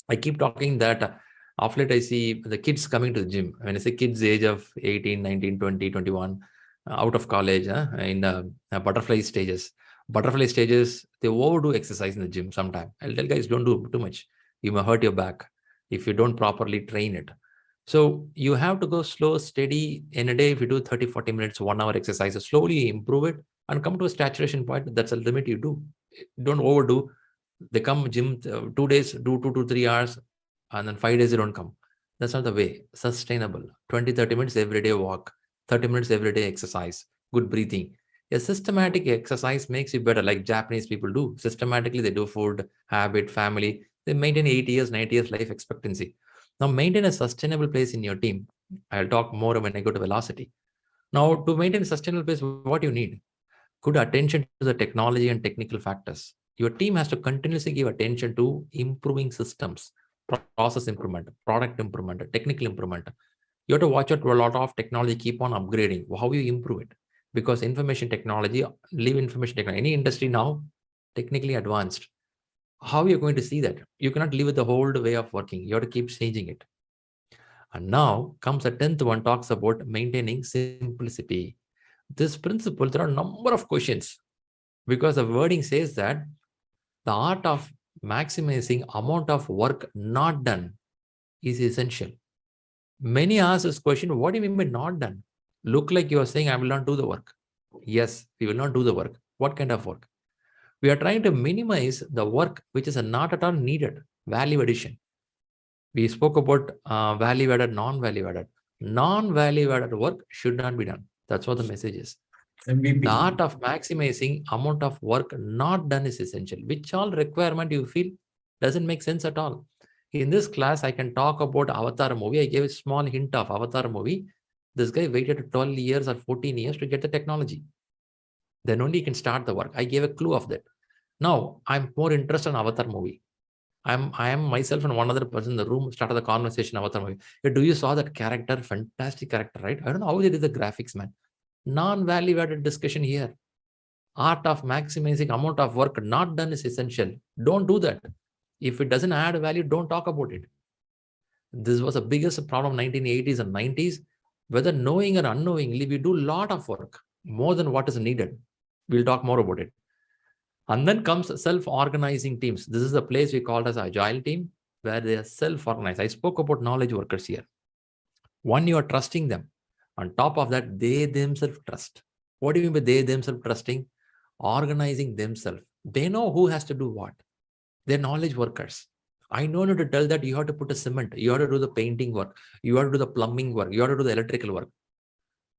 Speaker 1: I keep talking that of late I see the kids coming to the gym. When I say kids age of 18, 19, 20, 21, out of college, in butterfly stages. Butterfly stages, they overdo exercise in the gym sometimes. I'll tell guys, don't do too much. You may hurt your back if you don't properly train it. So you have to go slow, steady. In a day, if you do 30, 40 minutes, 1 hour exercise, slowly improve it and come to a saturation point. That's the limit you do. Don't overdo. They come gym 2 days, do 2 to 3 hours, and then 5 days they don't come. That's not the way. Sustainable. 20, 30 minutes every day walk, 30 minutes every day exercise, good breathing. A systematic exercise makes you better, like Japanese people do. Systematically, they do food, habit, family. They maintain 80 years, 90 years life expectancy. Now, maintain a sustainable place in your team. I'll talk more when I go to velocity. Now, to maintain a sustainable place, what you need? Good attention to the technology and technical factors. Your team has to continuously give attention to improving systems, process improvement, product improvement, technical improvement. You have to watch out for a lot of technology, keep on upgrading. How you improve it? Because information technology, any industry now, technically advanced. How are you going to see that? You cannot live with the old way of working. You have to keep changing it. And now comes the 10th one, talks about maintaining simplicity. This principle, there are a number of questions because the wording says that the art of maximizing amount of work not done is essential. Many ask this question, what do you mean by not done? Look like you are saying, I will not do the work. Yes, we will not do the work. What kind of work? We are trying to minimize the work which is not at all needed, value addition. We spoke about value added, non-value added. Non-value added work should not be done. That's what the message is. MVP. The art of maximizing amount of work not done is essential. Which all requirement you feel doesn't make sense at all. In this class, I can talk about Avatar movie. I gave a small hint of Avatar movie. This guy waited 12 years or 14 years to get the technology. Then only you can start the work. I gave a clue of that. Now, I'm more interested in Avatar movie. I am myself and one other person in the room started the conversation Avatar movie. Do you saw that character? Fantastic character, right? I don't know how they did the graphics, man. Non-value added discussion here. Art of maximizing amount of work not done is essential. Don't do that. If it doesn't add value, don't talk about it. This was the biggest problem 1980s and 90s. Whether knowing or unknowingly, we do a lot of work, more than what is needed. We'll talk more about it. And then comes self-organizing teams. This is the place we call as Agile team, where they are self-organized. I spoke about knowledge workers here. One, you are trusting them. On top of that, they themselves trust. What do you mean by they themselves trusting? Organizing themselves. They know who has to do what. They're knowledge workers. I don't need to tell that you have to put a cement, you have to do the painting work, you have to do the plumbing work, you have to do the electrical work.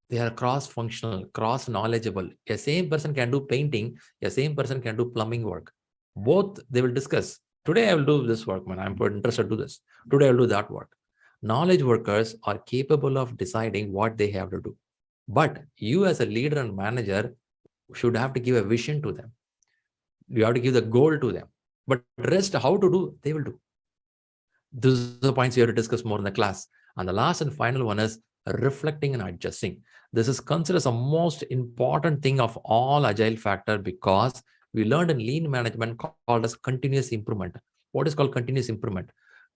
Speaker 1: They are cross-functional, cross-knowledgeable. A same person can do painting, a same person can do plumbing work. Both they will discuss. Today I will do this work, man. I'm interested to do this. Today I'll do that work. Knowledge workers are capable of deciding what they have to do. But you as a leader and manager should have to give a vision to them. You have to give the goal to them. But rest, how to do, they will do. These are the points you have to discuss more in the class. And the last and final one is reflecting and adjusting. This is considered the most important thing of all agile factor, because we learned in lean management called as continuous improvement. What is called continuous improvement?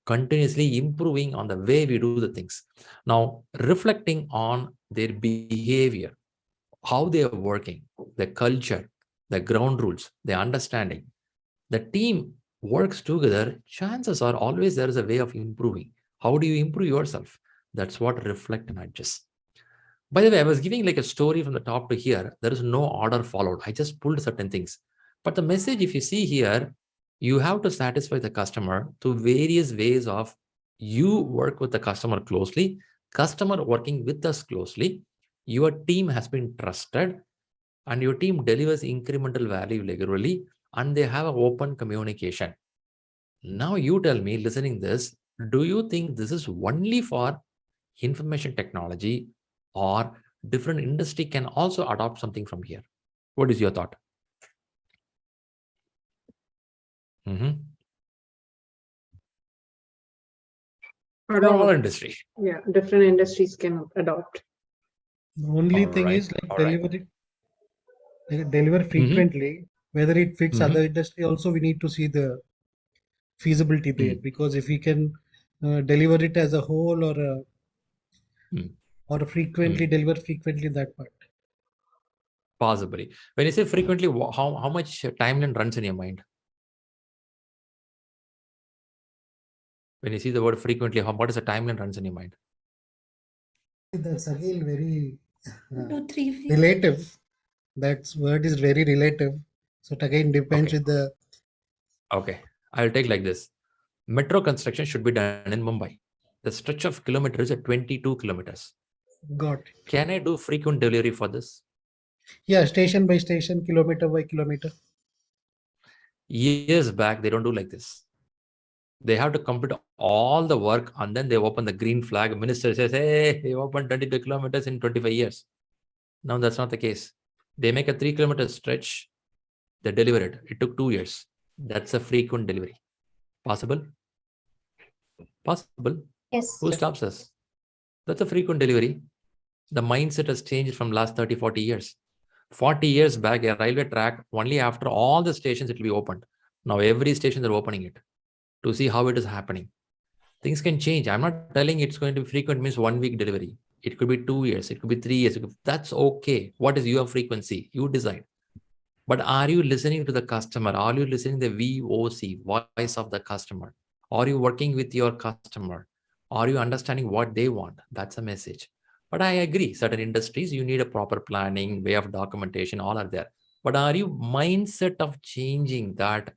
Speaker 1: Continuously improving on the way we do the things. Now, reflecting on their behavior, how they are working, the culture, the ground rules, the understanding. The team works together, chances are always there is a way of improving. How do you improve yourself? That's what reflect and adjust. By the way, I was giving like a story from the top to here. There is no order followed. I just pulled certain things. But the message, if you see here, you have to satisfy the customer through various ways of you work with the customer closely, customer working with us closely, your team has been trusted, and your team delivers incremental value regularly, and they have an open communication. Now you tell me, listening this, do you think this is only for information technology, or different industry can also adopt something from here? What is your thought? All industry.
Speaker 6: Yeah, different industries can adopt.
Speaker 14: The only thing is like deliver frequently, whether it fits other industry also, we need to see the feasibility there, because if we can deliver it as a whole, or frequently deliver frequently, that part.
Speaker 1: Possibly. When you say frequently, how much timeline runs in your mind? When you see the word frequently, what is the timeline runs in your mind?
Speaker 14: That's again very
Speaker 4: 2, 3 weeks.
Speaker 14: relative. That word is very relative. So it again depends with the.
Speaker 1: Okay, I'll take like this. Metro construction should be done in Mumbai. The stretch of kilometers is 22 kilometers.
Speaker 14: Got it.
Speaker 1: Can I do frequent delivery for this?
Speaker 14: Yeah, station by station, kilometer by kilometer.
Speaker 1: Years back, they don't do like this. They have to complete all the work, and then they open the green flag. Minister says, hey, you opened 22 kilometers in 25 years. Now that's not the case. They make a 3-kilometer stretch, they deliver it. It took 2 years. That's a frequent delivery. Possible? Possible.
Speaker 11: Yes.
Speaker 1: Who stops us? That's a frequent delivery. The mindset has changed from last 30, 40 years. 40 years back, a railway track, only after all the stations it will be opened. Now every station they're opening it to see how it is happening. Things can change. I'm not telling it's going to be frequent means 1 week delivery. It could be 2 years. It could be 3 years. That's okay. What is your frequency? You decide. But are you listening to the customer? Are you listening to the VOC, voice of the customer? Are you working with your customer? Are you understanding what they want? That's a message. But I agree, certain industries, you need a proper planning, way of documentation, all are there. But are you mindset of changing that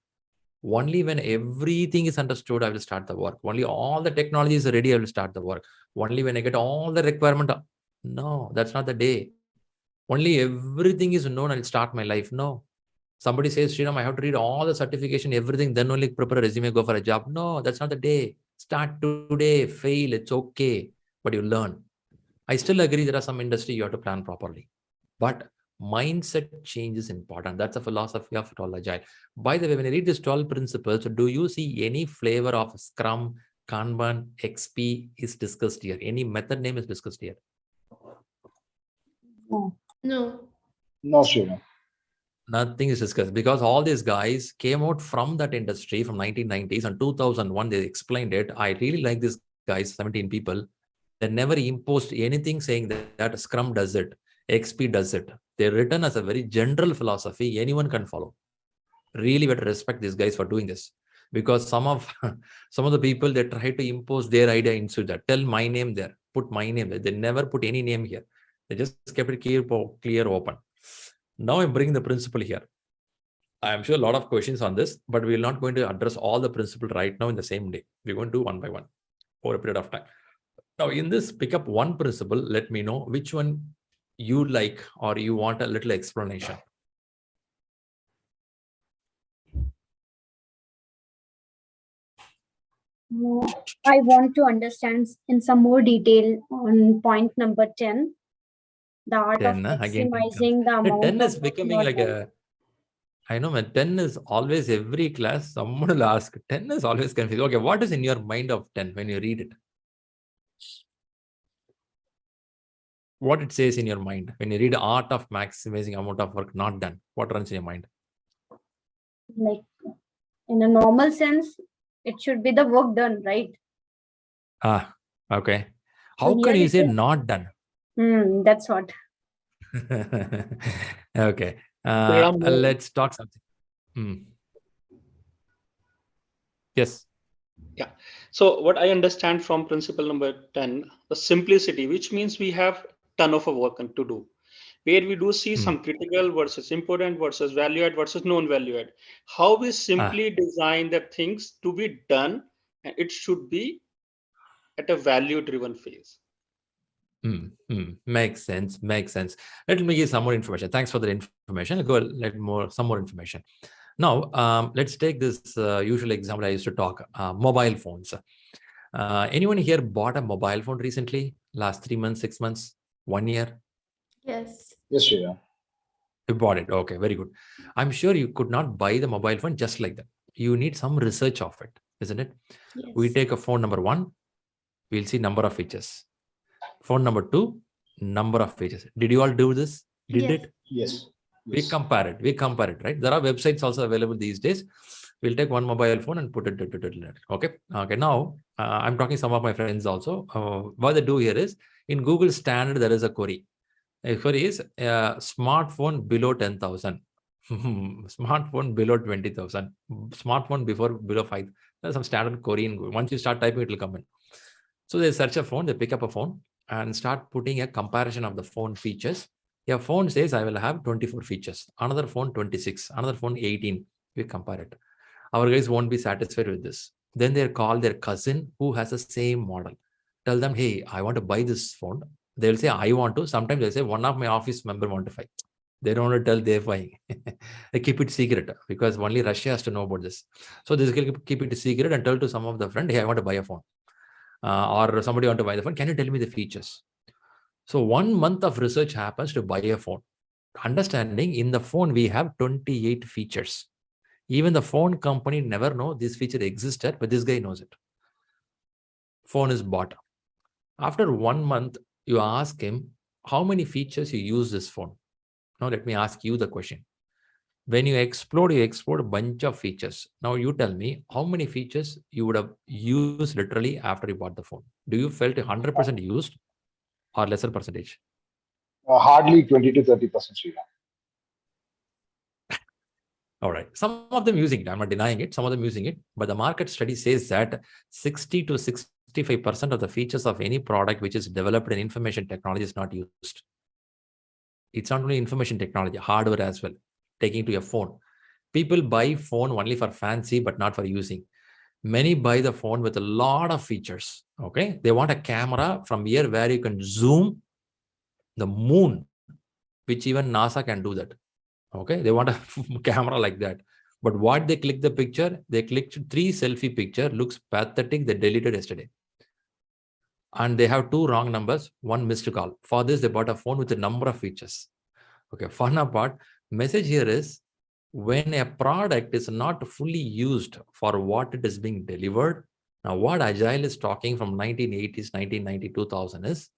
Speaker 1: only when everything is understood, I will start the work. Only all the technology is ready, I will start the work. Only when I get all the requirement. No, that's not the day. Only everything is known, I'll start my life. No. Somebody says, Sriram, I have to read all the certification, everything, then only prepare a resume, go for a job. No, that's not the day. Start today, fail, it's okay. But you learn. I still agree there are some industry you have to plan properly. But mindset change is important. That's a philosophy of all Agile. By the way, when I read these 12 principles, do you see any flavor of Scrum, Kanban, XP is discussed here? Any method name is discussed here?
Speaker 11: No.
Speaker 4: No.
Speaker 12: No, Sriram.
Speaker 1: Nothing is discussed, because all these guys came out from that industry from 1990s, and 2001 they explained it. I really like these guys, 17 people. They never imposed anything saying that Scrum does it, XP does it. They're written as a very general philosophy anyone can follow. Really, we have to respect these guys for doing this, because some of the people, they try to impose their idea into that. Tell my name there, put my name there. They never put any name here. They just kept it clear, open. Now I'm bringing the principle here. I'm sure a lot of questions on this, but we're not going to address all the principle right now in the same day. We're going to do one by one over a period of time. Now, in this, pick up one principle. Let me know which one you like or you want a little explanation.
Speaker 11: I want to understand in some more detail on point number 10. The art
Speaker 1: 10,
Speaker 11: of
Speaker 1: again,
Speaker 11: maximizing the amount
Speaker 1: 10
Speaker 11: of
Speaker 1: is becoming like a, I know, man, 10 is always every class. Someone will ask, 10 is always confused. Okay, what is in your mind of 10 when you read it? what it says in your mind when you read art of maximizing amount of work not done? What runs in your mind?
Speaker 11: Like in a normal sense, it should be the work done, right?
Speaker 1: Okay. How can you say not done?
Speaker 11: That's what.
Speaker 1: Okay. Let's talk something. Yes.
Speaker 13: Yeah. So what I understand from principle number 10, the simplicity, which means we have ton of a work to do, where we do see some critical versus important versus value add versus non-value add. How we simply design the things to be done, and it should be at a value-driven phase.
Speaker 1: Makes sense. Makes sense. Let me give some more information. Thanks for the information. I'll go some more information. Now, let's take this usual example I used to talk, mobile phones. Anyone here bought a mobile phone recently? Last 3 months, 6 months, 1 year?
Speaker 12: Yes. Yes, Sriram.
Speaker 1: You bought it. Okay, very good. I'm sure you could not buy the mobile phone just like that. You need some research of it, isn't it?
Speaker 4: Yes.
Speaker 1: We take a phone number 1, we'll see number of features. Phone number 2, number of features. Did you all do this? Did it?
Speaker 12: Yes.
Speaker 1: We compare it, right? There are websites also available these days. We'll take one mobile phone and put it. Okay. Now, I'm talking to some of my friends also. What they do here is, in Google standard, there is a query. A query is smartphone below 10,000, smartphone below 20,000, smartphone below 5. There's some standard query in Google. Once you start typing, it will come in. So they search a phone, they pick up a phone and start putting a comparison of the phone features. Your phone says, I will have 24 features. Another phone, 26. Another phone, 18. We compare it. Our guys won't be satisfied with this. Then they call their cousin who has the same model. Tell them, hey, I want to buy this phone. They'll say, I want to. Sometimes they'll say, one of my office member want to buy. They don't want to tell they're buying. They keep it secret because only Russia has to know about this. So they will keep it secret and tell to some of the friend, hey, I want to buy a phone. Or somebody want to buy the phone. Can you tell me the features? So 1 month of research happens to buy a phone. Understanding in the phone, we have 28 features. Even the phone company never know this feature existed, but this guy knows it. Phone is bought. After 1 month, you ask him, how many features you use this phone? Now, let me ask you the question. When you explode a bunch of features. Now, you tell me how many features you would have used literally after you bought the phone. Do you felt 100% used or lesser percentage?
Speaker 12: Hardly 20 to 30%, Sriram.
Speaker 1: All right. Some of them using it. I'm not denying it. Some of them using it. But the market study says that 60 to 65% of the features of any product which is developed in information technology is not used. It's not only information technology, hardware as well. Taking to your phone. People buy phone only for fancy, but not for using. Many buy the phone with a lot of features. Okay. They want a camera from here where you can zoom the moon, which even NASA can do that. Okay, they want a camera like that. But what they click the picture, they clicked 3 selfie picture, looks pathetic, they deleted yesterday. And they have 2 wrong numbers, 1 missed call. For this, they bought a phone with a number of features. Okay, fun apart, message here is, when a product is not fully used for what it is being delivered, now what Agile is talking from 1980s, 1990, 2000 is,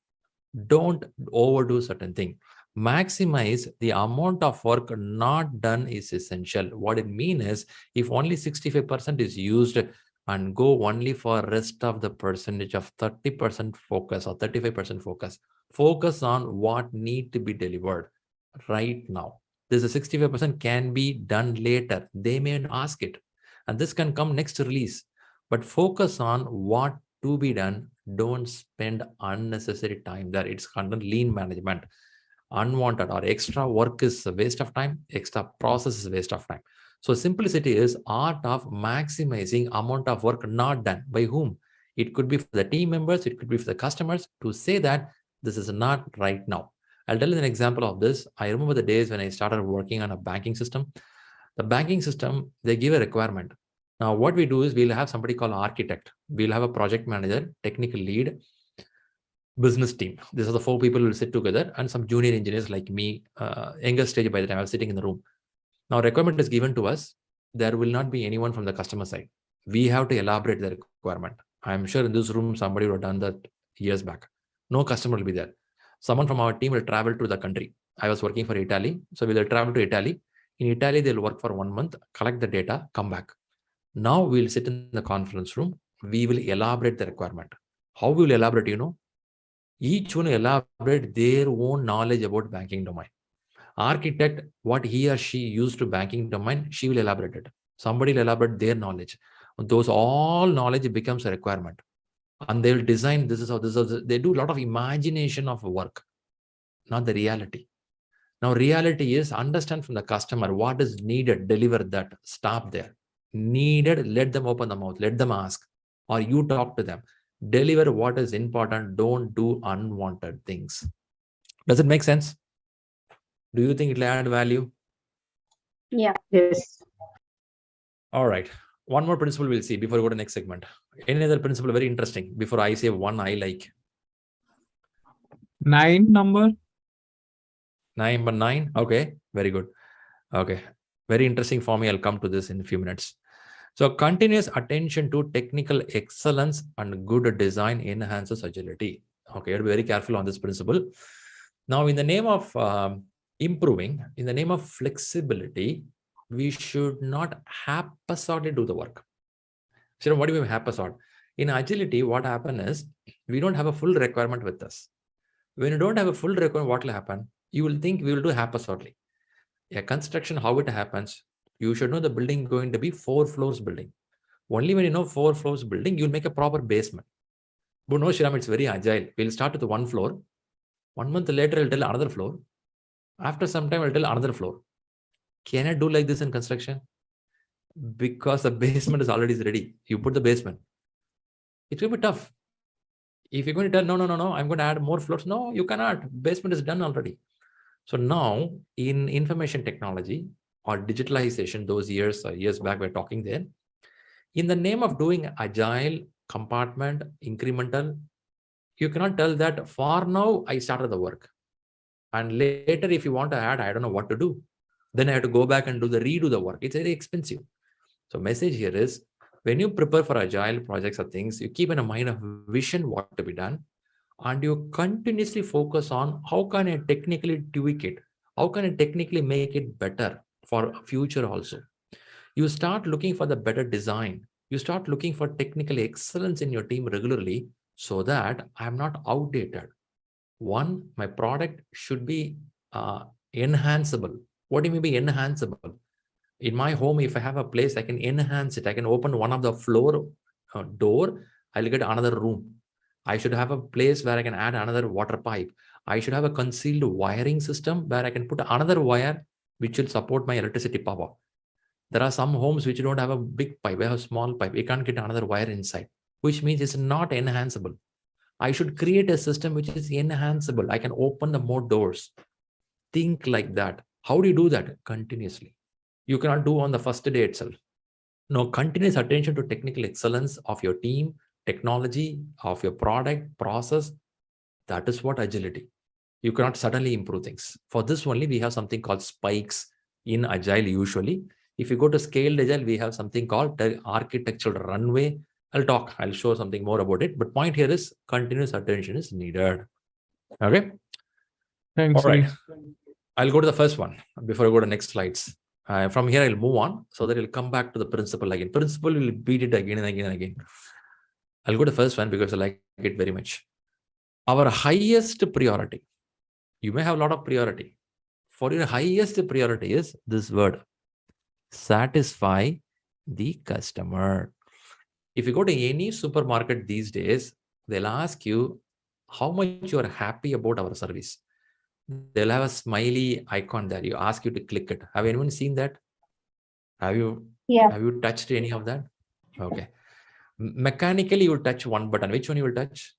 Speaker 1: don't overdo certain thing. Maximize the amount of work not done is essential. What it means is, if only 65% is used and go only for rest of the percentage of 30% focus or 35% focus on what need to be delivered right now. This is 65% can be done later. They may ask it, and this can come next release, but focus on what to be done. Don't spend unnecessary time there. It's under lean management. Unwanted or extra work is a waste of time. Extra process is a waste of time. So simplicity is art of maximizing amount of work not done. By whom? It could be for the team members. It could be for the customers to say that this is not right now. I'll tell you an example of this. I remember the days when I started working on a banking system. The banking system, they give a requirement. Now, what we do is we'll have somebody called architect. We'll have a project manager, technical lead, business team. These are the 4 people who will sit together, and some junior engineers like me, younger stage by the time I was sitting in the room. Now, requirement is given to us. There will not be anyone from the customer side. We have to elaborate the requirement. I'm sure in this room, somebody would have done that years back. No customer will be there. Someone from our team will travel to the country. I was working for Italy. So we'll travel to Italy. In Italy, they'll work for 1 month, collect the data, come back. Now we'll sit in the conference room. We will elaborate the requirement. How we will elaborate, each one will elaborate their own knowledge about banking domain. Architect, what he or she used to banking domain, she will elaborate it. Somebody will elaborate their knowledge. Those all knowledge becomes a requirement. And they will design, this is how they do a lot of imagination of work, not the reality. Now, reality is understand from the customer what is needed, deliver that, stop there. Needed, let them open the mouth, let them ask, or you talk to them. Deliver what is important, don't do unwanted things. Does it make sense? Do you think it will add value?
Speaker 11: Yeah.
Speaker 6: Yes.
Speaker 1: All right. One more principle we'll see before we go to the next segment. Any other principle very interesting before I say one I like?
Speaker 10: 9 number.
Speaker 1: 9. Okay, very good. Okay, very interesting for me. I'll come to this in a few minutes. So continuous attention to technical excellence and good design enhances agility. Okay, you have to be very careful on this principle. Now, in the name of improving, in the name of flexibility, we should not haphazardly do the work. So what do you mean haphazard? In agility, what happens is we don't have a full requirement with us. When you don't have a full requirement, what will happen? You will think we will do haphazardly. A construction, how it happens, you should know the building going to be 4 floors building. Only when you know 4 floors building, you'll make a proper basement. But no, Shriram, it's very agile. We'll start with 1 floor. 1 month later, I'll tell another floor. After some time, I'll tell another floor. Can I do like this in construction? Because the basement is already ready. You put the basement. It will be tough. If you're going to tell, no, I'm going to add more floors. No, you cannot. Basement is done already. So now in information technology or digitalization, those years back, we're talking there. In the name of doing agile, compartment, incremental, you cannot tell that for now I started the work. And later, if you want to add, I don't know what to do. Then I have to go back and redo the work. It's very expensive. So message here is, when you prepare for agile projects or things, you keep in mind a vision what to be done, and you continuously focus on how can I technically tweak it? How can I technically make it better for future also? You start looking for the better design. You start looking for technical excellence in your team regularly so that I'm not outdated. One, my product should be enhanceable. What do you mean by enhanceable? In my home, if I have a place, I can enhance it. I can open one of the floor door. I'll get another room. I should have a place where I can add another water pipe. I should have a concealed wiring system where I can put another wire which will support my electricity power. There are some homes which don't have a big pipe, they have a small pipe. You can't get another wire inside, which means it's not enhanceable. I should create a system which is enhanceable. I can open the more doors. Think like that. How do you do that? Continuously. You cannot do on the first day itself. No, continuous attention to technical excellence of your team, technology, of your product, process. That is what agility. You cannot suddenly improve things. For this only, we have something called spikes in Agile usually. If you go to scaled Agile, we have something called the architectural runway. I'll show something more about it. But point here is continuous attention is needed. Okay.
Speaker 10: Thanks.
Speaker 1: All right. I'll go to the first one before I go to the next slides. From here, I'll move on so that it'll come back to the principle again. Principle will beat it again and again and again. I'll go to the first one because I like it very much. Our highest priority. You may have a lot of priority. For your highest priority is this word. Satisfy the customer. If you go to any supermarket these days, they'll ask you how much you are happy about our service. They'll have a smiley icon there. You ask you to click it. Have anyone seen that? Have you touched any of that? Okay. Mechanically, you will touch one button. Which one you will touch?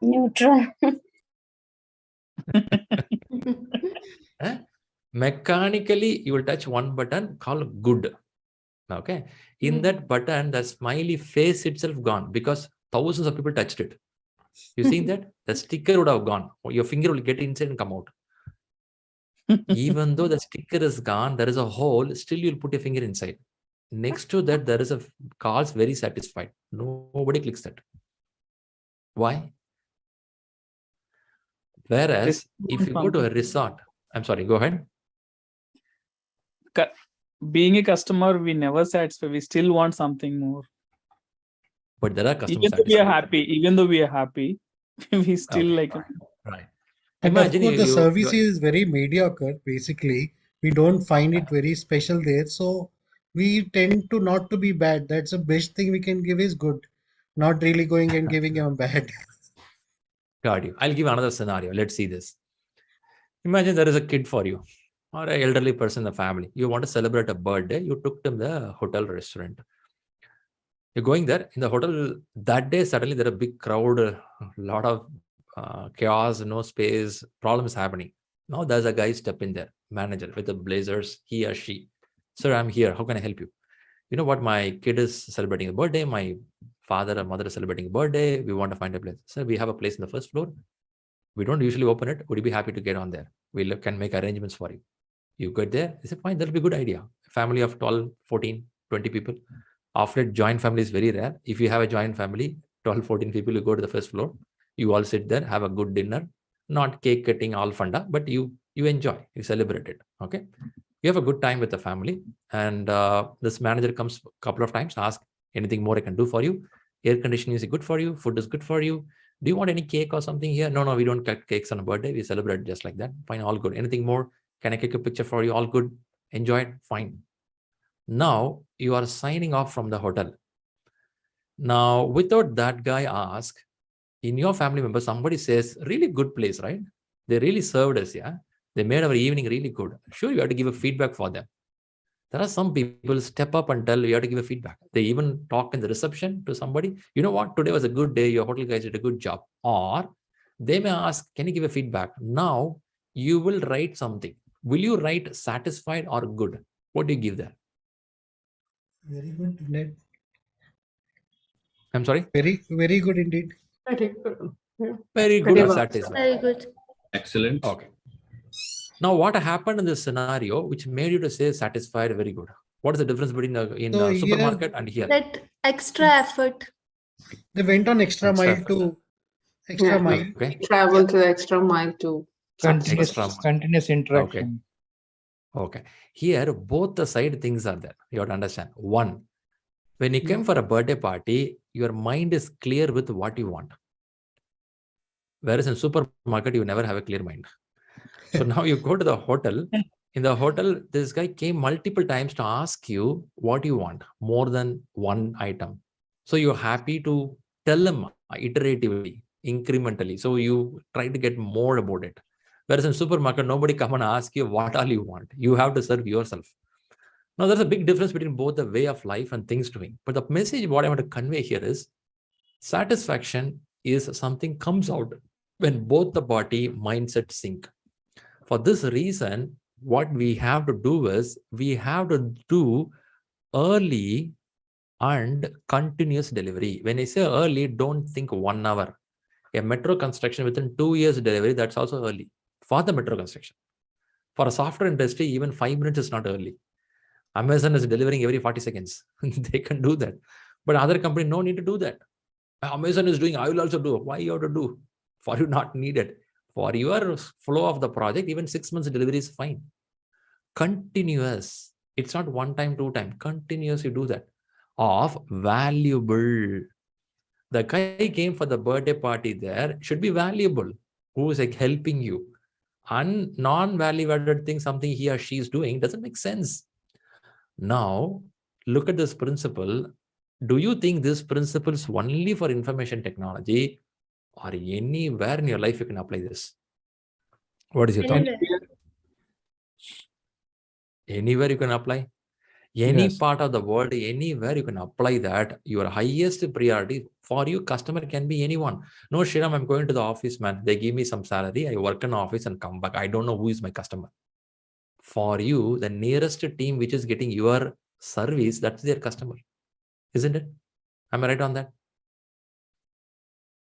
Speaker 11: Neutral.
Speaker 1: Mechanically, you will touch one button called good. Okay. In that button, the smiley face itself gone because thousands of people touched it. You seen that? The sticker would have gone. Your finger will get inside and come out. Even though the sticker is gone, there is a hole, still you'll put your finger inside. Next to that, there is a calls very satisfied. Nobody clicks that. Why? Whereas if you go to a resort, I'm sorry, go ahead.
Speaker 10: Being a customer, we never satisfy. We still want something more.
Speaker 1: But there are customers
Speaker 10: even though we are happy, we still like
Speaker 1: right.
Speaker 14: And
Speaker 1: Imagine
Speaker 14: of course, the service is very mediocre. Basically, we don't find it very special there, so we tend to not to be bad. That's the best thing we can give is good, not really going and giving them bad.
Speaker 1: Got you. I'll give another scenario. Let's see this. Imagine there is a kid for you or an elderly person in the family. You want to celebrate a birthday. You took them to the hotel restaurant. You're going there in the hotel that day. Suddenly there is a big crowd, a lot of chaos, no space, problems happening. Now there's a guy step in there, manager with the blazers, he or she. Sir, I'm here. How can I help you? You know what? My kid is celebrating a birthday. My father or mother is celebrating a birthday. We want to find a place. Sir, we have a place in the first floor. We don't usually open it. Would you be happy to get on there? We can make arrangements for you. You get there. They say, fine, that'll be a good idea. A family of 12, 14, 20 people. After joint family is very rare. If you have a joint family, 12, 14 people, you go to the first floor. You all sit there, have a good dinner, not cake cutting, all funda, but you enjoy, you celebrate it. Okay. You have a good time with the family. And this manager comes a couple of times, ask anything more I can do for you. Air conditioning is good for you. Food is good for you. Do you want any cake or something here? No, we don't cut cakes on a birthday. We celebrate just like that. Fine, all good. Anything more? Can I take a picture for you? All good. Enjoy it. Fine. Now you are signing off from the hotel. Now, without that guy ask, in your family member, somebody says, really good place, right? They really served us, yeah? They made our evening really good. Sure, you have to give a feedback for them. There are some people step up and tell you have to give a feedback. They even talk in the reception to somebody. You know what? Today was a good day. Your hotel guys did a good job. Or they may ask, can you give a feedback? Now you will write something. Will you write satisfied or good? What do you give there?
Speaker 14: Very good indeed.
Speaker 1: I'm sorry?
Speaker 14: Very good indeed.
Speaker 1: Very good or satisfied?
Speaker 4: Very good.
Speaker 9: Excellent.
Speaker 1: Okay. Now, what happened in this scenario which made you to say satisfied, very good? What is the difference between in supermarket and here?
Speaker 4: That extra effort.
Speaker 14: They went on extra mile to extra mile.
Speaker 1: Okay.
Speaker 6: Travel to the extra mile to
Speaker 5: Continuous interaction.
Speaker 1: Okay. Here, both the side things are there. You have to understand. One, when you came for a birthday party, your mind is clear with what you want. Whereas in supermarket, you never have a clear mind. So now you go to the hotel. In the hotel, this guy came multiple times to ask you what you want, more than one item. So you're happy to tell him iteratively, incrementally. So you try to get more about it. Whereas in supermarket, nobody come and ask you what all you want. You have to serve yourself. Now, there's a big difference between both the way of life and things doing. But the message, what I want to convey here is satisfaction is something comes out when both the body mindset sync. For this reason, what we have to do is we have to do early and continuous delivery. When I say early, don't think 1 hour. A metro construction within 2 years delivery, that's also early for the metro construction. For a software industry, even 5 minutes is not early. Amazon is delivering every 40 seconds. They can do that. But other company, no need to do that. Amazon is doing, I will also do. Why you have to do? For you not needed. For your flow of the project, even 6 months delivery is fine. Continuous. It's not 1 time, 2 time. Continuous, you do that. Of valuable. The guy came for the birthday party there, should be valuable. Who is like helping you? Non-value-added thing, something he or she is doing, doesn't make sense. Now, look at this principle. Do you think this principle is only for information technology or anywhere in your life you can apply this? What is your thought? Anywhere you can apply? Any part of the world, anywhere you can apply that. Your highest priority for you, customer can be anyone. No, Shriram, I'm going to the office, man. They give me some salary. I work in the office and come back. I don't know who is my customer. For you, the nearest team which is getting your service, that's their customer. Isn't it? Am I right on that?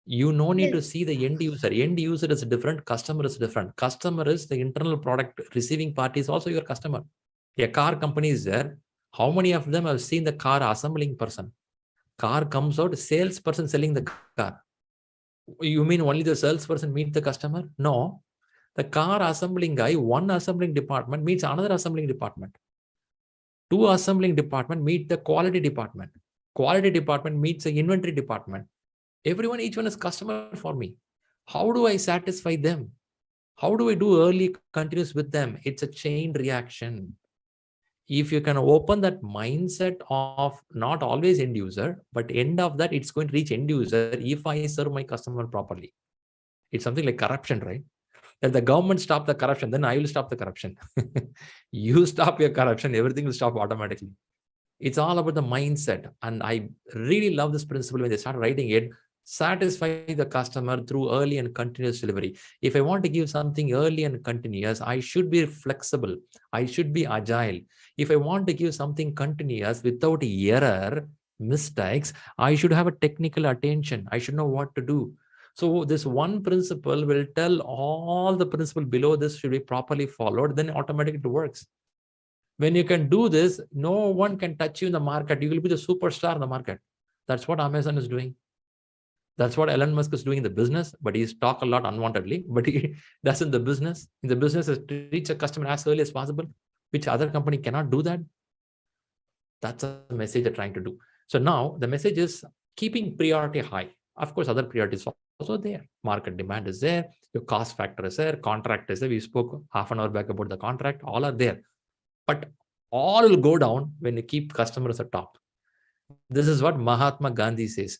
Speaker 1: You no need to see the end user. End user is different. Customer is different. Customer is the internal product receiving party is also your customer. A car company is there. How many of them have seen the car assembling person? Car comes out, salesperson selling the car. You mean only the salesperson meet the customer? No. The car assembling guy, one assembling department meets another assembling department. Two assembling department meet the quality department. Quality department meets the inventory department. Everyone, each one is customer for me. How do I satisfy them? How do I do early continuous with them? It's a chain reaction. If you can open that mindset of not always end user, but end of that, it's going to reach end user if I serve my customer properly. It's something like corruption, right? That the government stop the corruption, then I will stop the corruption. You stop your corruption, everything will stop automatically. It's all about the mindset. And I really love this principle when they start writing it. Satisfy the customer through early and continuous delivery. If I want to give something early and continuous, I should be flexible. I should be agile. If I want to give something continuous without error, mistakes, I should have a technical attention. I should know what to do. So this one principle will tell all the principle below this should be properly followed, then automatically it works. When you can do this, no one can touch you in the market. You will be the superstar in the market. That's what Amazon is doing. That's what Elon Musk is doing in the business, but he's talk a lot unwantedly, but he does in the business. In the business is to reach a customer as early as possible, which other company cannot do that. That's a message they're trying to do. So now the message is keeping priority high. Of course, other priorities are also there. Market demand is there. Your cost factor is there. Contract is there. We spoke half an hour back about the contract. All are there. But all will go down when you keep customers at top. This is what Mahatma Gandhi says.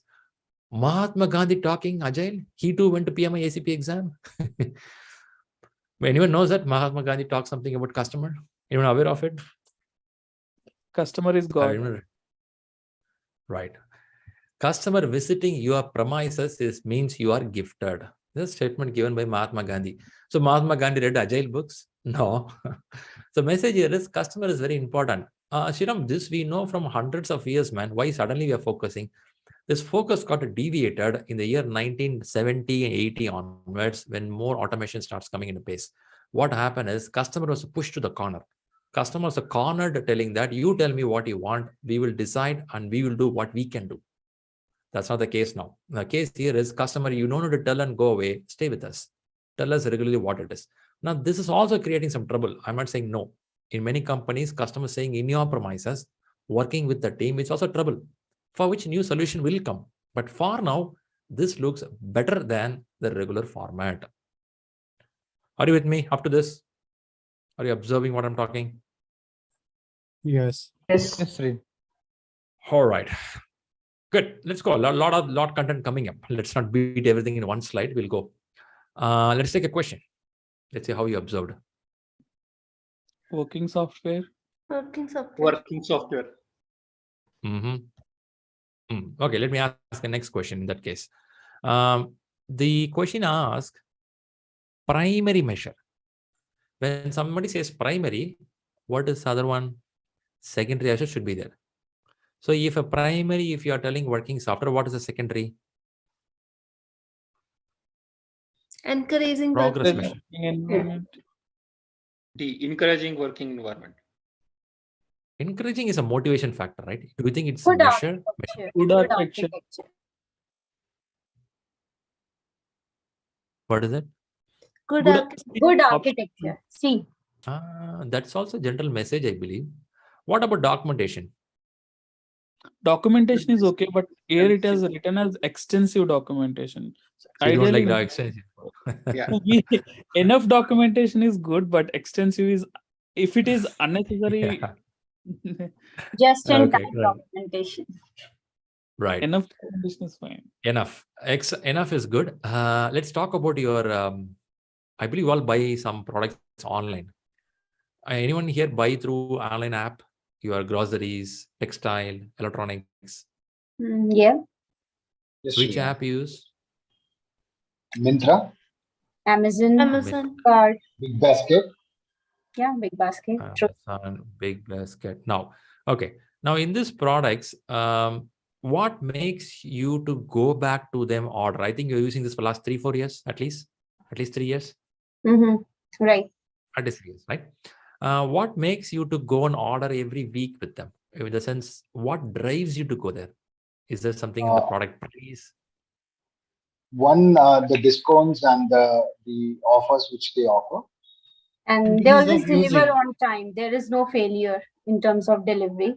Speaker 1: Mahatma Gandhi talking Agile. He too went to PMI-ACP exam. Anyone knows that Mahatma Gandhi talks something about customer? Anyone aware of it?
Speaker 10: Customer is God.
Speaker 1: Right. Customer visiting your premises means you are gifted. This statement given by Mahatma Gandhi. So Mahatma Gandhi read Agile books? No. So message here is customer is very important. Shriram, this we know from hundreds of years, man. Why suddenly we are focusing? This focus got deviated in the year 1970 and 80 onwards when more automation starts coming into place. What happened is customer was pushed to the corner. Customers are cornered telling that you tell me what you want, we will decide and we will do what we can do. That's not the case now. The case here is customer, you don't need to tell and go away, stay with us. Tell us regularly what it is. Now, this is also creating some trouble. I'm not saying no. In many companies, customers saying in your premises, working with the team, it's also trouble, for which new solution will come. But for now, this looks better than the regular format. Are you with me up to this? Are you observing what I'm talking?
Speaker 3: Yes.
Speaker 6: Yes.
Speaker 5: Yes, Sri.
Speaker 1: All right. Good. Let's go. A lot content coming up. Let's not beat everything in one slide. We'll go. Let's take a question. Let's see how you observed.
Speaker 10: Working software.
Speaker 4: Working software.
Speaker 13: Working software.
Speaker 1: Okay, let me ask the next question in that case. The question asks primary measure. When somebody says primary, what is the other one? Secondary also should be there. So if a primary, if you are telling working software, what is the secondary?
Speaker 4: Encouraging
Speaker 1: progress
Speaker 4: working
Speaker 1: measure.
Speaker 10: Environment.
Speaker 13: Encouraging working environment.
Speaker 1: Encouraging is a motivation factor, right? Do you think it's
Speaker 11: Good
Speaker 1: measure?
Speaker 11: architecture.
Speaker 10: Good
Speaker 11: Good
Speaker 10: architecture.
Speaker 11: architecture.
Speaker 1: What is it?
Speaker 4: Good
Speaker 11: Good architecture. See.
Speaker 1: That's also general message, I believe. What about documentation?
Speaker 10: Documentation is okay, but here it is written as extensive documentation.
Speaker 1: So you
Speaker 10: Ideally,
Speaker 1: don't like the extensive.
Speaker 13: Yeah.
Speaker 10: Enough documentation is good, but extensive is, if it is unnecessary.
Speaker 1: Yeah.
Speaker 11: Just in
Speaker 1: Okay,
Speaker 11: time
Speaker 1: right.
Speaker 11: documentation.
Speaker 1: Right.
Speaker 10: Enough documentation is fine.
Speaker 1: Enough. Enough is good. Let's talk about your. I believe you all buy some products online. Anyone here buy through online app? Your groceries, textile, electronics.
Speaker 11: Yeah.
Speaker 12: Yes,
Speaker 1: Which
Speaker 12: Sri.
Speaker 1: app you use?
Speaker 12: Mintra,
Speaker 4: Amazon.
Speaker 11: Card.
Speaker 12: Big Basket.
Speaker 11: Yeah, Big Basket. True.
Speaker 1: Amazon, Big Basket. Now, okay. Now in these products, what makes you to go back to them order? I think you're using this for last 3-4 years, at least 3 years.
Speaker 11: Right.
Speaker 1: At least 3 years, right? What makes you to go and order every week with them? In the sense, what drives you to go there? Is there something in the product price?
Speaker 12: one, the discounts and the offers which they offer.
Speaker 11: And they always deliver on time. There is no failure in terms of delivery.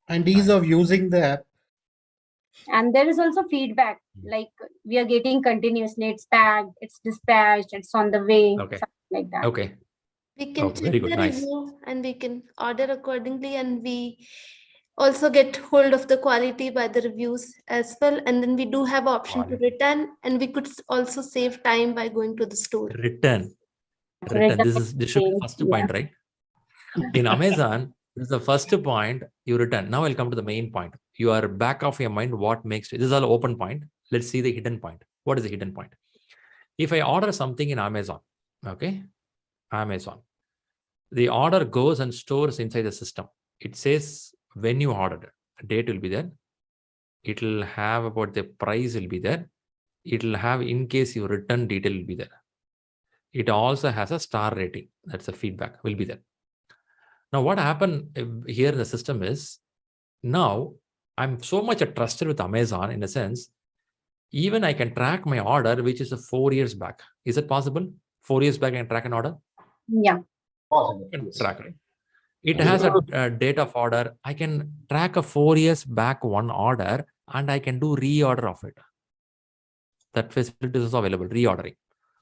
Speaker 14: And ease of using the app.
Speaker 11: And there is also feedback, like we are getting continuously, it's packed, it's dispatched, it's on the way, something like that.
Speaker 1: Okay.
Speaker 4: We can check
Speaker 1: very good.
Speaker 4: the
Speaker 1: Nice.
Speaker 4: review and we can order accordingly, and we also get hold of the quality by the reviews as well. And then we do have option to return, and we could also save time by going to the store.
Speaker 1: Return. This should be the first point, right? In Amazon, this is the first point you return. Now I'll come to the main point. You are back of your mind what makes it. This is all open point. Let's see the hidden point. What is the hidden point? If I order something in Amazon, okay, Amazon, the order goes and stores inside the system. It says when you ordered, date will be there. It will have about the price will be there. It will have in case you return detail will be there. It also has a star rating. That's the feedback will be there. Now, what happened here in the system is, now I'm so much trusted with Amazon in a sense, even I can track my order, which is 4 years back. Is it possible? 4 years back I can track an order?
Speaker 11: Yeah.
Speaker 12: Possible.
Speaker 1: Track it. It has a date of order. I can track a 4 years back one order and I can do reorder of it. That facility is also available, reordering.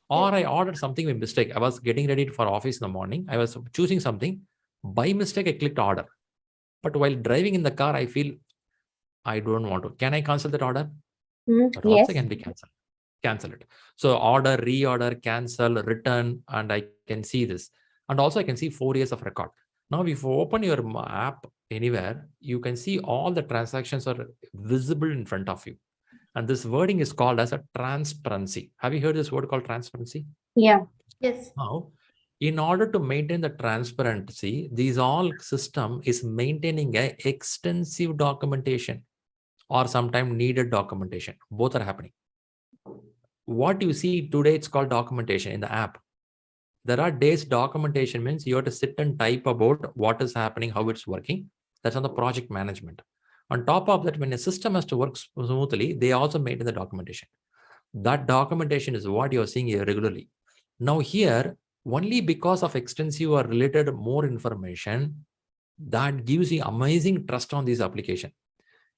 Speaker 1: Or I ordered something by mistake. I was getting ready for office in the morning. I was choosing something. By mistake, I clicked order. But while driving in the car, I feel I don't want to. Can I cancel that order? That also can be canceled. Cancel it. So order, reorder, cancel, return, and I can see this. And also I can see 4 years of record. Now, if you open your app anywhere, you can see all the transactions are visible in front of you. And this wording is called as a transparency. Have you heard this word called transparency?
Speaker 11: Yeah.
Speaker 4: Yes.
Speaker 1: Now, in order to maintain the transparency, these all system is maintaining a extensive documentation or sometimes needed documentation. Both are happening. What you see today, it's called documentation in the app. There are days documentation means you have to sit and type about what is happening, how it's working. That's on the project management. On top of that, when a system has to work smoothly, they also maintain the documentation. That documentation is what you're seeing here regularly. Now here, only because of extensive or related more information, that gives you amazing trust on this application.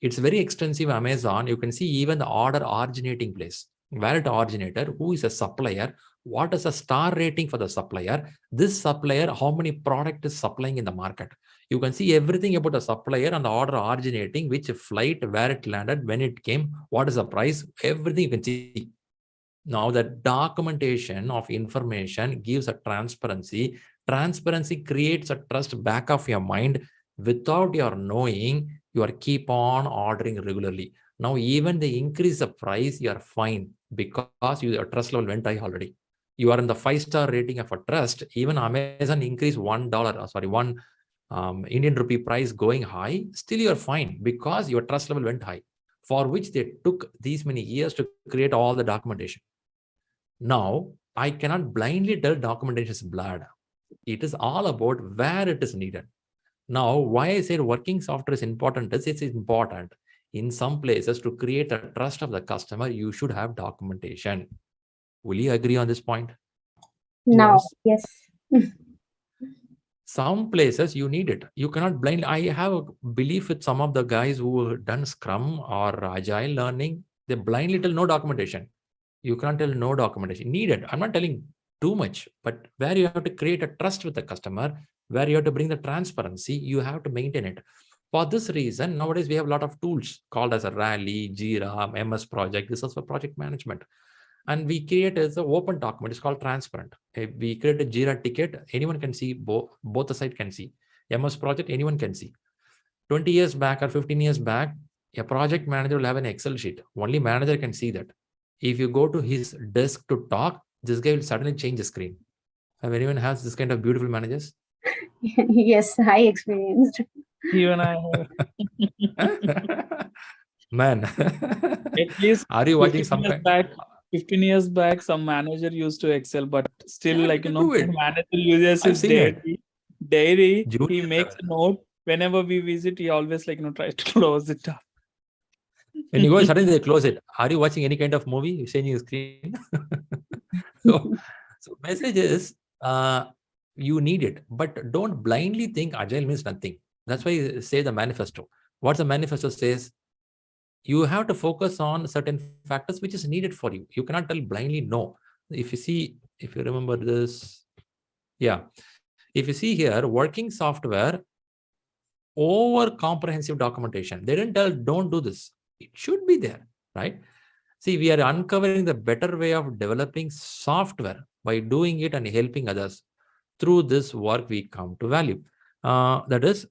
Speaker 1: It's very extensive Amazon. You can see even the order originating place, where it originated, who is a supplier, what is a star rating for the supplier, this supplier, how many product is supplying in the market. You can see everything about the supplier and the order originating, which flight, where it landed, when it came, what is the price, everything you can see. Now the documentation of information gives a transparency. Transparency creates a trust back of your mind. Without your knowing, you are keep on ordering regularly. Now, even the increase of price, you are fine because your trust level went high already. You are in the 5-star rating of a trust. Even Amazon increased $1, Indian rupee price going high, still you are fine because your trust level went high, for which they took these many years to create all the documentation. Now, I cannot blindly tell documentation is bad. It is all about where it is needed. Now, why I said working software is important is it's important. In some places, to create a trust of the customer, you should have documentation. Will you agree on this point?
Speaker 11: No. Yes.
Speaker 1: Some places you need it. You cannot blindly. I have a belief with some of the guys who have done Scrum or Agile learning. They blindly tell no documentation. You can't tell no documentation needed. I'm not telling too much, but where you have to create a trust with the customer, where you have to bring the transparency, you have to maintain it. For this reason, nowadays we have a lot of tools called as a Rally, Jira, MS Project. This is for project management. And we create as an open document. It's called transparent. We create a Jira ticket. Anyone can see, both the side can see. MS Project, anyone can see. 20 years back or 15 years back, a project manager will have an Excel sheet. Only manager can see that. If you go to his desk to talk, this guy will suddenly change the screen. Have anyone has this kind of beautiful managers?
Speaker 11: Yes, I experienced.
Speaker 10: Even I have.
Speaker 1: Man,
Speaker 10: At least
Speaker 1: are you watching some kind?
Speaker 10: 15 years back, some manager used to Excel, but still,
Speaker 1: Yeah,
Speaker 10: like,
Speaker 1: do it.
Speaker 10: manager uses
Speaker 1: I've
Speaker 10: his
Speaker 1: seen it.
Speaker 10: diary. He
Speaker 1: Junior
Speaker 10: makes a note. Whenever we visit, he always, tries to close it up.
Speaker 1: When you go, suddenly they close it. Are you watching any kind of movie? You're changing your screen. so message is, you need it, but don't blindly think Agile means nothing. That's why I say the manifesto. What the manifesto says, you have to focus on certain factors which is needed for you. You cannot tell blindly no. If you remember this, yeah. If you see here, working software, over comprehensive documentation. They didn't tell, don't do this. It should be there, right? See, we are uncovering the better way of developing software by doing it and helping others. Through this work, we come to value. That is,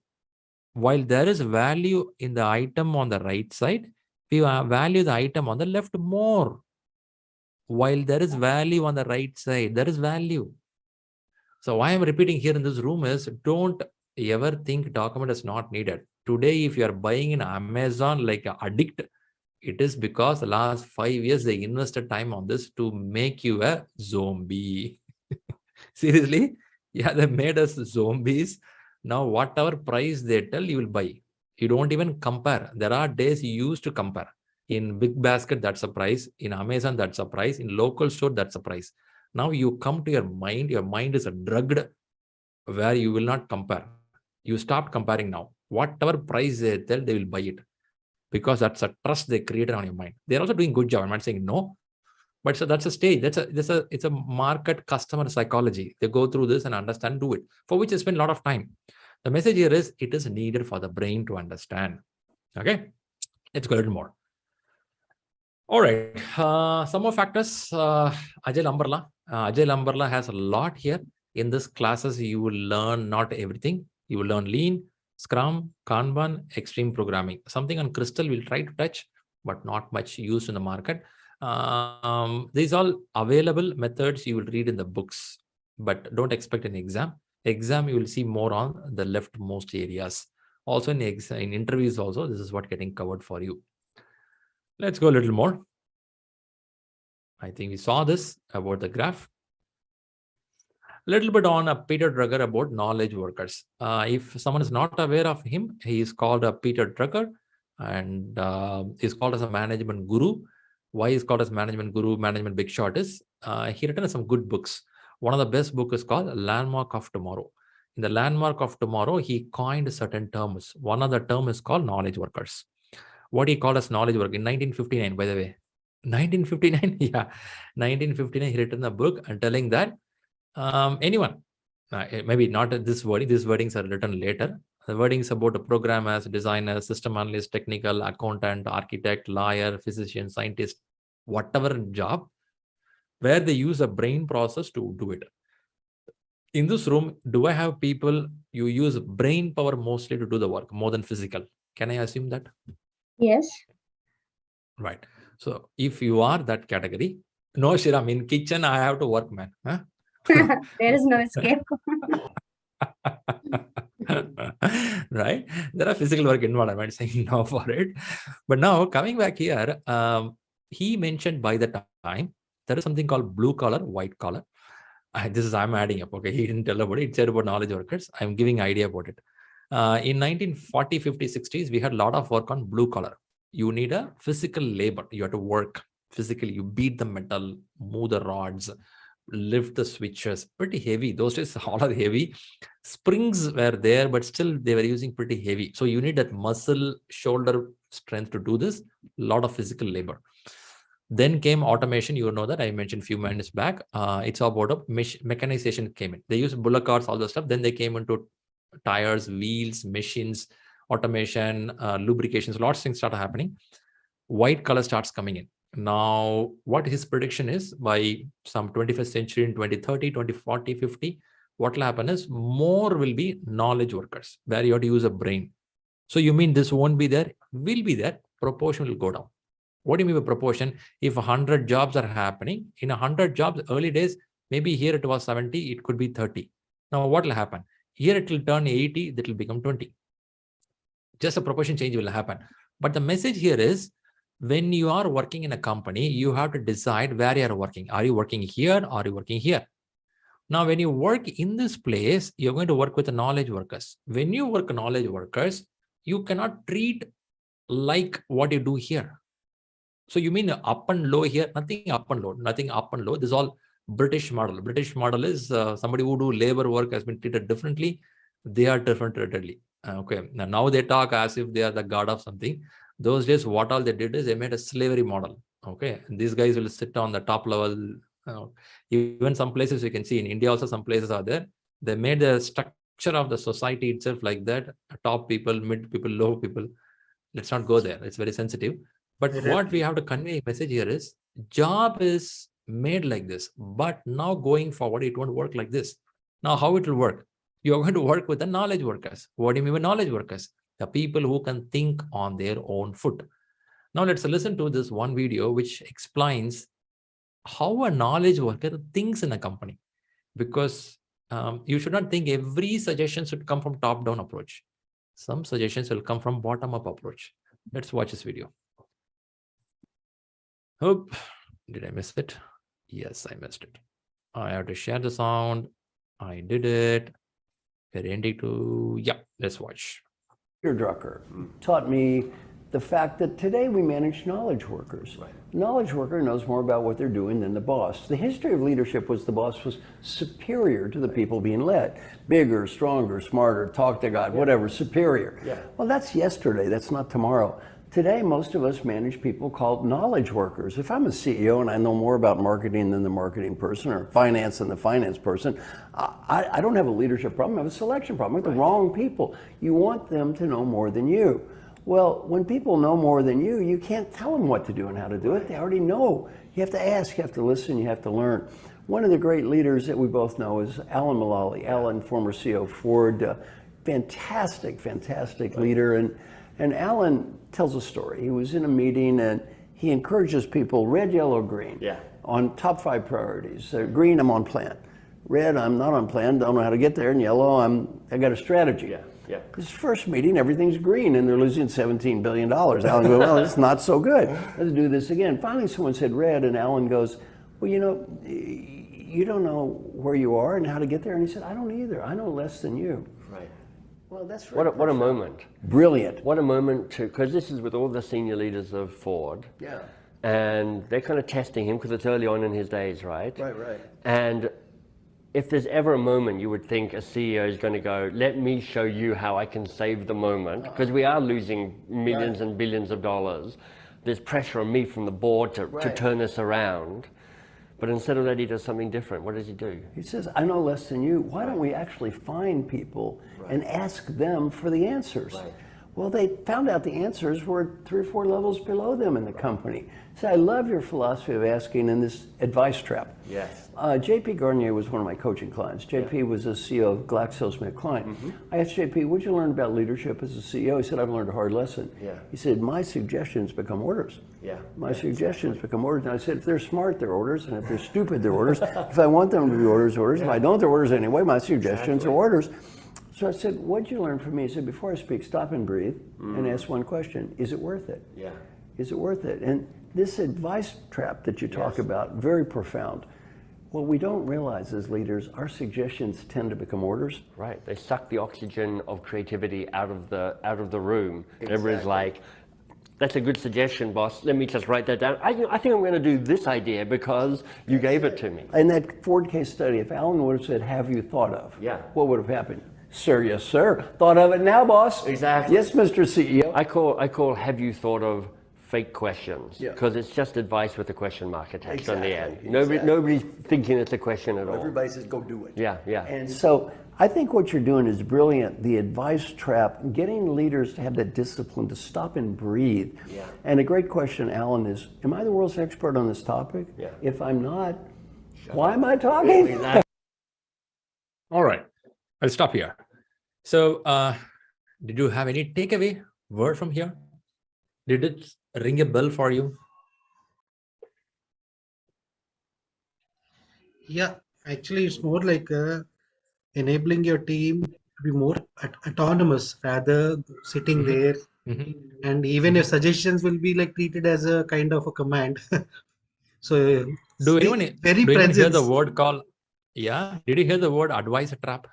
Speaker 1: while there is value in the item on the right side, we value the item on the left more. While there is value on the right side, there is value. So why I'm repeating here in this room is, don't ever think document is not needed. Today, if you are buying in Amazon like an addict, it is because the last 5 years they invested time on this to make you a zombie. Seriously? Yeah, they made us zombies. Now, whatever price they tell, you will buy. You don't even compare. There are days you used to compare. In Big Basket, that's a price. In Amazon, that's a price. In local store, that's a price. Now you come to your mind is a drugged where you will not compare. You stop comparing now. Whatever price they tell, they will buy it. Because that's a trust they created on your mind. They're also doing good job. I'm not saying no. But so that's a stage. It's a market customer psychology. They go through this and understand, do it. For which they spend a lot of time. The message here is, it is needed for the brain to understand. Okay. Let's go a little more. All right, some more factors. Agile Umbrella. Agile Umbrella has a lot here. In this classes, you will learn not everything. You will learn Lean, Scrum, Kanban, Extreme Programming. Something on Crystal we'll try to touch, but not much used in the market. These all available methods you will read in the books, but don't expect an exam. Exam, you will see more on the leftmost areas. Also in interviews also, this is what getting covered for you. Let's go a little more. I think we saw this about the graph. A little bit on Peter Drucker about knowledge workers. If someone is not aware of him, he is called Peter Drucker, and is called as a management guru. Why is called as management guru, management big shot is, he written some good books. One of the best books is called Landmark of Tomorrow. In the Landmark of Tomorrow, he coined certain terms. One of the terms is called knowledge workers. What he called as knowledge work in 1959, by the way. 1959, yeah. 1959, he written a book and telling that anyone, maybe not this wording, these wordings are written later. The wordings about the programmers, designers, system analyst, technical, accountant, architect, lawyer, physician, scientist, whatever job, where they use a brain process to do it. In this room, do I have people, you use brain power mostly to do the work, more than physical? Can I assume that?
Speaker 11: Yes.
Speaker 1: Right. So if you are that category, no, Shriram, in kitchen, I have to work, man. Huh?
Speaker 11: There is no escape.
Speaker 1: Right. There are physical work involved. I'm not saying no for it. But now coming back here, he mentioned by the time, there is something called blue collar, white collar. This is, I'm adding up. Okay. He didn't tell about it. It said about knowledge workers. I'm giving idea about it. In 1940, 50, 60s, we had a lot of work on blue collar. You need a physical labor. You have to work physically. You beat the metal, move the rods, lift the switches. Pretty heavy. Those days all are heavy. Springs were there, but still they were using pretty heavy. So you need that muscle, shoulder strength to do this. A lot of physical labor. Then came automation. You know that I mentioned a few minutes back. It's about a mechanization came in. They used bullock carts, all those stuff. Then they came into tires, wheels, machines, automation, lubrications, lots of things started happening. White color starts coming in. Now, what his prediction is, by some 21st century in 2030, 2040, 50, what will happen is more will be knowledge workers, where you have to use a brain. So you mean this won't be there? Will be there. Proportion will go down. What do you mean by proportion? If 100 jobs are happening, in 100 jobs, early days, maybe here it was 70, it could be 30. Now, what will happen? Here it will turn 80, that will become 20. Just a proportion change will happen. But the message here is, when you are working in a company, you have to decide where you are working. Are you working here or are you working here? Now, when you work in this place, you're going to work with the knowledge workers. When you work knowledge workers, you cannot treat like what you do here. So you mean up and low here? Nothing up and low, nothing up and low. This is all British model. British model is somebody who do labor work has been treated differently. They are treated. Okay. Now they talk as if they are the god of something. Those days, what all they did is they made a slavery model. Okay. And these guys will sit on the top level. Even some places you can see in India also, some places are there. They made the structure of the society itself like that. Top people, mid people, low people. Let's not go there. It's very sensitive. But what we have to convey message here is job is made like this, but now going forward, it won't work like this. Now, how it will work? You're going to work with the knowledge workers. What do you mean by knowledge workers? The people who can think on their own foot. Now, let's listen to this one video which explains how a knowledge worker thinks in a company. Because you should not think every suggestion should come from top-down approach. Some suggestions will come from bottom-up approach. Let's watch this video. Oh, did I miss it? Yes, I missed it. I have to share the sound. I did it. Ending to, yeah, let's watch.
Speaker 20: Peter Drucker taught me the fact that today we manage knowledge workers. Right. Knowledge worker knows more about what they're doing than the boss. The history of leadership was the boss was superior to the people being led. Bigger, stronger, smarter, talk to God, whatever, superior. Yeah. Well, that's yesterday, that's not tomorrow. Today, most of us manage people called knowledge workers. If I'm a CEO and I know more about marketing than the marketing person or finance than the finance person, I don't have a leadership problem, I have a selection problem. I have the wrong people. You want them to know more than you. Well, when people know more than you, you can't tell them what to do and how to do it. They already know. You have to ask, you have to listen, you have to learn. One of the great leaders that we both know is Alan Mulally. Alan, former CEO of Ford, fantastic leader. And Alan tells a story. He was in a meeting and he encourages people, red, yellow, green, on top 5 priorities. Green, I'm on plan. Red, I'm not on plan, don't know how to get there. And yellow, I got a strategy. His first meeting, everything's green and they're losing $17 billion. Alan goes, well, it's not so good. Let's do this again. Finally, someone said red and Alan goes, well, you know, you don't know where you are and how to get there. And he said, I don't either. I know less than you. Right. Well, that's
Speaker 21: what a moment.
Speaker 20: Brilliant.
Speaker 21: What a moment to, because this is with all the senior leaders of Ford.
Speaker 20: Yeah.
Speaker 21: And they're kind of testing him because it's early on in his days, right?
Speaker 20: Right.
Speaker 21: And if there's ever a moment you would think a CEO is going to go, let me show you how I can save the moment, because we are losing millions and billions of dollars. There's pressure on me from the board to turn this around. But instead of that, he does something different. What does he do?
Speaker 20: He says, I know less than you. Why don't we actually find people and ask them for the answers? Well, they found out the answers were 3 or 4 levels below them in the company. So I love your philosophy of asking in this advice trap.
Speaker 21: Yes.
Speaker 20: JP Garnier was one of my coaching clients. JP was a CEO of GlaxoSmithKline. I asked JP, what'd you learn about leadership as a CEO? He said, I've learned a hard lesson. He said, my suggestions become orders. My suggestions become orders. And I said, if they're smart, they're orders. And if they're stupid, they're orders. If I want them to be orders, orders. If I don't, they're orders anyway. My suggestions are orders. So I said, what'd you learn from me? He said, before I speak, stop and breathe and ask one question. Is it worth it? Is it worth it? And this advice trap that you talk about, very profound. What we don't realize as leaders, our suggestions tend to become orders.
Speaker 21: Right, they suck the oxygen of creativity out of the room. Exactly. Everybody's like, that's a good suggestion, boss. Let me just write that down. I think I'm going to do this idea because you gave it to me.
Speaker 20: In that Ford case study, if Alan would have said, have you thought of? What would have happened? Sir, yes, sir. Thought of it now, boss.
Speaker 21: Exactly.
Speaker 20: Yes, Mr. CEO.
Speaker 21: I call have you thought of fake questions, because it's just advice with a question mark attached on the end. Nobody's thinking it's a question at all.
Speaker 20: Everybody says, go do it.
Speaker 21: Yeah.
Speaker 20: And so I think what you're doing is brilliant. The advice trap, getting leaders to have that discipline to stop and breathe. And a great question, Alan, is, am I the world's expert on this topic? If I'm not, why am I talking?
Speaker 1: All right, I'll stop here. So did you have any takeaway word from here? Did it ring a bell for you?
Speaker 14: Yeah, actually, it's more like enabling your team to be more autonomous rather sitting there. And even if suggestions will be like treated as a kind of a command. So
Speaker 1: do anyone hear the word called, did you hear the word advice trap?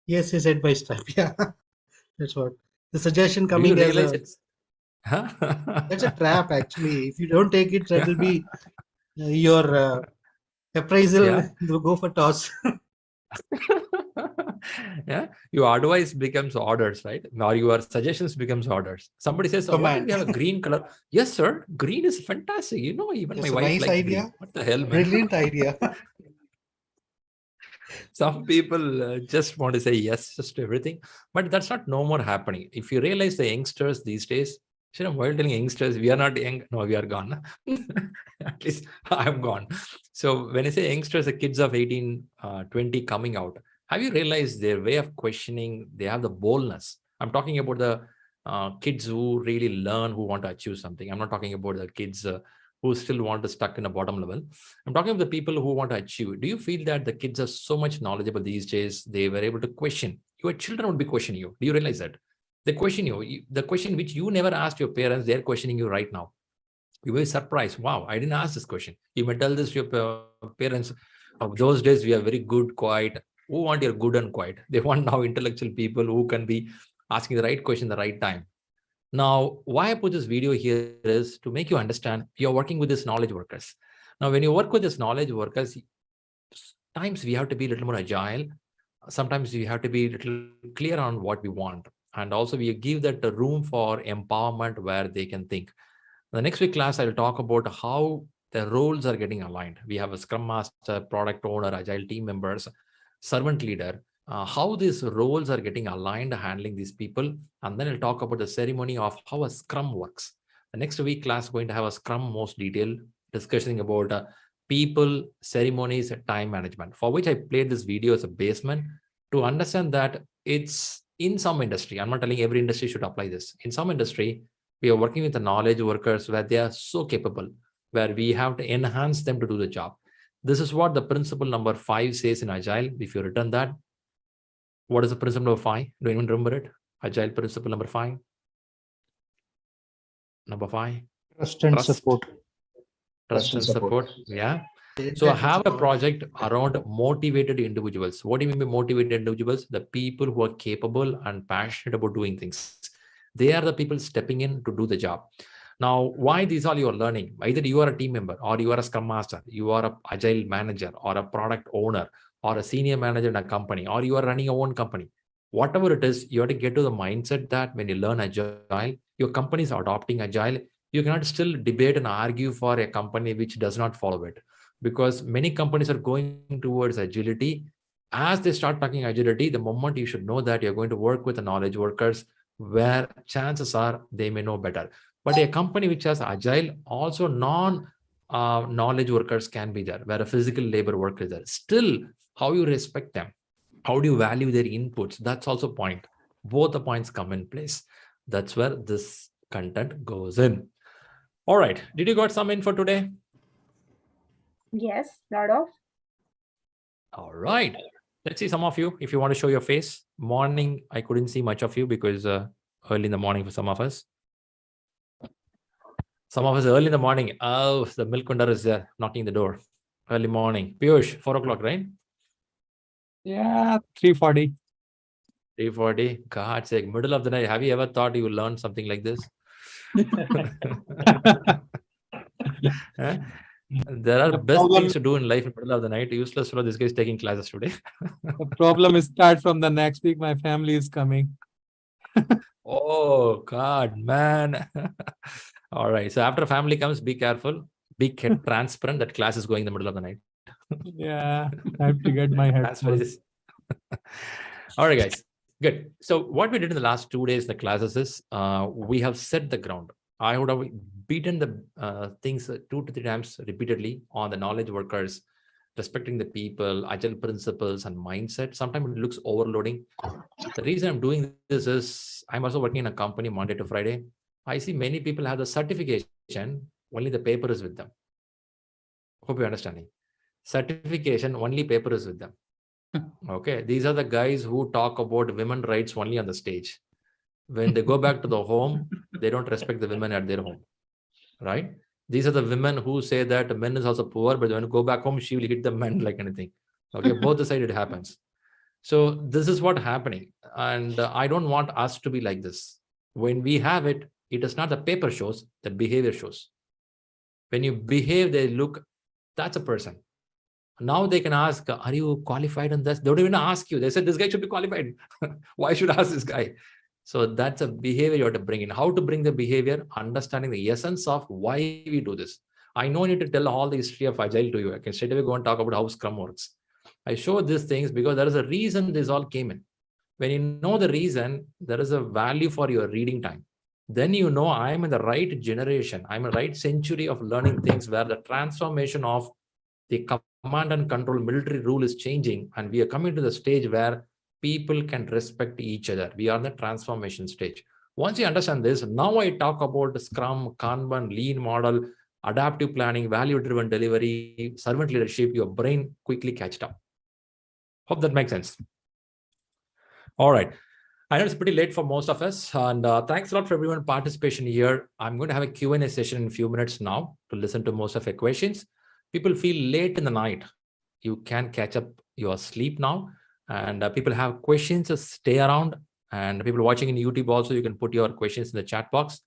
Speaker 14: Yes, advice trap. Yeah, that's what the suggestion coming as That's a trap, actually. If you don't take it, that will be your appraisal will go for toss.
Speaker 1: Yeah, your advice becomes orders, right? Or your suggestions becomes orders. Somebody says, oh, what if we have a green color? Yes, sir. Green is fantastic. You know, even
Speaker 14: That's
Speaker 1: my
Speaker 14: a
Speaker 1: wife
Speaker 14: nice
Speaker 1: likes
Speaker 14: idea.
Speaker 1: green. What the hell, man?
Speaker 14: Brilliant idea.
Speaker 1: Some people just want to say yes just to everything, but that's not no more happening. If you realize the youngsters these days, while telling youngsters we are not young, no, we are gone. At least I'm gone. So when I say youngsters, the kids of 18, 20 coming out, have you realized their way of questioning? They have the boldness. I'm talking about the kids who really learn, who want to achieve something. I'm not talking about the kids who still want to stuck in a bottom level. I'm talking about the people who want to achieve. Do you feel that the kids are so much knowledgeable these days? They were able to question. Your children would be questioning you. Do you realize that? They question you. The question which you never asked your parents, they're questioning you right now. You will be surprised. Wow, I didn't ask this question. You may tell this to your parents. Of those days, we are very good, quiet. Who want your good and quiet? They want now intellectual people who can be asking the right question at the right time. Now, why I put this video here is to make you understand you're working with these knowledge workers. Now, when you work with these knowledge workers, times we have to be a little more agile. Sometimes we have to be a little clear on what we want. And also we give that the room for empowerment where they can think. In the next week class, I'll talk about how the roles are getting aligned. We have a Scrum Master, Product Owner, Agile team members, servant leader, how these roles are getting aligned, handling these people. And then I'll talk about the ceremony of how a Scrum works. The next week class is going to have a Scrum most detailed discussing about people, ceremonies, time management, for which I played this video as a basement to understand that it's in some industry. I'm not telling every industry should apply this. In some industry, we are working with the knowledge workers where they are so capable, where we have to enhance them to do the job. This is what the principle number 5 says in Agile. If you return that, what is the principle number 5? Do anyone remember it? Agile principle number 5. Number 5.
Speaker 3: Trust and support.
Speaker 1: Trust and support. Yeah. So I have a project around motivated individuals. What do you mean by motivated individuals? The people who are capable and passionate about doing things. They are the people stepping in to do the job. Now, why these are you're learning? Either you are a team member, or you are a Scrum Master, you are an Agile manager, or a product owner, or a senior manager in a company, or you are running your own company. Whatever it is, you have to get to the mindset that when you learn Agile, your company is adopting Agile. You cannot still debate and argue for a company which does not follow it, because many companies are going towards agility. As they start talking agility, the moment you should know that you're going to work with the knowledge workers, where chances are they may know better. But a company which has Agile, also non-knowledge workers can be there, where a physical labor worker is there. Still, how you respect them, how do you value their inputs? That's also a point. Both the points come in place. That's where this content goes in. All right. Did you got some info today?
Speaker 11: Yes, lot of.
Speaker 1: All right. Let's see some of you. If you want to show your face. Morning, I couldn't see much of you because early in the morning for some of us. Some of us early in the morning. Oh, the milk vendor is there knocking the door. Early morning. Piyush, 4 o'clock, right?
Speaker 3: Yeah, 3:40.
Speaker 1: 3:40. God's sake, middle of the night. Have you ever thought you would learn something like this? There are best things to do in life in the middle of the night. Useless fellow, this guy is taking classes today.
Speaker 3: The problem is start from the next week. My family is coming.
Speaker 1: Oh, God, man. All right. So after family comes, be careful. Be transparent that class is going in the middle of the night.
Speaker 3: Yeah, I have to get my headphones.
Speaker 1: All right, guys. Good. So what we did in the last 2 days, the classes is we have set the ground. I would have beaten the things 2 to 3 times repeatedly on the knowledge workers, respecting the people, agile principles and mindset. Sometimes it looks overloading. The reason I'm doing this is I'm also working in a company Monday to Friday. I see many people have the certification, only the paper is with them. Hope you're understanding. Certification, only paper is with them. Okay, these are the guys who talk about women rights only on the stage. When they go back to the home, they don't respect the women at their home, right? These are the women who say that men is also poor, but when you go back home, she will hit the men like anything. Okay, both the side it happens. So this is what happening. And I don't want us to be like this. When we have it, It is not the paper shows, the behavior shows. When you behave, they look, that's a person. Now they can ask, are you qualified in this? They don't even ask you. They said, this guy should be qualified. Why should I ask this guy? So that's a behavior you have to bring in. How to bring the behavior, understanding the essence of why we do this. I don't need to tell all the history of Agile to you. I can straight away go and talk about how Scrum works. I show these things because there is a reason this all came in. When you know the reason, there is a value for your reading time. Then you know I'm in the right generation. I'm in the right century of learning things where the transformation of the command and control military rule is changing. And we are coming to the stage where people can respect each other. We are in the transformation stage. Once you understand this, now I talk about Scrum, Kanban, lean model, adaptive planning, value-driven delivery, servant leadership, your brain quickly catches up. Hope that makes sense. All right. I know it's pretty late for most of us, and thanks a lot for everyone's participation here. I'm going to have a Q&A session in a few minutes now to listen to most of your questions. People feel late in the night. You can catch up your sleep now, and people have questions, so stay around. And people watching in YouTube also, you can put your questions in the chat box.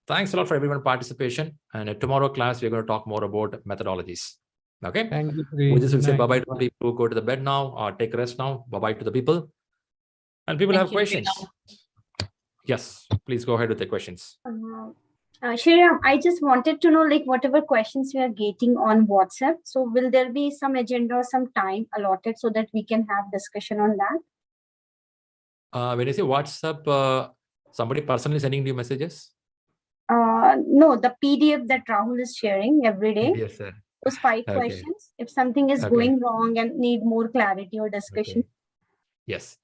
Speaker 1: Thanks a lot for everyone's participation. And tomorrow class, we're going to talk more about methodologies. Okay.
Speaker 3: Thank you.
Speaker 1: With this, we'll say bye-bye to the people who go to the bed now or take rest now. Bye-bye to the people. And people have questions. Yes, please go ahead with the questions.
Speaker 11: ShriRam, I just wanted to know, like, whatever questions we are getting on WhatsApp, so will there be some agenda or some time allotted so that we can have discussion on that?
Speaker 1: When you say WhatsApp, somebody personally sending you messages?
Speaker 11: No, the PDF that Rahul is sharing every day.
Speaker 1: Yes, sir.
Speaker 11: Those 5 questions. If something is going wrong and need more clarity or discussion.
Speaker 1: Yes.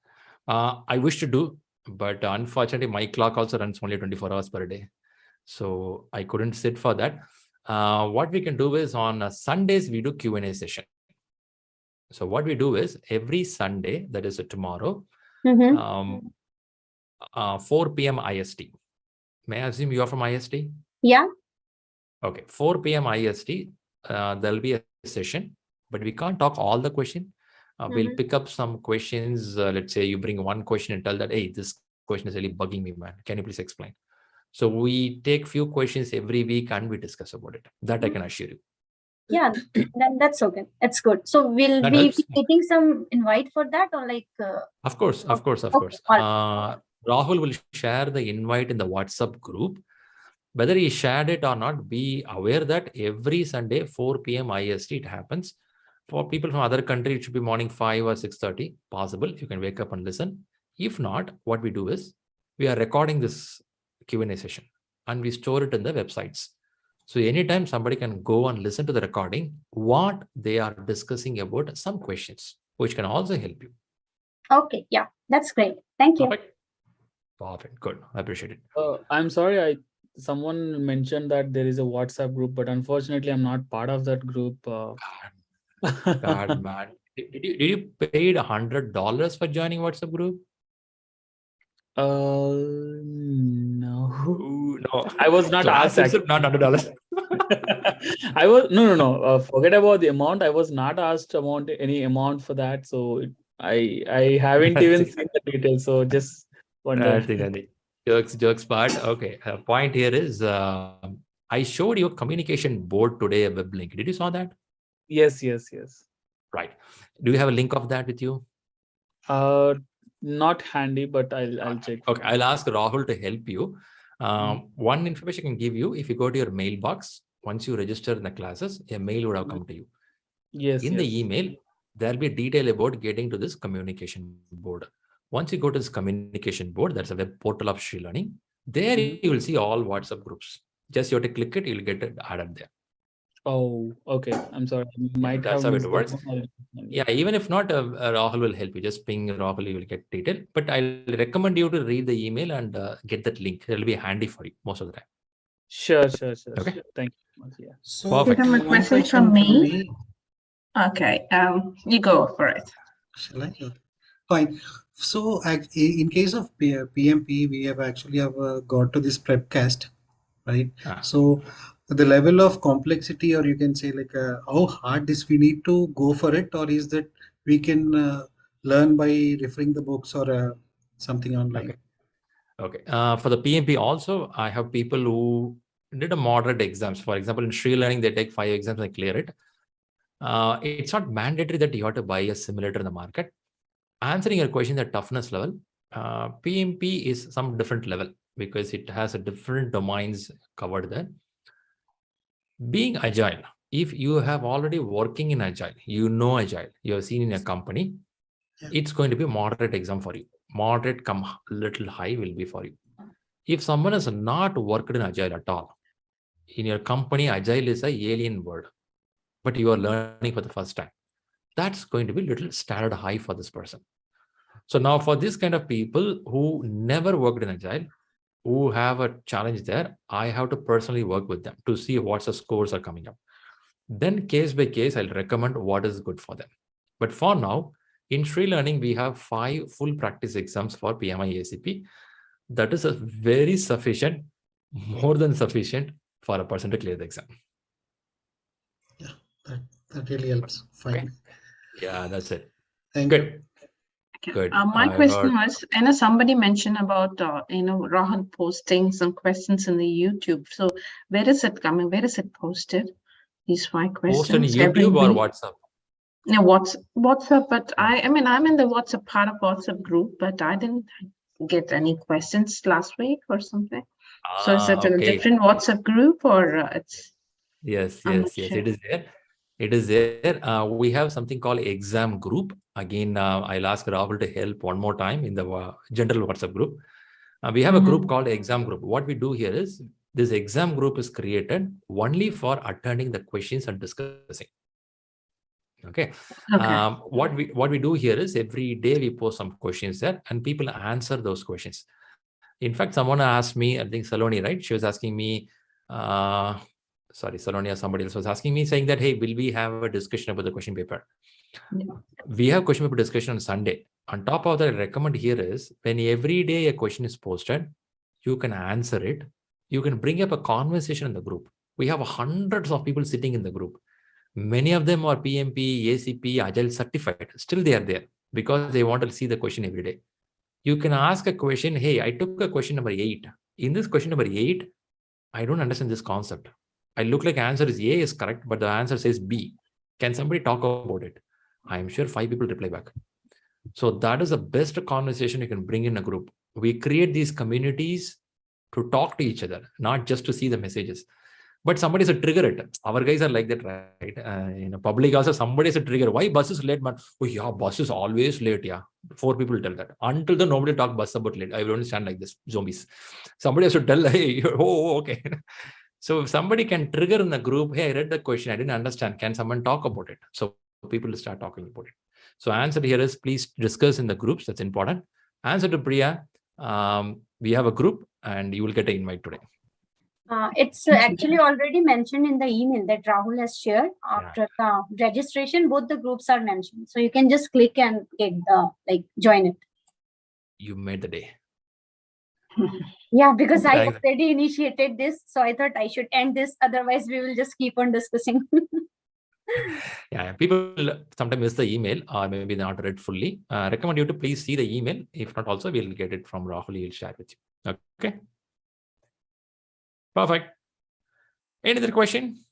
Speaker 1: I wish to do, but unfortunately, my clock also runs only 24 hours per day. So I couldn't sit for that. What we can do is on Sundays, we do Q&A session. So what we do is every Sunday, that is tomorrow, 4 p.m. IST. May I assume you are from IST?
Speaker 11: Yeah.
Speaker 1: Okay, 4 p.m. IST, there'll be a session, but we can't talk all the questions. We'll pick up some questions. Let's say you bring one question and tell that, hey, this question is really bugging me, man. Can you please explain? So we take few questions every week and we discuss about it. That I can assure you.
Speaker 11: Yeah, then that's okay. It's good. So we'll be getting some invite for that or like...
Speaker 1: Of course. Rahul will share the invite in the WhatsApp group. Whether he shared it or not, be aware that every Sunday, 4 p.m. IST, it happens. For people from other countries, it should be morning 5 or 6:30. Possible. You can wake up and listen. If not, what we do is we are recording this Q&A session and we store it in the websites. So anytime somebody can go and listen to the recording, what they are discussing about some questions, which can also help you.
Speaker 11: Okay. Yeah, that's great. Thank you.
Speaker 1: Perfect. Good. I appreciate it.
Speaker 10: I'm sorry. Someone mentioned that there is a WhatsApp group, but unfortunately, I'm not part of that group.
Speaker 1: God, man. Did you pay $100 for joining WhatsApp group?
Speaker 10: No.
Speaker 1: No.
Speaker 10: I was not asked.
Speaker 1: Not $100.
Speaker 10: I was no. Forget about the amount. I was not asked any amount for that. So I haven't even seen the details. So just wonder.
Speaker 1: Jokes part. Okay. Point here is I showed you a communication board today, a web link. Did you saw that?
Speaker 10: Yes.
Speaker 1: Right. Do you have a link of that with you?
Speaker 10: Not handy, but I'll check.
Speaker 1: Okay, I'll ask Rahul to help you. One information I can give you, if you go to your mailbox, once you register in the classes, a mail would have come to you.
Speaker 10: Yes.
Speaker 1: In the email, there'll be detail about getting to this communication board. Once you go to this communication board, that's a web portal of ShriLearning. There you will see all WhatsApp groups. Just you have to click it, you'll get it added there.
Speaker 10: Oh, okay. I'm sorry.
Speaker 1: That's how it works. Yeah, even if not, Rahul will help you. Just ping Rahul, you will get detail. But I'll recommend you to read the email and get that link. It'll be handy for you most of the time.
Speaker 10: Sure.
Speaker 1: Okay.
Speaker 10: Thank you. Yeah.
Speaker 6: So we have a question from me. Okay. You go for it.
Speaker 14: Shall I? Fine. So in case of PMP, we have actually got to this prepcast, right? So the level of complexity, or you can say like how hard this we need to go for it, or is that we can learn by referring the books or something online?
Speaker 1: Okay. For the PMP also, I have people who did a moderate exams. For example, in ShriLearning, they take 5 exams and clear it. It's not mandatory that you have to buy a simulator in the market. Answering your question at toughness level, PMP is some different level because it has a different domains covered there. Being Agile, if you have already working in Agile, you know Agile, you have seen in a company, it's going to be a moderate exam for you. Moderate come little high will be for you. If someone has not worked in Agile at all, in your company, Agile is an alien word, but you are learning for the first time. That's going to be little standard high for this person. So now for this kind of people who never worked in Agile, who have a challenge there, I have to personally work with them to see what the scores are coming up. Then case by case, I'll recommend what is good for them. But for now, in ShriLearning, we have 5 full practice exams for PMI-ACP. That is a very sufficient, more than sufficient for a person to clear the exam.
Speaker 14: Yeah, that really helps. Fine.
Speaker 1: Okay. Yeah, that's it.
Speaker 14: Thank
Speaker 1: Good.
Speaker 14: you.
Speaker 1: Good.
Speaker 6: My question was, somebody mentioned about, Rahul posting some questions in the YouTube. So where is it coming? Where is it posted? These 5 questions.
Speaker 1: Post on YouTube or WhatsApp?
Speaker 6: No, WhatsApp, but I'm in the WhatsApp part of WhatsApp group, but I didn't get any questions last week or something. So is it in a different WhatsApp group or it's?
Speaker 1: Yes,
Speaker 6: I'm not
Speaker 1: yes,
Speaker 6: sure.
Speaker 1: it is there. It is there. We have something called exam group. Again, I'll ask Rahul to help one more time in the general WhatsApp group. We have a group called exam group. What we do here is this exam group is created only for attending the questions and discussing. Okay. What we do here is every day we post some questions there and people answer those questions. In fact, someone asked me, I think Saloni, right? She was asking me, sorry, Saloni or somebody else was asking me saying that, hey, will we have a discussion about the question paper?
Speaker 6: Yeah.
Speaker 1: We have question paper discussion on Sunday. On top of that, I recommend here is when every day a question is posted, you can answer it. You can bring up a conversation in the group. We have hundreds of people sitting in the group. Many of them are PMP, ACP, Agile certified. Still they are there because they want to see the question every day. You can ask a question, hey, I took a question number 8. In this question number 8, I don't understand this concept. I look like answer is A is correct, but the answer says B. Can somebody talk about it? I'm sure 5 people reply back. So that is the best conversation you can bring in a group. We create these communities to talk to each other, not just to see the messages. But somebody should trigger it. Our guys are like that, right? In a public also, somebody should trigger. Why bus is late, man? Oh yeah, bus is always late. Yeah, 4 people tell that. Until then, nobody talk bus about late. I don't stand like this, zombies. Somebody should tell, hey, oh, okay. So if somebody can trigger in the group, hey, I read the question, I didn't understand. Can someone talk about it? So people will start talking about it. So answer here is please discuss in the groups. That's important. Answer to Priya. We have a group and you will get an invite today.
Speaker 11: It's actually already mentioned in the email that Rahul has shared. After the registration, both the groups are mentioned. So you can just click and get join it.
Speaker 1: You made the day.
Speaker 11: Yeah, because I already initiated this. So I thought I should end this. Otherwise, we will just keep on discussing.
Speaker 1: Yeah, people sometimes miss the email or maybe they're not read fully. Recommend you to please see the email. If not, also we'll get it from Rahul. He'll share with you. Okay. Perfect. Any other question?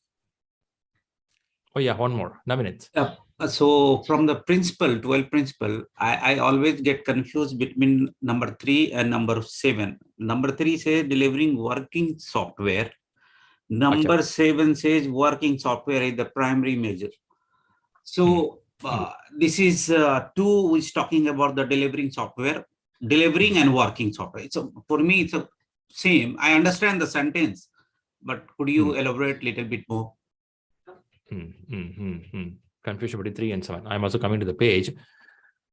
Speaker 1: Oh yeah, one more. 9 minutes.
Speaker 17: Yeah. So from the principle, 12 principle, I always get confused between number 3 and number 7. Number 3 says delivering working software. Number 7 says working software is the primary measure. So this is 2 which is talking about the delivering software, delivering and working software. So for me, it's a same. I understand the sentence, but could you elaborate a little bit more?
Speaker 1: Confusion between 3 and 7. I'm also coming to the page.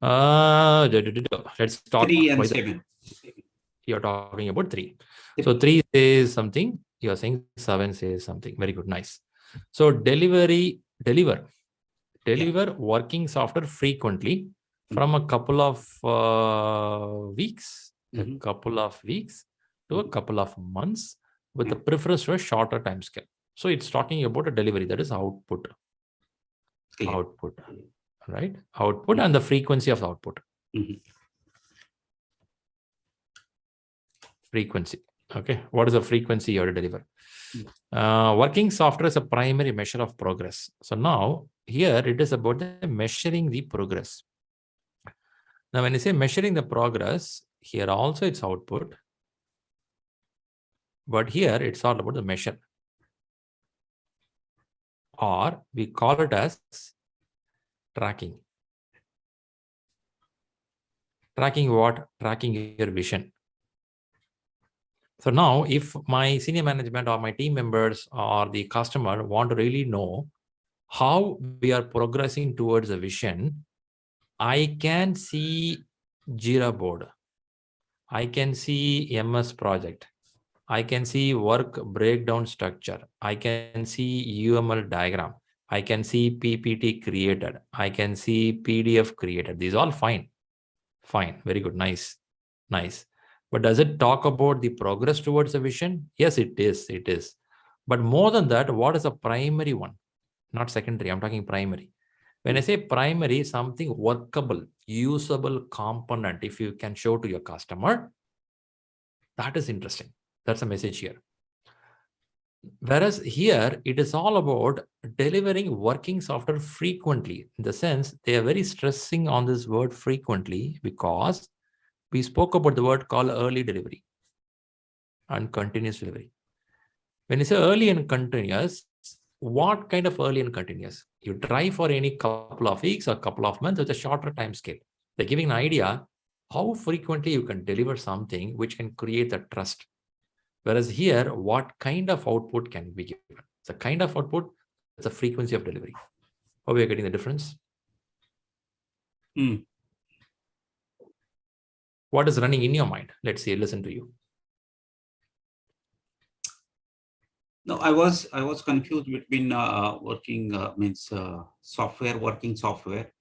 Speaker 1: Let's talk
Speaker 17: 3 and 7.
Speaker 1: You're talking about 3. So 3 says something. You're saying 7 says something. Very good. Nice. So deliver working software frequently from a couple of weeks, a couple of weeks to a couple of months with the preference to a shorter time scale. So it's talking about a delivery, that is output. Output, right? Output and the frequency of output. Frequency. Okay. What is the frequency you have to deliver? Working software is a primary measure of progress. So now here it is about measuring the progress. Now, when you say measuring the progress, here also it's output. But here it's all about the measure. Or we call it as tracking. Tracking what? Tracking your vision. So now if my senior management or my team members or the customer want to really know how we are progressing towards a vision, I can see Jira board. I can see MS project. I can see work breakdown structure. I can see UML diagram. I can see PPT created. I can see PDF created. These are all fine. Fine. Very good. Nice. Nice. But does it talk about the progress towards the vision? Yes, it is. It is. But more than that, what is the primary one? Not secondary. I'm talking primary. When I say primary, something workable, usable component, if you can show to your customer, that is interesting. That's a message here. Whereas here, it is all about delivering working software frequently. In the sense, they are very stressing on this word frequently because we spoke about the word called early delivery and continuous delivery. When you say early and continuous, what kind of early and continuous? You try for any couple of weeks or couple of months with a shorter time scale. They're giving an idea how frequently you can deliver something which can create the trust. Whereas here, what kind of output can be given? The kind of output, it's a frequency of delivery. How are we getting the difference? What is running in your mind? Let's see, listen to you.
Speaker 17: No, I was confused between working working software,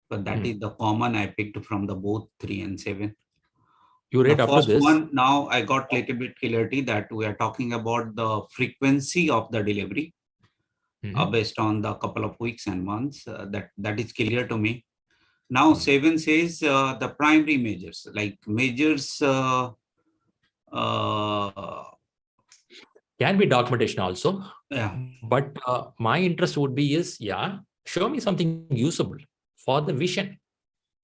Speaker 17: but that is the common I picked from the both 3 and 7.
Speaker 1: You read
Speaker 17: the
Speaker 1: up to
Speaker 17: first
Speaker 1: this.
Speaker 17: one, now I got little bit clarity that we are talking about the frequency of the delivery based on the couple of weeks and months. That is clear to me. Now 7 says the primary measures, like measures
Speaker 1: can be documentation also.
Speaker 17: Yeah.
Speaker 1: But my interest would be is, show me something usable for the vision.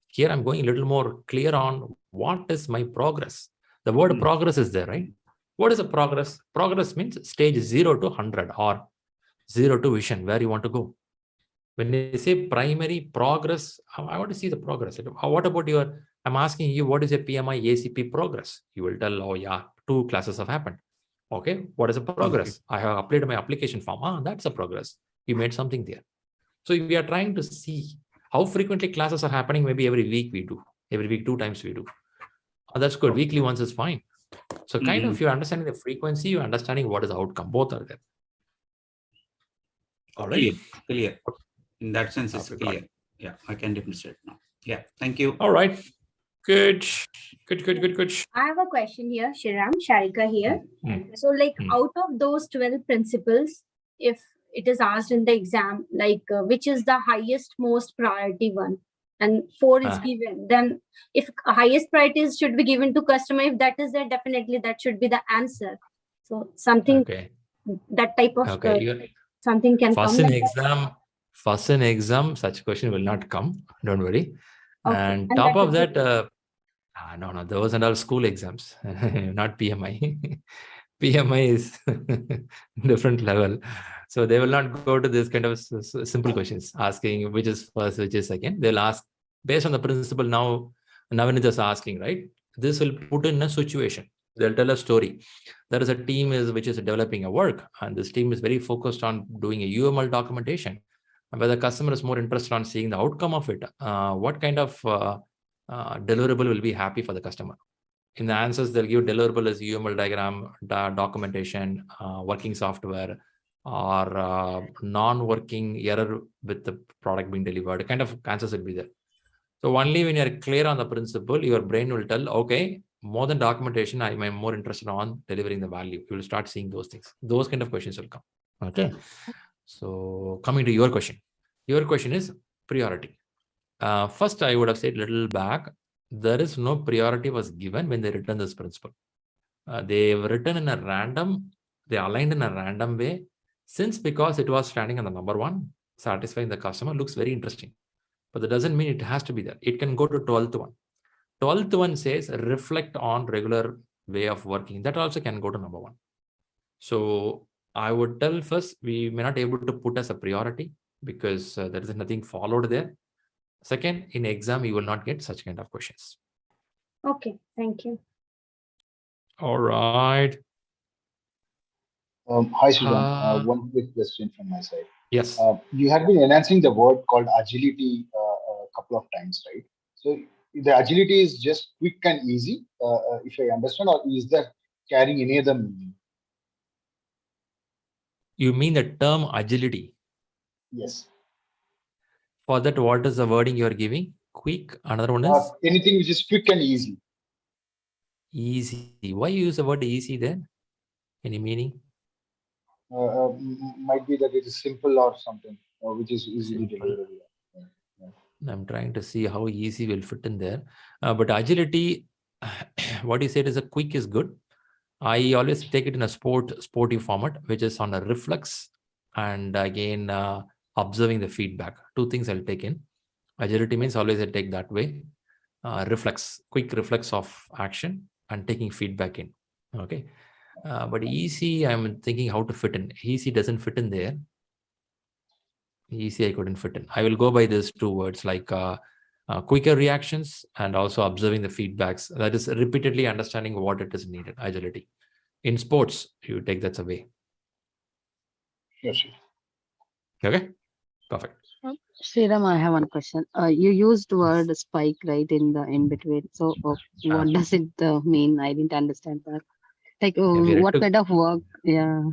Speaker 1: Here I'm going a little more clear on what is my progress. The word progress is there, right? What is a progress? Progress means stage 0 to 100 or 0 to vision, where you want to go. When they say primary progress, I want to see the progress. What about I'm asking you, what is a PMI-ACP progress? You will tell, oh yeah, 2 classes have happened. Okay, what is a progress? I have uploaded my application form. That's a progress. You made something there. So we are trying to see how frequently classes are happening. Maybe every week we do. Every week 2 times we do. That's good. Weekly once is fine. So kind of you're understanding the frequency, you're understanding what is the outcome. Both are there. All right.
Speaker 17: Clear. In that sense, it's clear. Yeah, I can demonstrate now. Yeah, thank you.
Speaker 1: All right. Good.
Speaker 11: I have a question here, Shriram, Sharika here. So like out of those 12 principles, if it is asked in the exam, like which is the highest, most priority one, and 4 is given, then if highest priorities should be given to customer, if that is there, definitely that should be the answer. So something, that type of something can come.
Speaker 1: First in exam, such question will not come. Don't worry.
Speaker 11: Okay.
Speaker 1: And top of that, no, those are all school exams, not PMI. PMI is different level. So they will not go to this kind of simple questions, asking which is first, which is second. They'll ask based on the principle now Navneet is asking, right? This will put in a situation. They'll tell a story. There is a team which is developing a work, and this team is very focused on doing a UML documentation. And where the customer is more interested on seeing the outcome of it, what kind of deliverable will be happy for the customer? In the answers, they'll give deliverable as UML diagram, documentation, working software, or non-working error with the product being delivered. Kind of answers will be there. So only when you're clear on the principle, your brain will tell, okay, more than documentation, I am more interested on delivering the value. You will start seeing those things. Those kind of questions will come. Okay. So coming to your question. Your question is priority. First, I would have said a little back, there is no priority was given when they written this principle. they've written in a random, they aligned in a random way, because it was standing on the number 1, satisfying the customer, looks very interesting. But that doesn't mean it has to be there. It can go to 12th one. 12th one says reflect on regular way of working. That also can go to number 1. So I would tell first, we may not be able to put as a priority because there is nothing followed there. Second, in exam, you will not get such kind of questions.
Speaker 11: Okay, thank you.
Speaker 1: All right.
Speaker 12: Hi, ShriRam. One quick question from my side.
Speaker 1: Yes.
Speaker 12: You have been enhancing the word called agility a couple of times, right? So the agility is just quick and easy, if I understand, or is that carrying any other meaning?
Speaker 1: You mean the term agility?
Speaker 12: Yes.
Speaker 1: For that, what is the wording you are giving? Quick. Another one is?
Speaker 12: Anything which is quick and easy.
Speaker 1: Easy. Why you use the word easy then? Any meaning?
Speaker 12: Might be that it is simple or something, which is easily deliverable.
Speaker 1: I'm trying to see how easy will fit in there. But agility, what you said is a quick is good. I always take it in a sporty format, which is on a reflex and again observing the feedback. 2 things I'll take in. Agility means always I take that way. Reflex, quick reflex of action and taking feedback in. Okay. But easy, I'm thinking how to fit in. Easy doesn't fit in there. Easy, I couldn't fit in. I will go by these 2 words like quicker reactions and also observing the feedbacks. That is repeatedly understanding what it is needed, agility. In sports, you take that away.
Speaker 12: Yes.
Speaker 1: Okay, perfect.
Speaker 2: ShriRam, I have one question. You used word spike right in between. So what does it mean? I didn't understand that. Like what kind of work? Yeah.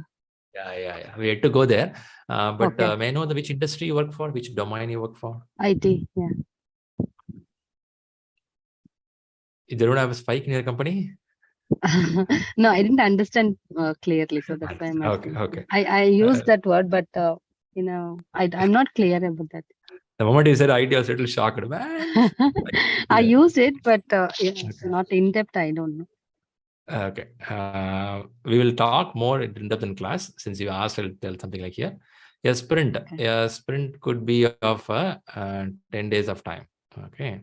Speaker 1: Yeah. We had to go there. But
Speaker 2: Okay.
Speaker 1: may I know which industry you work for, which domain you work for?
Speaker 2: IT, yeah.
Speaker 1: You don't have a spike in your company?
Speaker 2: No, I didn't understand clearly. So that's why I'm asking.
Speaker 1: Okay.
Speaker 2: I used that word, but I'm not clear about that.
Speaker 1: The moment you said IT, I was a little shocked. Man.
Speaker 2: I used it, but not in depth. I don't know.
Speaker 1: Okay. We will talk more in depth in class. Since you asked, I'll tell something like here. A sprint. Okay. A sprint could be of 10 days of time. Okay.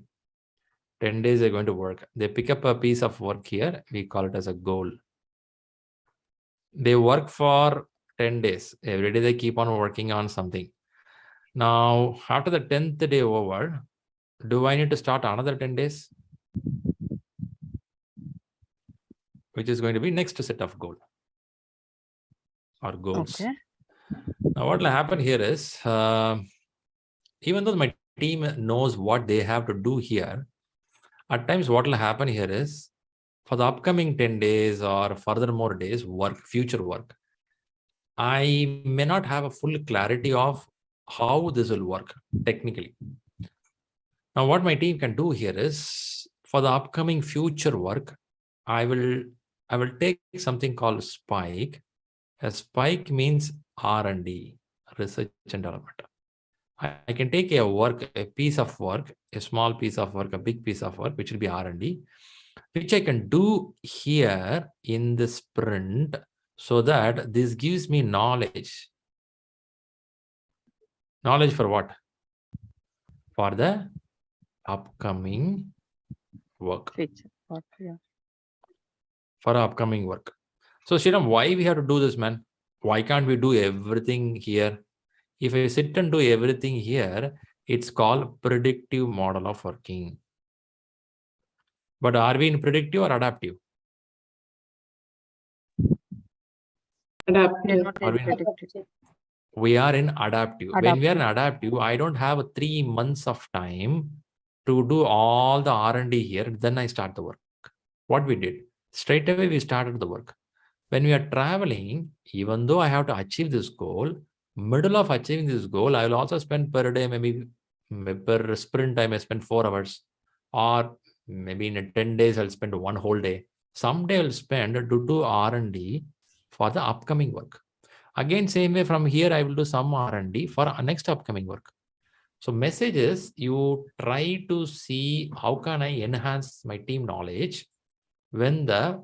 Speaker 1: 10 days they're going to work. They pick up a piece of work here. We call it as a goal. They work for 10 days. Every day they keep on working on something. Now, after the 10th day over, do I need to start another 10 days? Which is going to be next set of goal or goals. Okay. Now, what will happen here is, even though my team knows what they have to do here, at times what will happen here is, for the upcoming 10 days or furthermore days, future work, I may not have a full clarity of how this will work technically. Now, what my team can do here is, for the upcoming future work, I will take something called spike. A spike means R&D, research and development. I can take a piece of work, a small piece of work, a big piece of work, which will be R&D, which I can do here in the sprint, so that this gives me knowledge. Knowledge for what? For the upcoming work.
Speaker 2: Yeah.
Speaker 1: For upcoming work. So, ShriRam, why we have to do this, man? Why can't we do everything here? If I sit and do everything here, it's called predictive model of working. But are we in predictive or adaptive?
Speaker 6: Adaptive.
Speaker 1: We are in adaptive. When we are in adaptive, I don't have 3 months of time to do all the R&D here. Then I start the work. What we did, straight away we started the work. When we are traveling, even though I have to achieve this goal, middle of achieving this goal, I will also spend per day, maybe per sprint, I may spend 4 hours, or maybe in 10 days, I'll spend 1 whole day. Someday I'll spend to do R&D for the upcoming work. Again, same way from here, I will do some R&D for next upcoming work. So message is, you try to see how can I enhance my team knowledge when the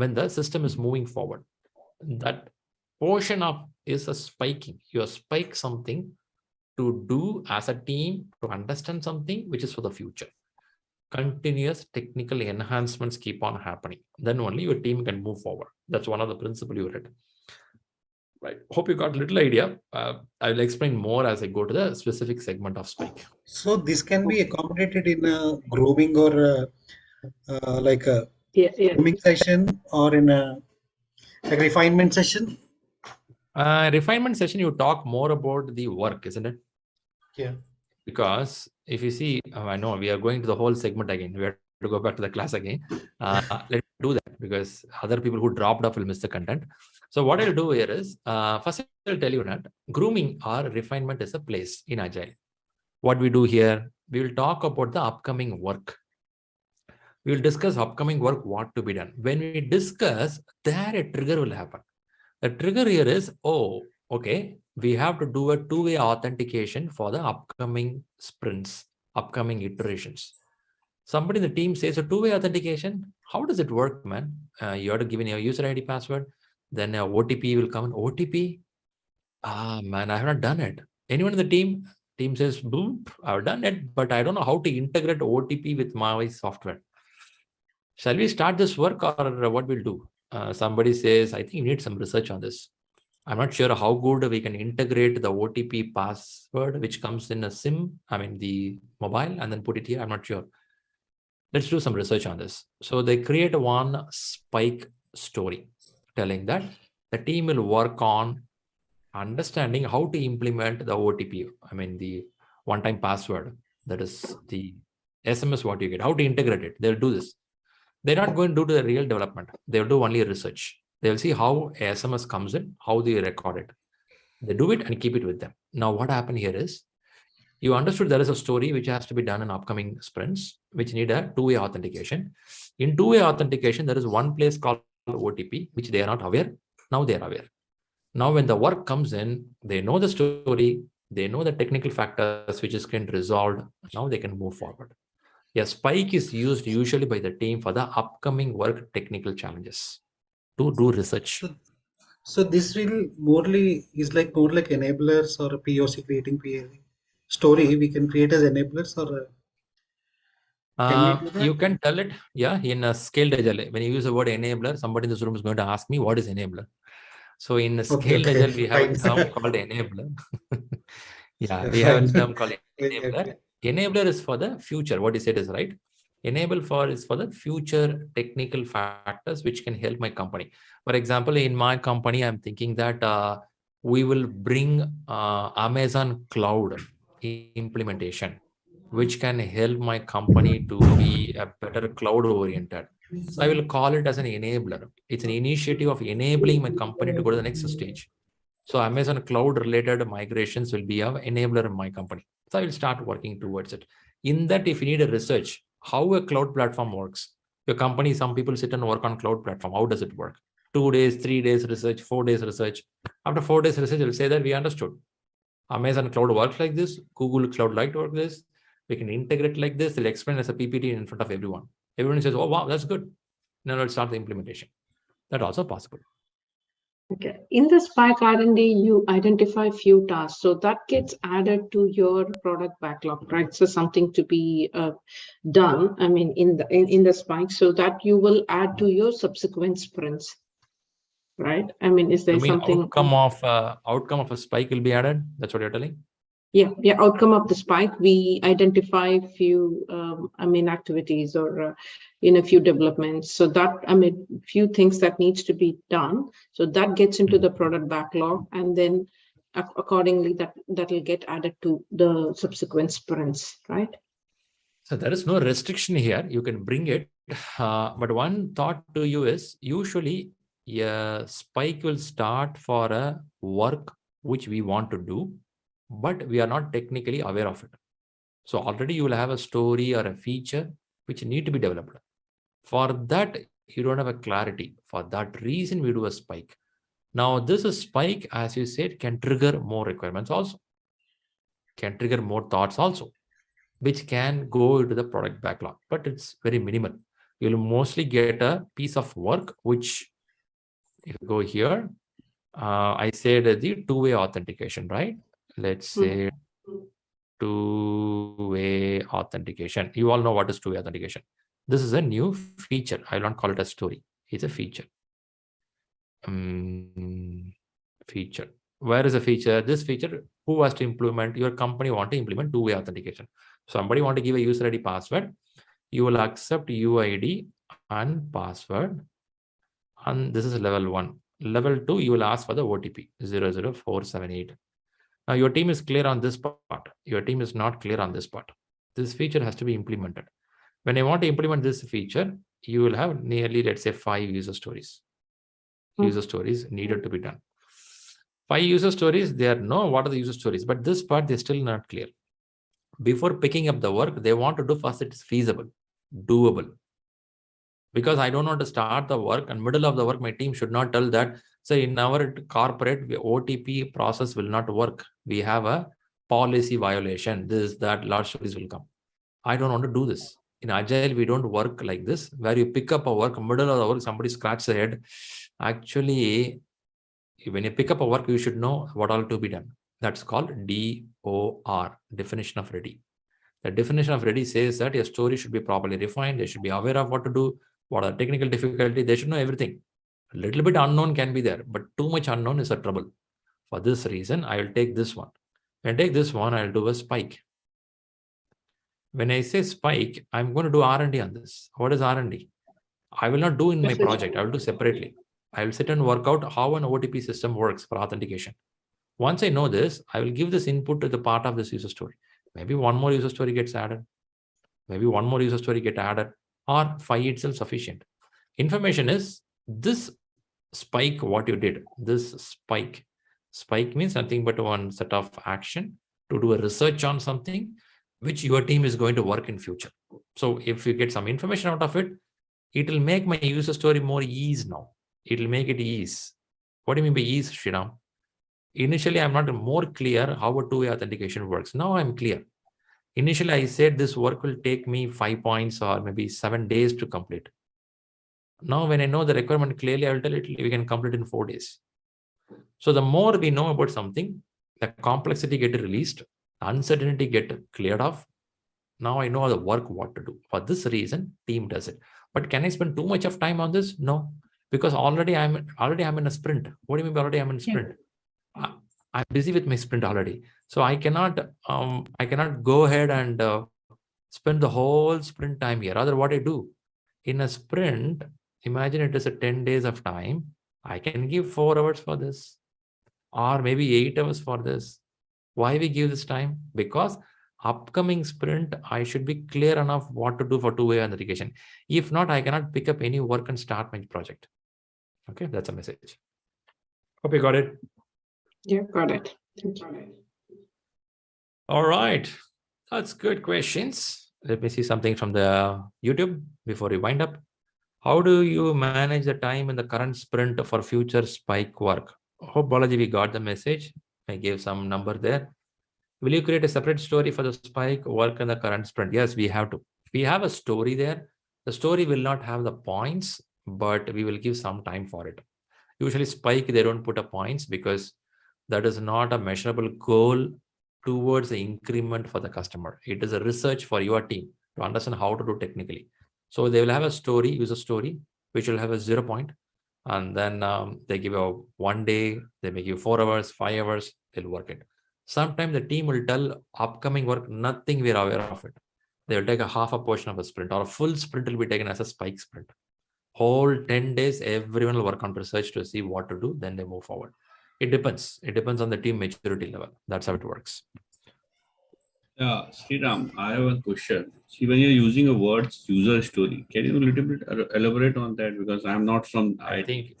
Speaker 1: when the system is moving forward. That portion of is a spiking. You spike something to do as a team to understand something which is for the future. Continuous technical enhancements keep on happening. Then only your team can move forward. That's one of the principles you read. Right. Hope you got a little idea. I will explain more as I go to the specific segment of spike.
Speaker 14: So this can be accommodated in a grooming or like a grooming session or in a refinement session.
Speaker 1: Refinement session, you talk more about the work, isn't it?
Speaker 14: Yeah.
Speaker 1: Because if you see, I know we are going to the whole segment again. We have to go back to the class again. Let's do that because other people who dropped off will miss the content. So what I'll do here is, first I'll tell you that grooming or refinement is a place in Agile. What we do here, we will talk about the upcoming work. We will discuss upcoming work, what to be done. When we discuss, there a trigger will happen. The trigger here is, oh, okay, we have to do a two-way authentication for the upcoming sprints, upcoming iterations. Somebody in the team says a two-way authentication. How does it work, man? You have to give in your user ID password. Then a OTP will come in. OTP? Ah, man, I have not done it. Anyone in the team? Team says, boom, I've done it, but I don't know how to integrate OTP with my software. Shall we start this work or what we'll do? Somebody says, I think you need some research on this. I'm not sure how good we can integrate the OTP password, which comes in a SIM, I mean the mobile, and then put it here. I'm not sure. Let's do some research on this. So they create one spike story telling that the team will work on understanding how to implement the OTP, I mean the one-time password, that is the SMS what you get, how to integrate it. They'll do this. They're not going to do the real development. They'll do only research. They'll see how SMS comes in, how they record it. They do it and keep it with them. Now, what happened here is, you understood there is a story which has to be done in upcoming sprints, which need a two-way authentication. In two-way authentication, there is one place called OTP, which they are not aware. Now they are aware. Now, when the work comes in, they know the story, they know the technical factors which is can resolved. Now they can move forward. A spike is used usually by the team for the upcoming work technical challenges to do research.
Speaker 14: So this will more like enablers or a POC creating POC story. We can create as enablers or.
Speaker 1: You can tell it, yeah, in a scaled agile. When you use the word enabler, somebody in this room is going to ask me, what is enabler? So in a scaled agile, we have a term called enabler. Yeah, we have a term called enabler. Enabler is for the future. What you said is right. Enable for is for the future technical factors which can help my company. For example, in my company, I'm thinking that we will bring Amazon Cloud implementation, which can help my company to be a better cloud oriented. So I will call it as an enabler. It's an initiative of enabling my company to go to the next stage. So Amazon Cloud related migrations will be an enabler in my company. So I will start working towards it. In that, if you need a research, how a cloud platform works, your company, some people sit and work on cloud platform. How does it work? 2 days, 3 days research, 4 days research. After 4 days research, will say that we understood. Amazon Cloud works like this. Google Cloud like to work this. We can integrate like this. They'll explain as a PPT in front of everyone. Everyone says, oh, wow, that's good. Now let's start the implementation. That's also possible.
Speaker 6: Okay. In the Spike R&D, you identify few tasks. So that gets added to your product backlog, right? So something to be done, I mean, in the Spike, so that you will add to your subsequent sprints, right? I mean, is there something?
Speaker 1: Outcome of a spike will be added? That's what you're telling?
Speaker 6: Yeah, outcome of the spike, we identify few, activities or in a few developments. So that, few things that needs to be done. So that gets into the product backlog, and then accordingly that will get added to the subsequent sprints, right?
Speaker 1: So there is no restriction here. You can bring it. But one thought to you is, usually a spike will start for a work which we want to do, but we are not technically aware of it. So already you will have a story or a feature which need to be developed. For that, you don't have a clarity. For that reason, we do a spike. Now, this spike, as you said, can trigger more requirements also, can trigger more thoughts also, which can go into the product backlog, but it's very minimal. you'll mostly get a piece of work, which if you go here, I said the two-way authentication, right? Let's say two-way authentication. You all know what is two-way authentication. This is a new feature. I will not call it a story. It's a feature. Feature. Where is a feature? This feature, who has to implement? Your company want to implement two-way authentication. Somebody want to give a user ID password. You will accept UID and password. And this is level 1. Level 2, you will ask for the OTP 00478. Now your team is clear on this part. Your team is not clear on this part. This feature has to be implemented. When I want to implement this feature, you will have nearly, let's say, 5 user stories. User stories needed to be done. 5 user stories, they know what are the user stories, but this part they're still not clear. Before picking up the work, they want to do first it's feasible, doable. Because I don't want to start the work and middle of the work, my team should not tell that, so in our corporate, OTP process will not work. We have a policy violation. This, that, large stories will come. I don't want to do this. In Agile, we don't work like this, where you pick up a work, middle of the work, somebody scratches the head. Actually, when you pick up a work, you should know what all to be done. That's called DOR, definition of ready. The definition of ready says that your story should be properly refined. They should be aware of what to do, what are technical difficulty. They should know everything. A little bit unknown can be there, but too much unknown is a trouble. For this reason, I will take this one. When I take this one, I'll do a spike. When I say spike, I'm going to do R&D on this. What is R&D? I will not do in my project. I will do separately. I will sit and work out how an OTP system works for authentication. Once I know this, I will give this input to the part of this user story. Maybe one more user story gets added. Maybe one more user story get added, or 5 itself sufficient. Information is this spike, what you did, this spike. Spike means nothing but one set of action to do a research on something which your team is going to work in future. So if you get some information out of it, it will make my user story more ease now. It will make it ease. What do you mean by ease, Shriram? Initially, I'm not more clear how a two-way authentication works. Now I'm clear. Initially, I said this work will take me 5 points or maybe 7 days to complete. Now, when I know the requirement clearly, I will tell it we can complete in 4 days. So the more we know about something, the complexity get released, uncertainty get cleared off. Now I know the work, what to do. For this reason, team does it. But can I spend too much of time on this? No, because already I'm in a sprint. What do you mean by already I'm in a sprint? I'm busy with my sprint already. So I cannot go ahead and spend the whole sprint time here. Rather, what I do in a sprint, imagine it is a 10 days of time. I can give 4 hours for this, or maybe 8 hours for this. Why we give this time? Because upcoming sprint, I should be clear enough what to do for two-way authentication. If not, I cannot pick up any work and start my project. Okay, that's a message. Hope you got it.
Speaker 6: Yeah, got it. Thank you.
Speaker 1: All right, that's good questions. Let me see something from the YouTube before we wind up. How do you manage the time in the current sprint for future spike work? Hope Balaji, we got the message. I gave some number there. Will you create a separate story for the spike work in the current sprint? Yes, we have to. We have a story there. The story will not have the points, but we will give some time for it. Usually spike, they don't put a points because that is not a measurable goal towards the increment for the customer. It is a research for your team to understand how to do technically. So they will have a story, user story, which will have a 0 point. And then they give a 1 day, they may give 4 hours, 5 hours, they'll work it. Sometimes the team will tell upcoming work, nothing we're aware of it. They will take a half a portion of a sprint, or a full sprint will be taken as a spike sprint. Whole 10 days, everyone will work on research to see what to do, then they move forward. It depends. It depends on the team maturity level. That's how it works.
Speaker 9: Yeah, Sriram, I have a question. See, when you're using a word user story, can you a little bit elaborate on that? Because I'm not from
Speaker 1: I think,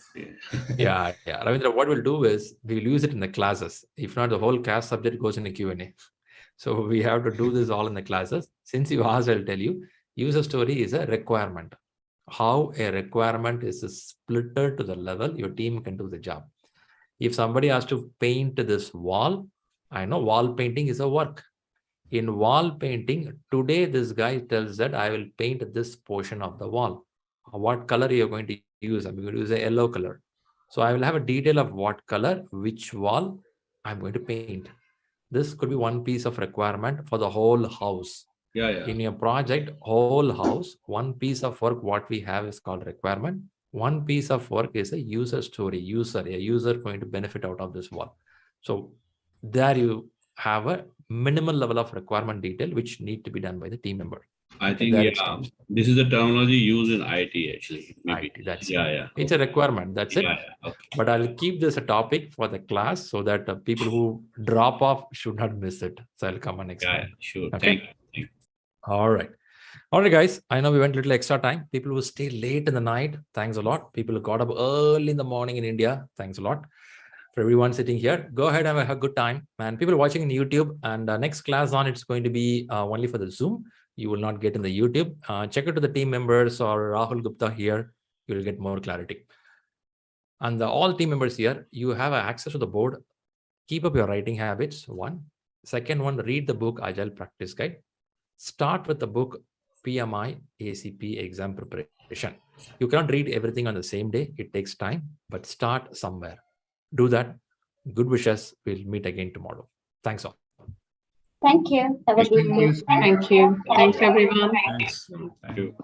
Speaker 1: yeah. Ravindra, what we'll do is we'll use it in the classes. If not, the whole class subject goes in the Q&A. So we have to do this all in the classes. Since you asked, I'll tell you, user story is a requirement. How a requirement is splitted to the level your team can do the job. If somebody has to paint this wall, I know wall painting is a work. In wall painting, today this guy tells that I will paint this portion of the wall. What color you're going to use? I'm going to use a yellow color. So I will have a detail of what color, which wall I'm going to paint. This could be one piece of requirement for the whole house. In your project, whole house, one piece of work, what we have is called requirement. One piece of work is a user story, a user going to benefit out of this wall. So there you have a minimal level of requirement detail, which need to be done by the team member.
Speaker 9: I think, this is the terminology used in IT actually. Maybe.
Speaker 1: IT, that's
Speaker 9: It's
Speaker 1: a requirement. That's it.
Speaker 9: Okay.
Speaker 1: But I'll keep this a topic for the class so that people who drop off should not miss it. So I'll come on next time.
Speaker 9: Sure.
Speaker 1: Okay.
Speaker 9: Thank you.
Speaker 1: All right. All right, guys. I know we went a little extra time. People who stay late in the night, thanks a lot. People who got up early in the morning in India, thanks a lot. For everyone sitting here, go ahead and have a good time. And people watching in YouTube, and next class on, it's going to be only for the Zoom. You will not get in the YouTube. Check it to the team members or Rahul Gupta here. You will get more clarity. And all team members here, you have access to the board. Keep up your writing habits, one. Second one, read the book Agile Practice Guide. Start with the book PMI-ACP exam preparation. You cannot read everything on the same day. It takes time, but start somewhere. Do that. Good wishes. We'll meet again tomorrow. Thanks all.
Speaker 11: Thank you. Have a good day.
Speaker 6: Thank you. Thanks, everyone.
Speaker 18: Thanks.
Speaker 9: Thank you.